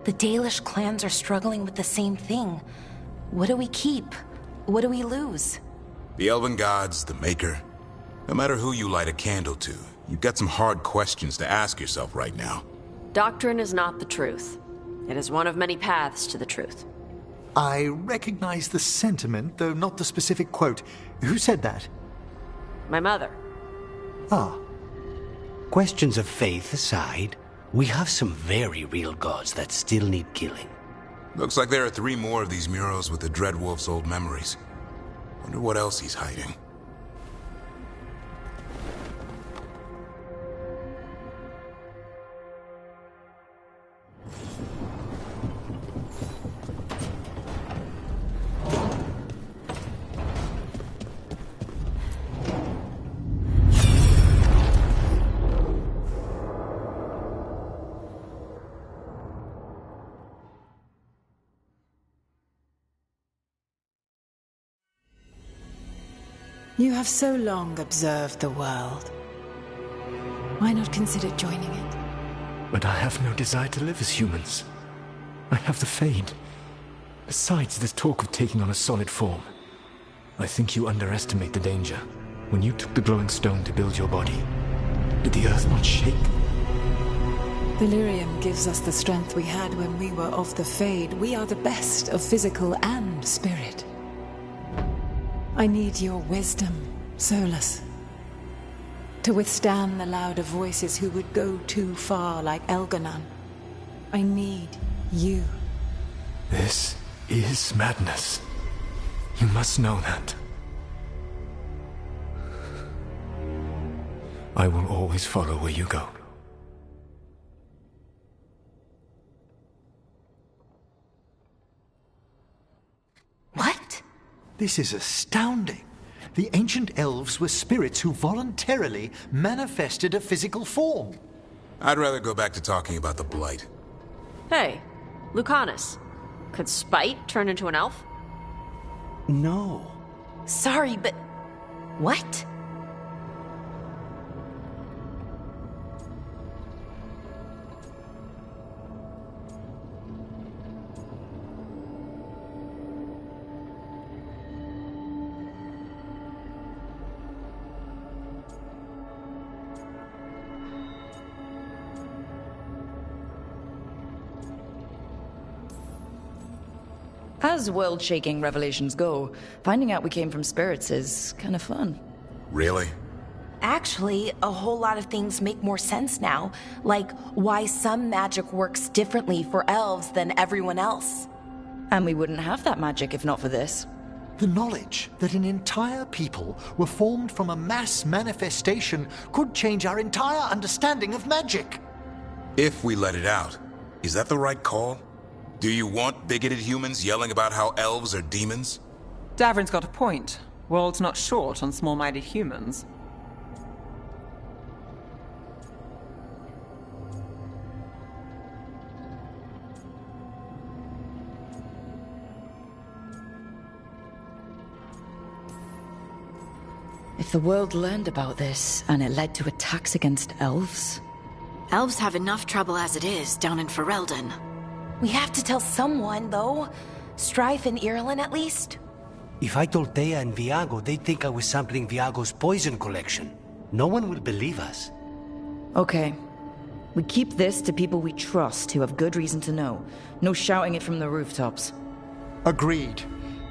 The Dalish clans are struggling with the same thing. What do we keep? What do we lose? The Elven Gods, the Maker. No matter who you light a candle to, you've got some hard questions to ask yourself right now. Doctrine is not the truth. It is one of many paths to the truth. I recognize the sentiment, though not the specific quote. Who said that? My mother. Ah. Questions of faith aside, we have some very real gods that still need killing. Looks like there are 3 more of these murals with the Dreadwolf's old memories. Wonder what else he's hiding. You have so long observed the world. Why not consider joining it? But I have no desire to live as humans. I have the Fade. Besides, this talk of taking on a solid form. I think you underestimate the danger. When you took the glowing stone to build your body, did the earth not shake? Delirium gives us the strength we had when we were of the Fade. We are the best of physical and spirit. I need your wisdom, Solus. To withstand the louder voices who would go too far like Elganon. I need you. This is madness. You must know that. I will always follow where you go. What? This is astounding. The ancient elves were spirits who voluntarily manifested a physical form. I'd rather go back to talking about the Blight. Hey, Lucanus. Could Spite turn into an elf? No. Sorry, but... what? As world-shaking revelations go, finding out we came from spirits is kind of fun. Really? Actually, a whole lot of things make more sense now. Like why some magic works differently for elves than everyone else. And we wouldn't have that magic if not for this. The knowledge that an entire people were formed from a mass manifestation could change our entire understanding of magic. If we let it out, is that the right call? Do you want bigoted humans yelling about how elves are demons? Davrin's got a point. World's not short on small-minded humans. If the world learned about this, and it led to attacks against elves... Elves have enough trouble as it is down in Ferelden. We have to tell someone, though. Strife and Irulan, at least. If I told Thea and Viago, they'd think I was sampling Viago's poison collection. No one will believe us. Okay. We keep this to people we trust who have good reason to know. No shouting it from the rooftops. Agreed.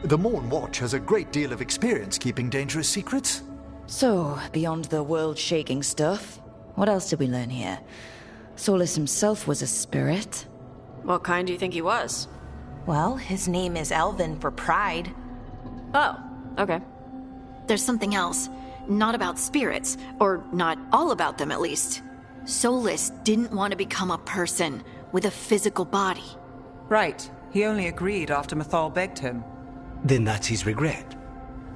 The Morn Watch has a great deal of experience keeping dangerous secrets. So, beyond the world-shaking stuff, what else did we learn here? Solus himself was a spirit. What kind do you think he was? Well, his name is Elven for pride. Oh, okay. There's something else. Not about spirits, or not all about them at least. Solus didn't want to become a person with a physical body. Right. He only agreed after Mythal begged him. Then that's his regret.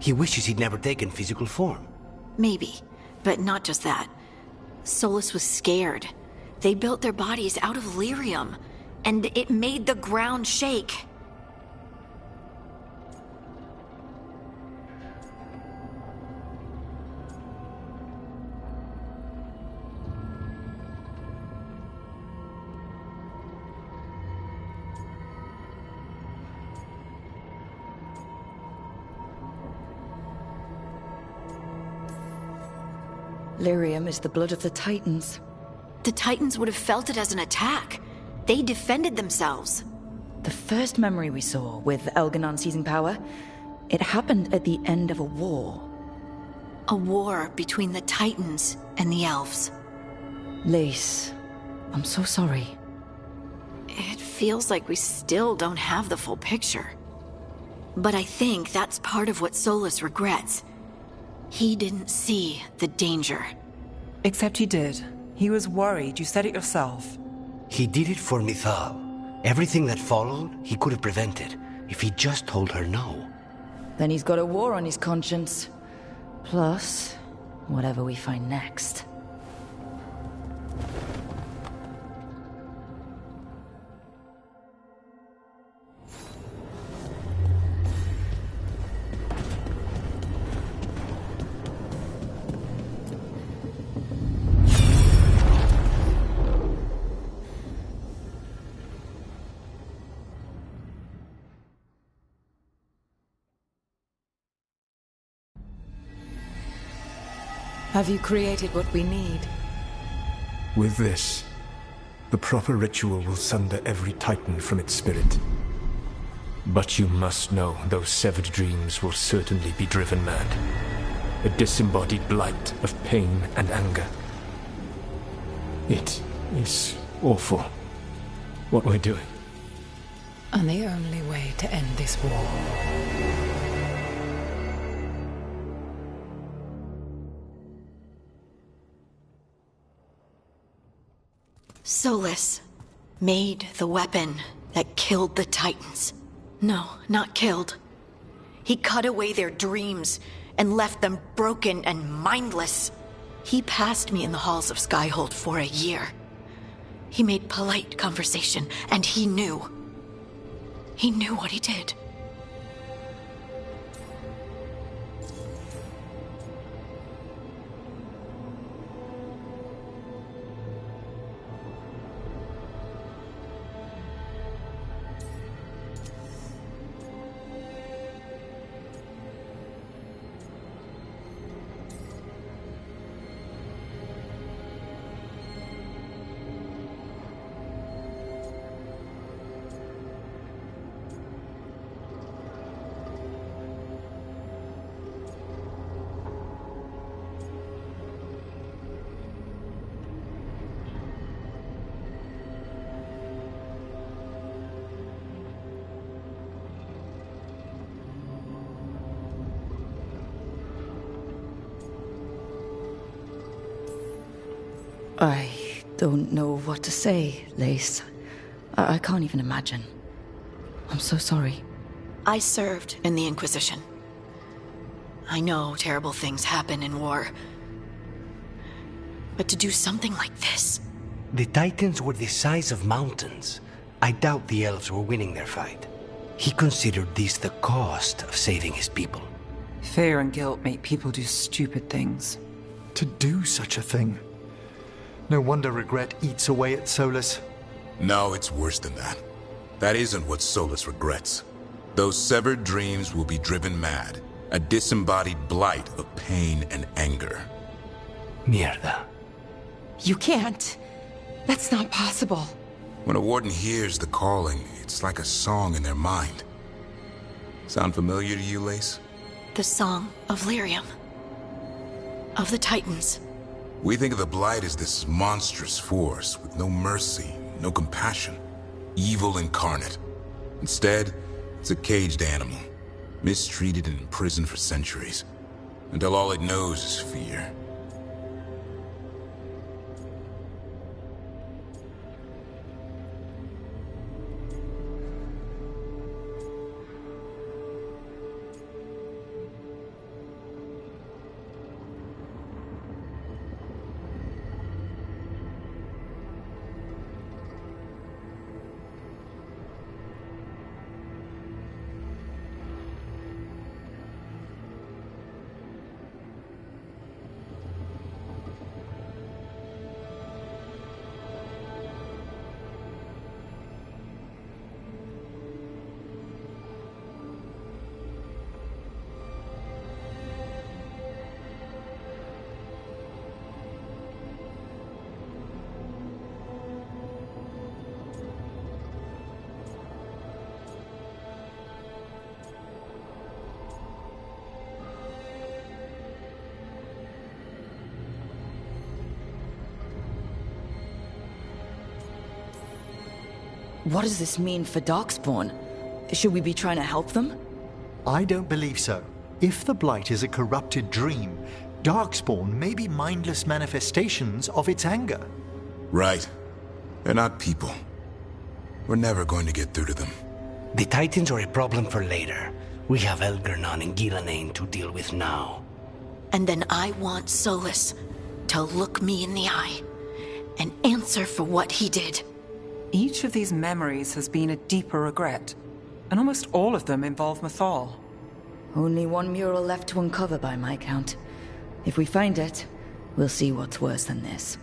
He wishes he'd never taken physical form. Maybe, but not just that. Solus was scared. They built their bodies out of lyrium, and it made the ground shake. Lyrium is the blood of the Titans. The Titans would have felt it as an attack. They defended themselves. The first memory we saw, with Elganon seizing power, it happened at the end of a war. A war between the Titans and the elves. Lace, I'm so sorry. It feels like we still don't have the full picture. But I think that's part of what Solus regrets. He didn't see the danger. Except he did. He was worried. You said it yourself. He did it for Mythal. Everything that followed, he could have prevented, if he just told her no. Then he's got a war on his conscience. Plus, whatever we find next. Have you created what we need? With this, the proper ritual will sunder every Titan from its spirit. But you must know those severed dreams will certainly be driven mad. A disembodied blight of pain and anger. It is awful what we're doing. And the only way to end this war. Solas made the weapon that killed the Titans. No, not killed. He cut away their dreams and left them broken and mindless. He passed me in the halls of Skyhold for a year. He made polite conversation, and he knew. He knew what he did. I don't know what to say, Lace. I can't even imagine. I'm so sorry. I served in the Inquisition. I know terrible things happen in war. But to do something like this... The Titans were the size of mountains. I doubt the elves were winning their fight. He considered this the cost of saving his people. Fear and guilt make people do stupid things. To do such a thing. No wonder regret eats away at Solas. No, it's worse than that. That isn't what Solas regrets. Those severed dreams will be driven mad. A disembodied blight of pain and anger. Mierda. You can't. That's not possible. When a warden hears the calling, it's like a song in their mind. Sound familiar to you, Lace? The song of Lyrium. Of the Titans. We think of the Blight as this monstrous force with no mercy, no compassion. Evil incarnate. Instead, it's a caged animal. Mistreated and imprisoned for centuries. Until all it knows is fear. What does this mean for Darkspawn? Should we be trying to help them? I don't believe so. If the Blight is a corrupted dream, Darkspawn may be mindless manifestations of its anger. Right. They're not people. We're never going to get through to them. The Titans are a problem for later. We have Elgar'nan and Ghilan'nain to deal with now. And then I want Solas to look me in the eye and answer for what he did. Each of these memories has been a deeper regret, and almost all of them involve Mythal. Only one mural left to uncover by my count. If we find it, we'll see what's worse than this.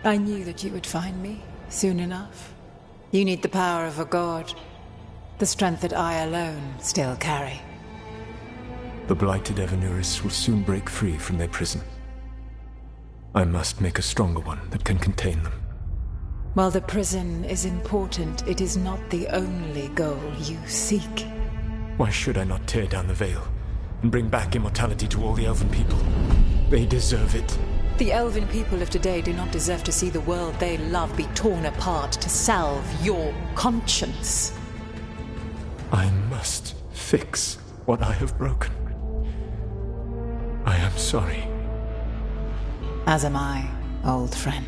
I knew that you would find me soon enough. You need the power of a god, the strength that I alone still carry. The blighted Evanuris will soon break free from their prison. I must make a stronger one that can contain them. While the prison is important, it is not the only goal you seek. Why should I not tear down the veil and bring back immortality to all the Elven people? They deserve it. The Elven people of today do not deserve to see the world they love be torn apart to salve your conscience. I must fix what I have broken. I am sorry. As am I, old friend.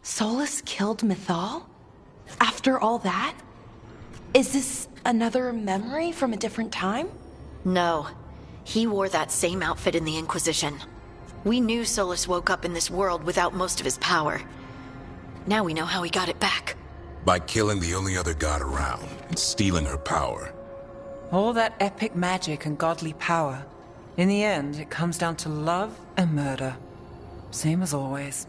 Solas killed Mythal? After all that? Is this another memory from a different time? No. He wore that same outfit in the Inquisition. We knew Solas woke up in this world without most of his power. Now we know how he got it back. By killing the only other god around and stealing her power. All that epic magic and godly power. In the end, it comes down to love and murder. Same as always.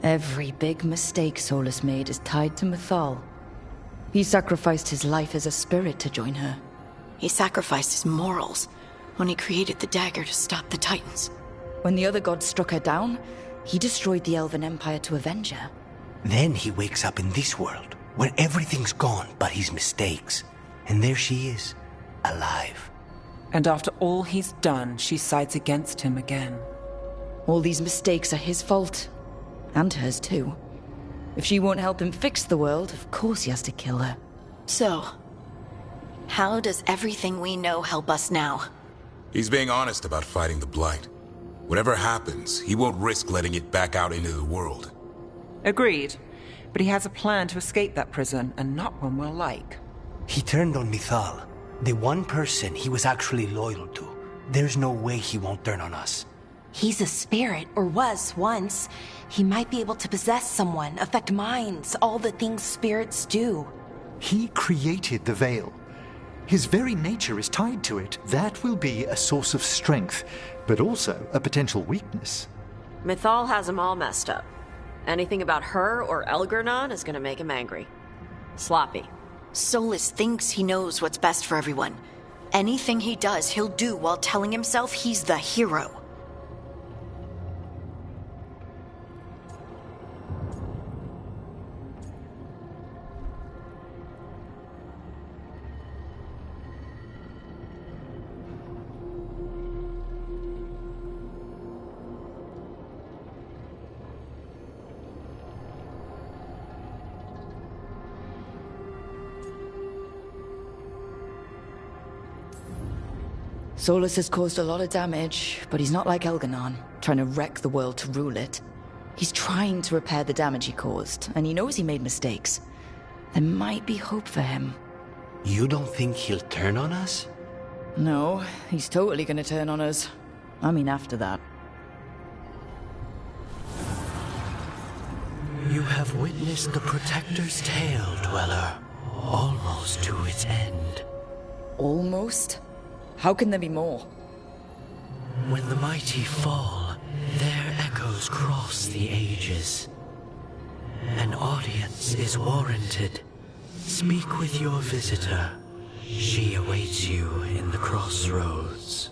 Every big mistake Solas made is tied to Mythal. He sacrificed his life as a spirit to join her. He sacrificed his morals when he created the dagger to stop the Titans. When the other gods struck her down, he destroyed the Elven Empire to avenge her. Then he wakes up in this world, where everything's gone but his mistakes. And there she is, alive. And after all he's done, she sides against him again. All these mistakes are his fault. And hers too. If she won't help him fix the world, of course he has to kill her. So, how does everything we know help us now? He's being honest about fighting the Blight. Whatever happens, he won't risk letting it back out into the world. Agreed. But he has a plan to escape that prison, and not one we'll like. He turned on Mythal, the one person he was actually loyal to. There's no way he won't turn on us. He's a spirit, or was once. He might be able to possess someone, affect minds, all the things spirits do. He created the veil. His very nature is tied to it. That will be a source of strength, but also a potential weakness. Mythal has him all messed up. Anything about her or Elgar'nan is gonna make him angry. Sloppy. Solas thinks he knows what's best for everyone. Anything he does, he'll do while telling himself he's the hero. Solas has caused a lot of damage, but he's not like Elgar'nan, trying to wreck the world to rule it. He's trying to repair the damage he caused, and he knows he made mistakes. There might be hope for him. You don't think he'll turn on us? No, he's totally gonna turn on us. I mean, after that. You have witnessed the Protector's tale, Dweller, almost to its end. Almost? How can there be more? When the mighty fall, their echoes cross the ages. An audience is warranted. Speak with your visitor. She awaits you in the crossroads.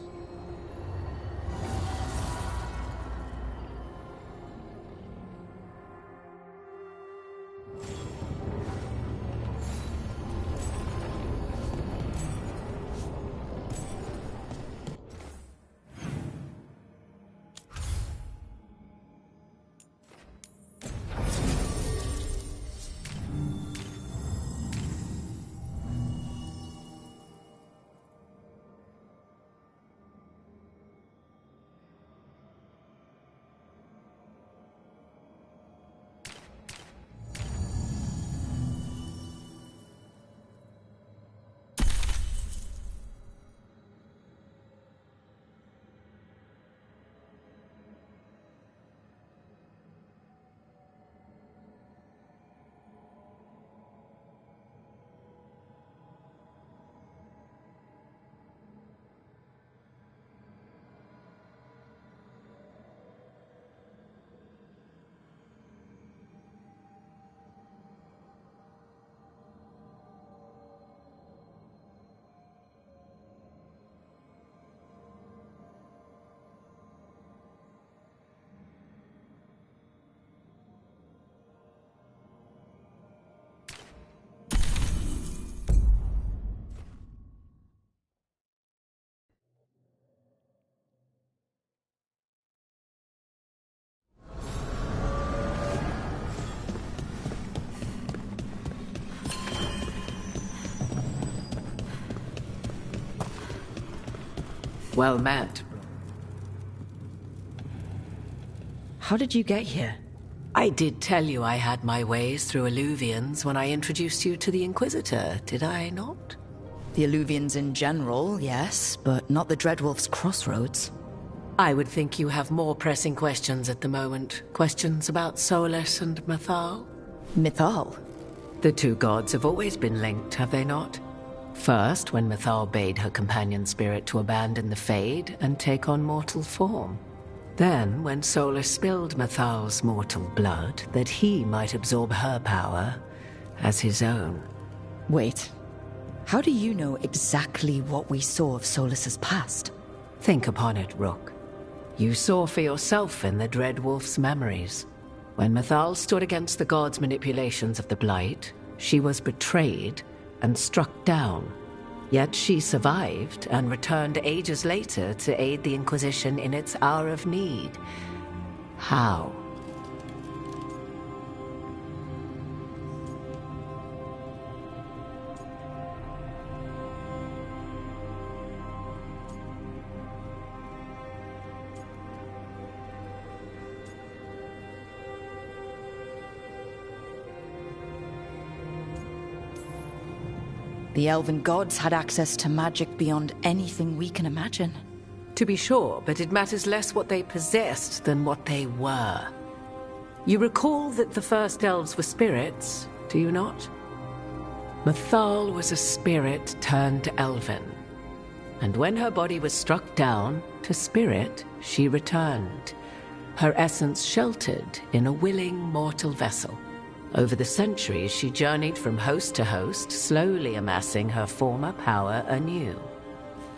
Well met. How did you get here? I did tell you I had my ways through Illuvians when I introduced you to the Inquisitor, did I not? The Illuvians in general, yes, but not the Dreadwolf's crossroads. I would think you have more pressing questions at the moment. Questions about Solas and Mythal? Mythal? The two gods have always been linked, have they not? First, when Mythal bade her companion spirit to abandon the Fade and take on mortal form. Then, when Solas spilled Mythal's mortal blood, that he might absorb her power as his own. Wait. How do you know exactly what we saw of Solas's past? Think upon it, Rook. You saw for yourself in the Dreadwolf's memories. When Mythal stood against the gods' manipulations of the Blight, she was betrayed and struck down. Yet she survived and returned ages later to aid the Inquisition in its hour of need. How? The Elven gods had access to magic beyond anything we can imagine. To be sure, but it matters less what they possessed than what they were. You recall that the first elves were spirits, do you not? Mythal was a spirit turned elven. And when her body was struck down, to spirit she returned. Her essence sheltered in a willing mortal vessel. Over the centuries, she journeyed from host to host, slowly amassing her former power anew.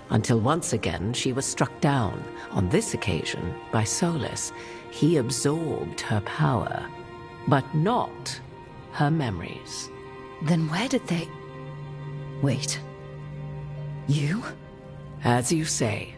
Until once again, she was struck down, on this occasion, by Solas. He absorbed her power, but not her memories. Then where did they... Wait. You? As you say.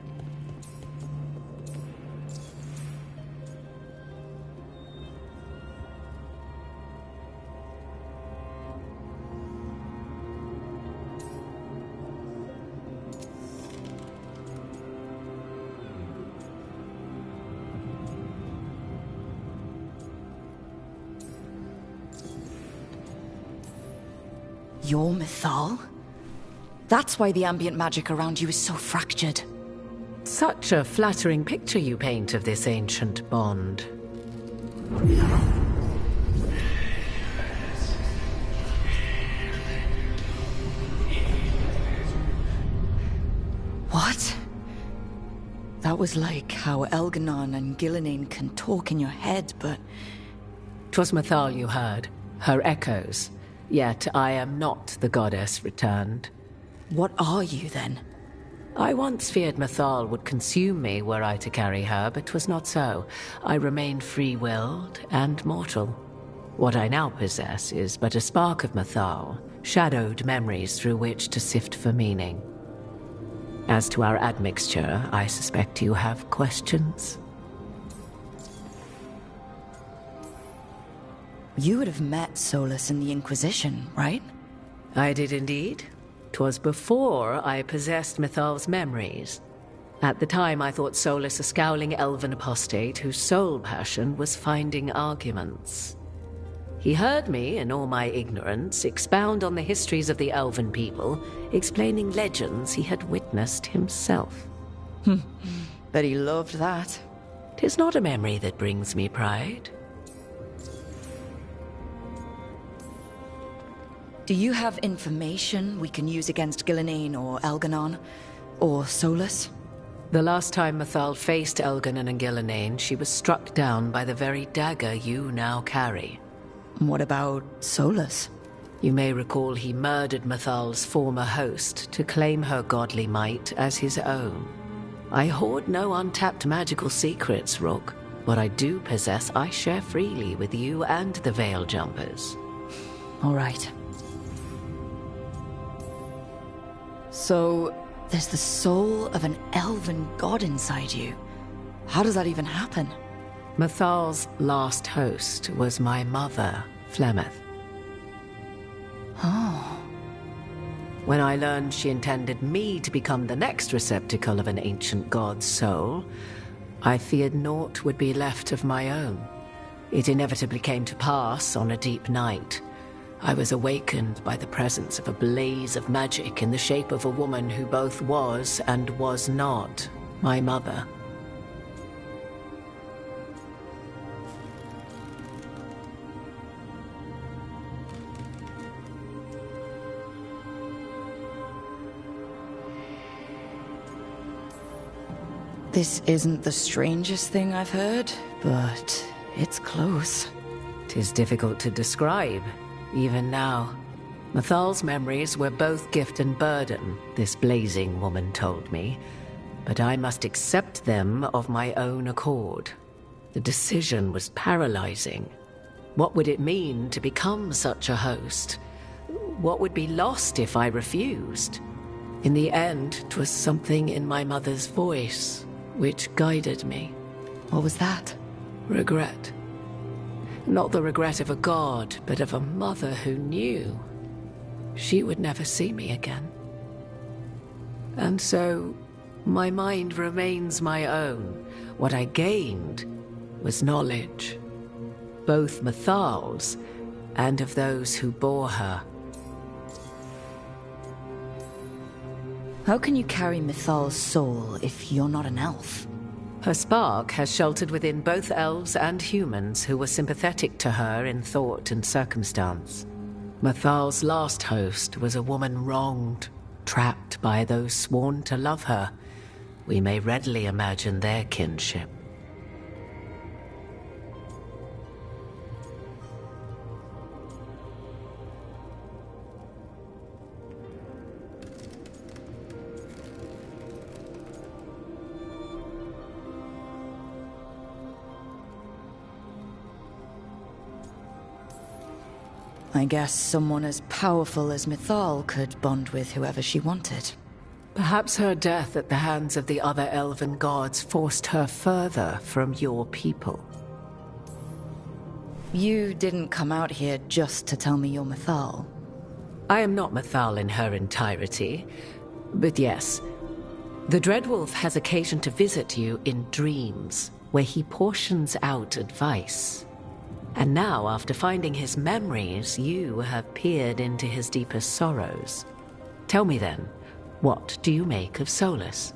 You're Mythal? That's why the ambient magic around you is so fractured. Such a flattering picture you paint of this ancient bond. What? That was like how Elganon and Gillenane can talk in your head, but... 'Twas Mythal you heard, her echoes. Yet I am not the goddess returned. What are you, then? I once feared Mythal would consume me were I to carry her, but 'twas not so. I remain free-willed and mortal. What I now possess is but a spark of Mythal, shadowed memories through which to sift for meaning. As to our admixture, I suspect you have questions. You would have met Solas in the Inquisition, right? I did indeed. 'Twas before I possessed Mythal's memories. At the time I thought Solas a scowling elven apostate whose sole passion was finding arguments. He heard me, in all my ignorance, expound on the histories of the elven people, explaining legends he had witnessed himself. Bet he loved that. 'Tis not a memory that brings me pride. Do you have information we can use against Gillenane or Elganon? Or Solas? The last time Mythal faced Elganon and Gillenane, she was struck down by the very dagger you now carry. What about Solas? You may recall he murdered Mythal's former host to claim her godly might as his own. I hoard no untapped magical secrets, Rook. What I do possess I share freely with you and the Veil Jumpers. All right. So, there's the soul of an elven god inside you. How does that even happen? Mythal's last host was my mother, Flemeth. Oh. When I learned she intended me to become the next receptacle of an ancient god's soul, I feared naught would be left of my own. It inevitably came to pass on a deep night. I was awakened by the presence of a blaze of magic in the shape of a woman who both was and was not my mother. This isn't the strangest thing I've heard, but it's close. 'Tis difficult to describe, even now. Mathal's memories were both gift and burden, this blazing woman told me, but I must accept them of my own accord. The decision was paralyzing. What would it mean to become such a host? What would be lost if I refused? In the end, 'twas something in my mother's voice which guided me. What was that? Regret. Not the regret of a god, but of a mother who knew she would never see me again. And so, my mind remains my own. What I gained was knowledge, both Mathal's and of those who bore her. How can you carry Mathal's soul if you're not an elf? Her spark has sheltered within both elves and humans who were sympathetic to her in thought and circumstance. Mathal's last host was a woman wronged, trapped by those sworn to love her. We may readily imagine their kinship. I guess someone as powerful as Mythal could bond with whoever she wanted. Perhaps her death at the hands of the other elven gods forced her further from your people. You didn't come out here just to tell me you're Mythal. I am not Mythal in her entirety, but yes. The Dreadwolf has occasion to visit you in dreams, where he portions out advice. And now, after finding his memories, you have peered into his deepest sorrows. Tell me then, what do you make of Solas?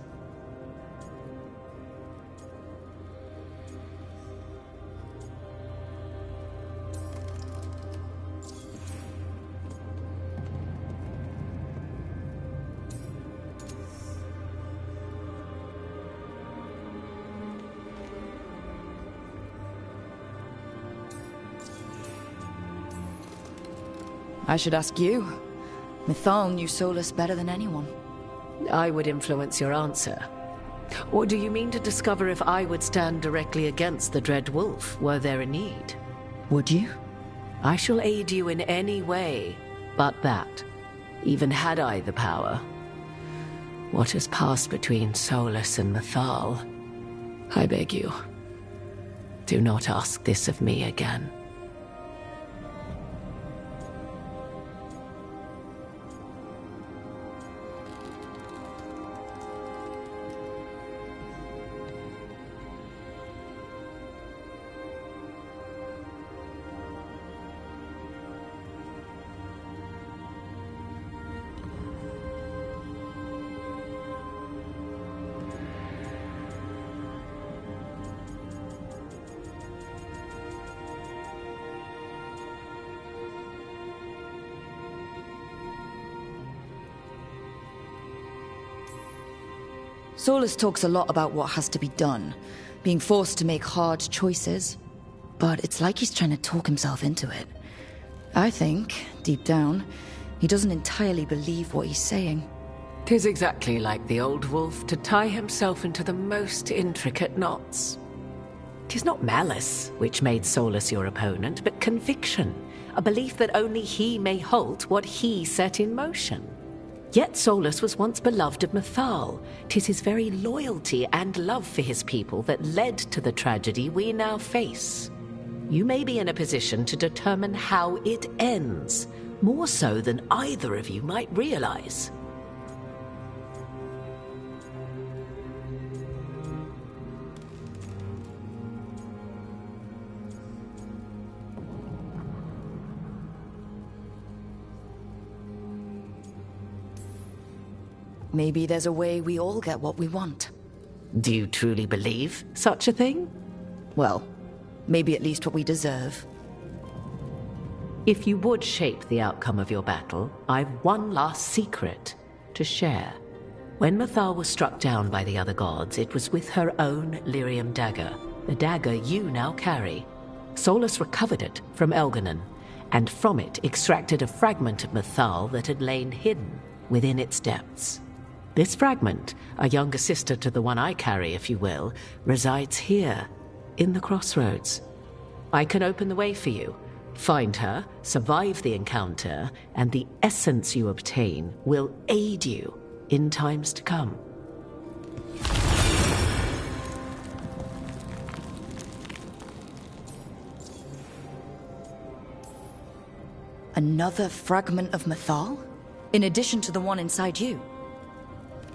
I should ask you. Mythal knew Solas better than anyone. I would influence your answer. Or do you mean to discover if I would stand directly against the Dread Wolf were there a need? Would you? I shall aid you in any way but that, even had I the power. What has passed between Solas and Mythal? I beg you, do not ask this of me again. Solas talks a lot about what has to be done, being forced to make hard choices. But it's like he's trying to talk himself into it. I think, deep down, he doesn't entirely believe what he's saying. 'Tis exactly like the old wolf to tie himself into the most intricate knots. 'Tis not malice which made Solas your opponent, but conviction, a belief that only he may halt what he set in motion. Yet Solas was once beloved of Mythal. 'Tis his very loyalty and love for his people that led to the tragedy we now face. You may be in a position to determine how it ends, More so than either of you might realize. Maybe there's a way we all get what we want. Do you truly believe such a thing? Well, maybe at least what we deserve. If you would shape the outcome of your battle, I've one last secret to share. When Mythal was struck down by the other gods, it was with her own Lyrium dagger, the dagger you now carry. Solus recovered it from Elganon, and from it extracted a fragment of Mythal that had lain hidden within its depths. This fragment, a younger sister to the one I carry, if you will, resides here, in the crossroads. I can open the way for you. Find her, survive the encounter, and the essence you obtain will aid you in times to come. Another fragment of Mythal? In addition to the one inside you?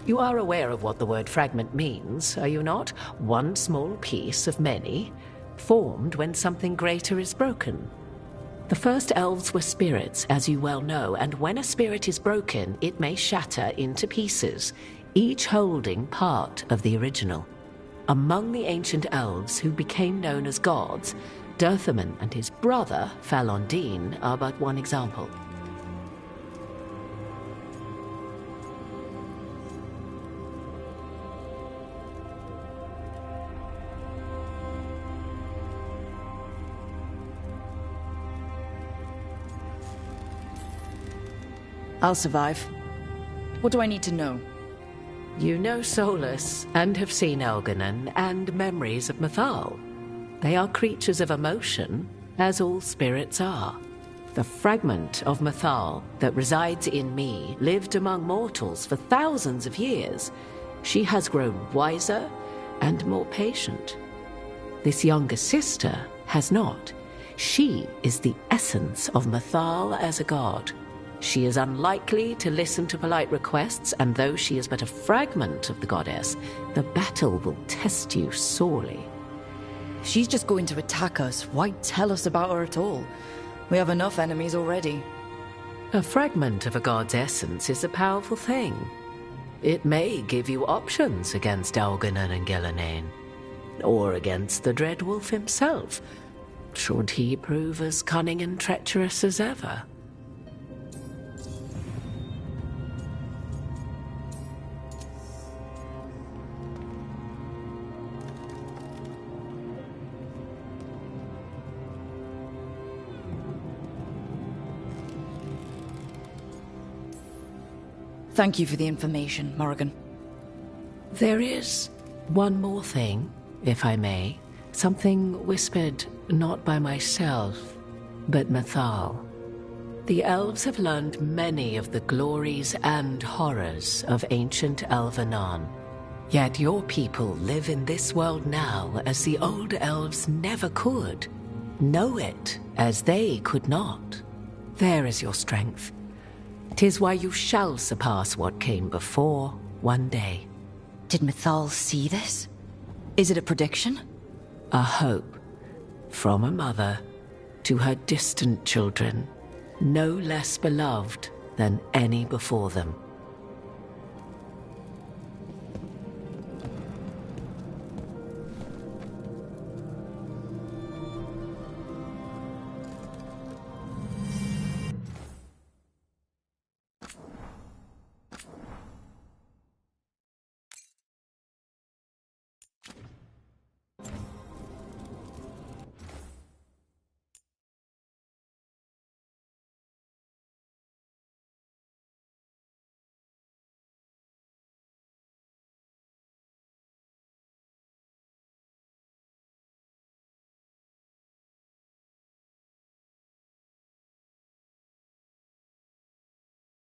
You are aware of what the word fragment means, are you not? One small piece of many, formed when something greater is broken. The first elves were spirits, as you well know, and when a spirit is broken, it may shatter into pieces, each holding part of the original. Among the ancient elves who became known as gods, Dirthaman and his brother, Falondine, are but one example. I'll survive. What do I need to know? You know Solus, and have seen Elganon, and memories of Mythal. They are creatures of emotion, as all spirits are. The fragment of Mythal that resides in me lived among mortals for thousands of years. She has grown wiser and more patient. This younger sister has not. She is the essence of Mythal as a god. She is unlikely to listen to polite requests, and though she is but a fragment of the goddess, the battle will test you sorely. If she's just going to attack us, why tell us about her at all? We have enough enemies already. A fragment of a god's essence is a powerful thing. It may give you options against Elganon and Gillenane, or against the Dread Wolf himself, should he prove as cunning and treacherous as ever. Thank you for the information, Morrigan. There is one more thing, if I may. Something whispered not by myself, but Mythal. The elves have learned many of the glories and horrors of ancient Elvenon. Yet your people live in this world now as the old elves never could. Know it as they could not. There is your strength. 'Tis why you shall surpass what came before one day. Did Mythal see this? Is it a prediction? A hope. From a mother to her distant children, no less beloved than any before them.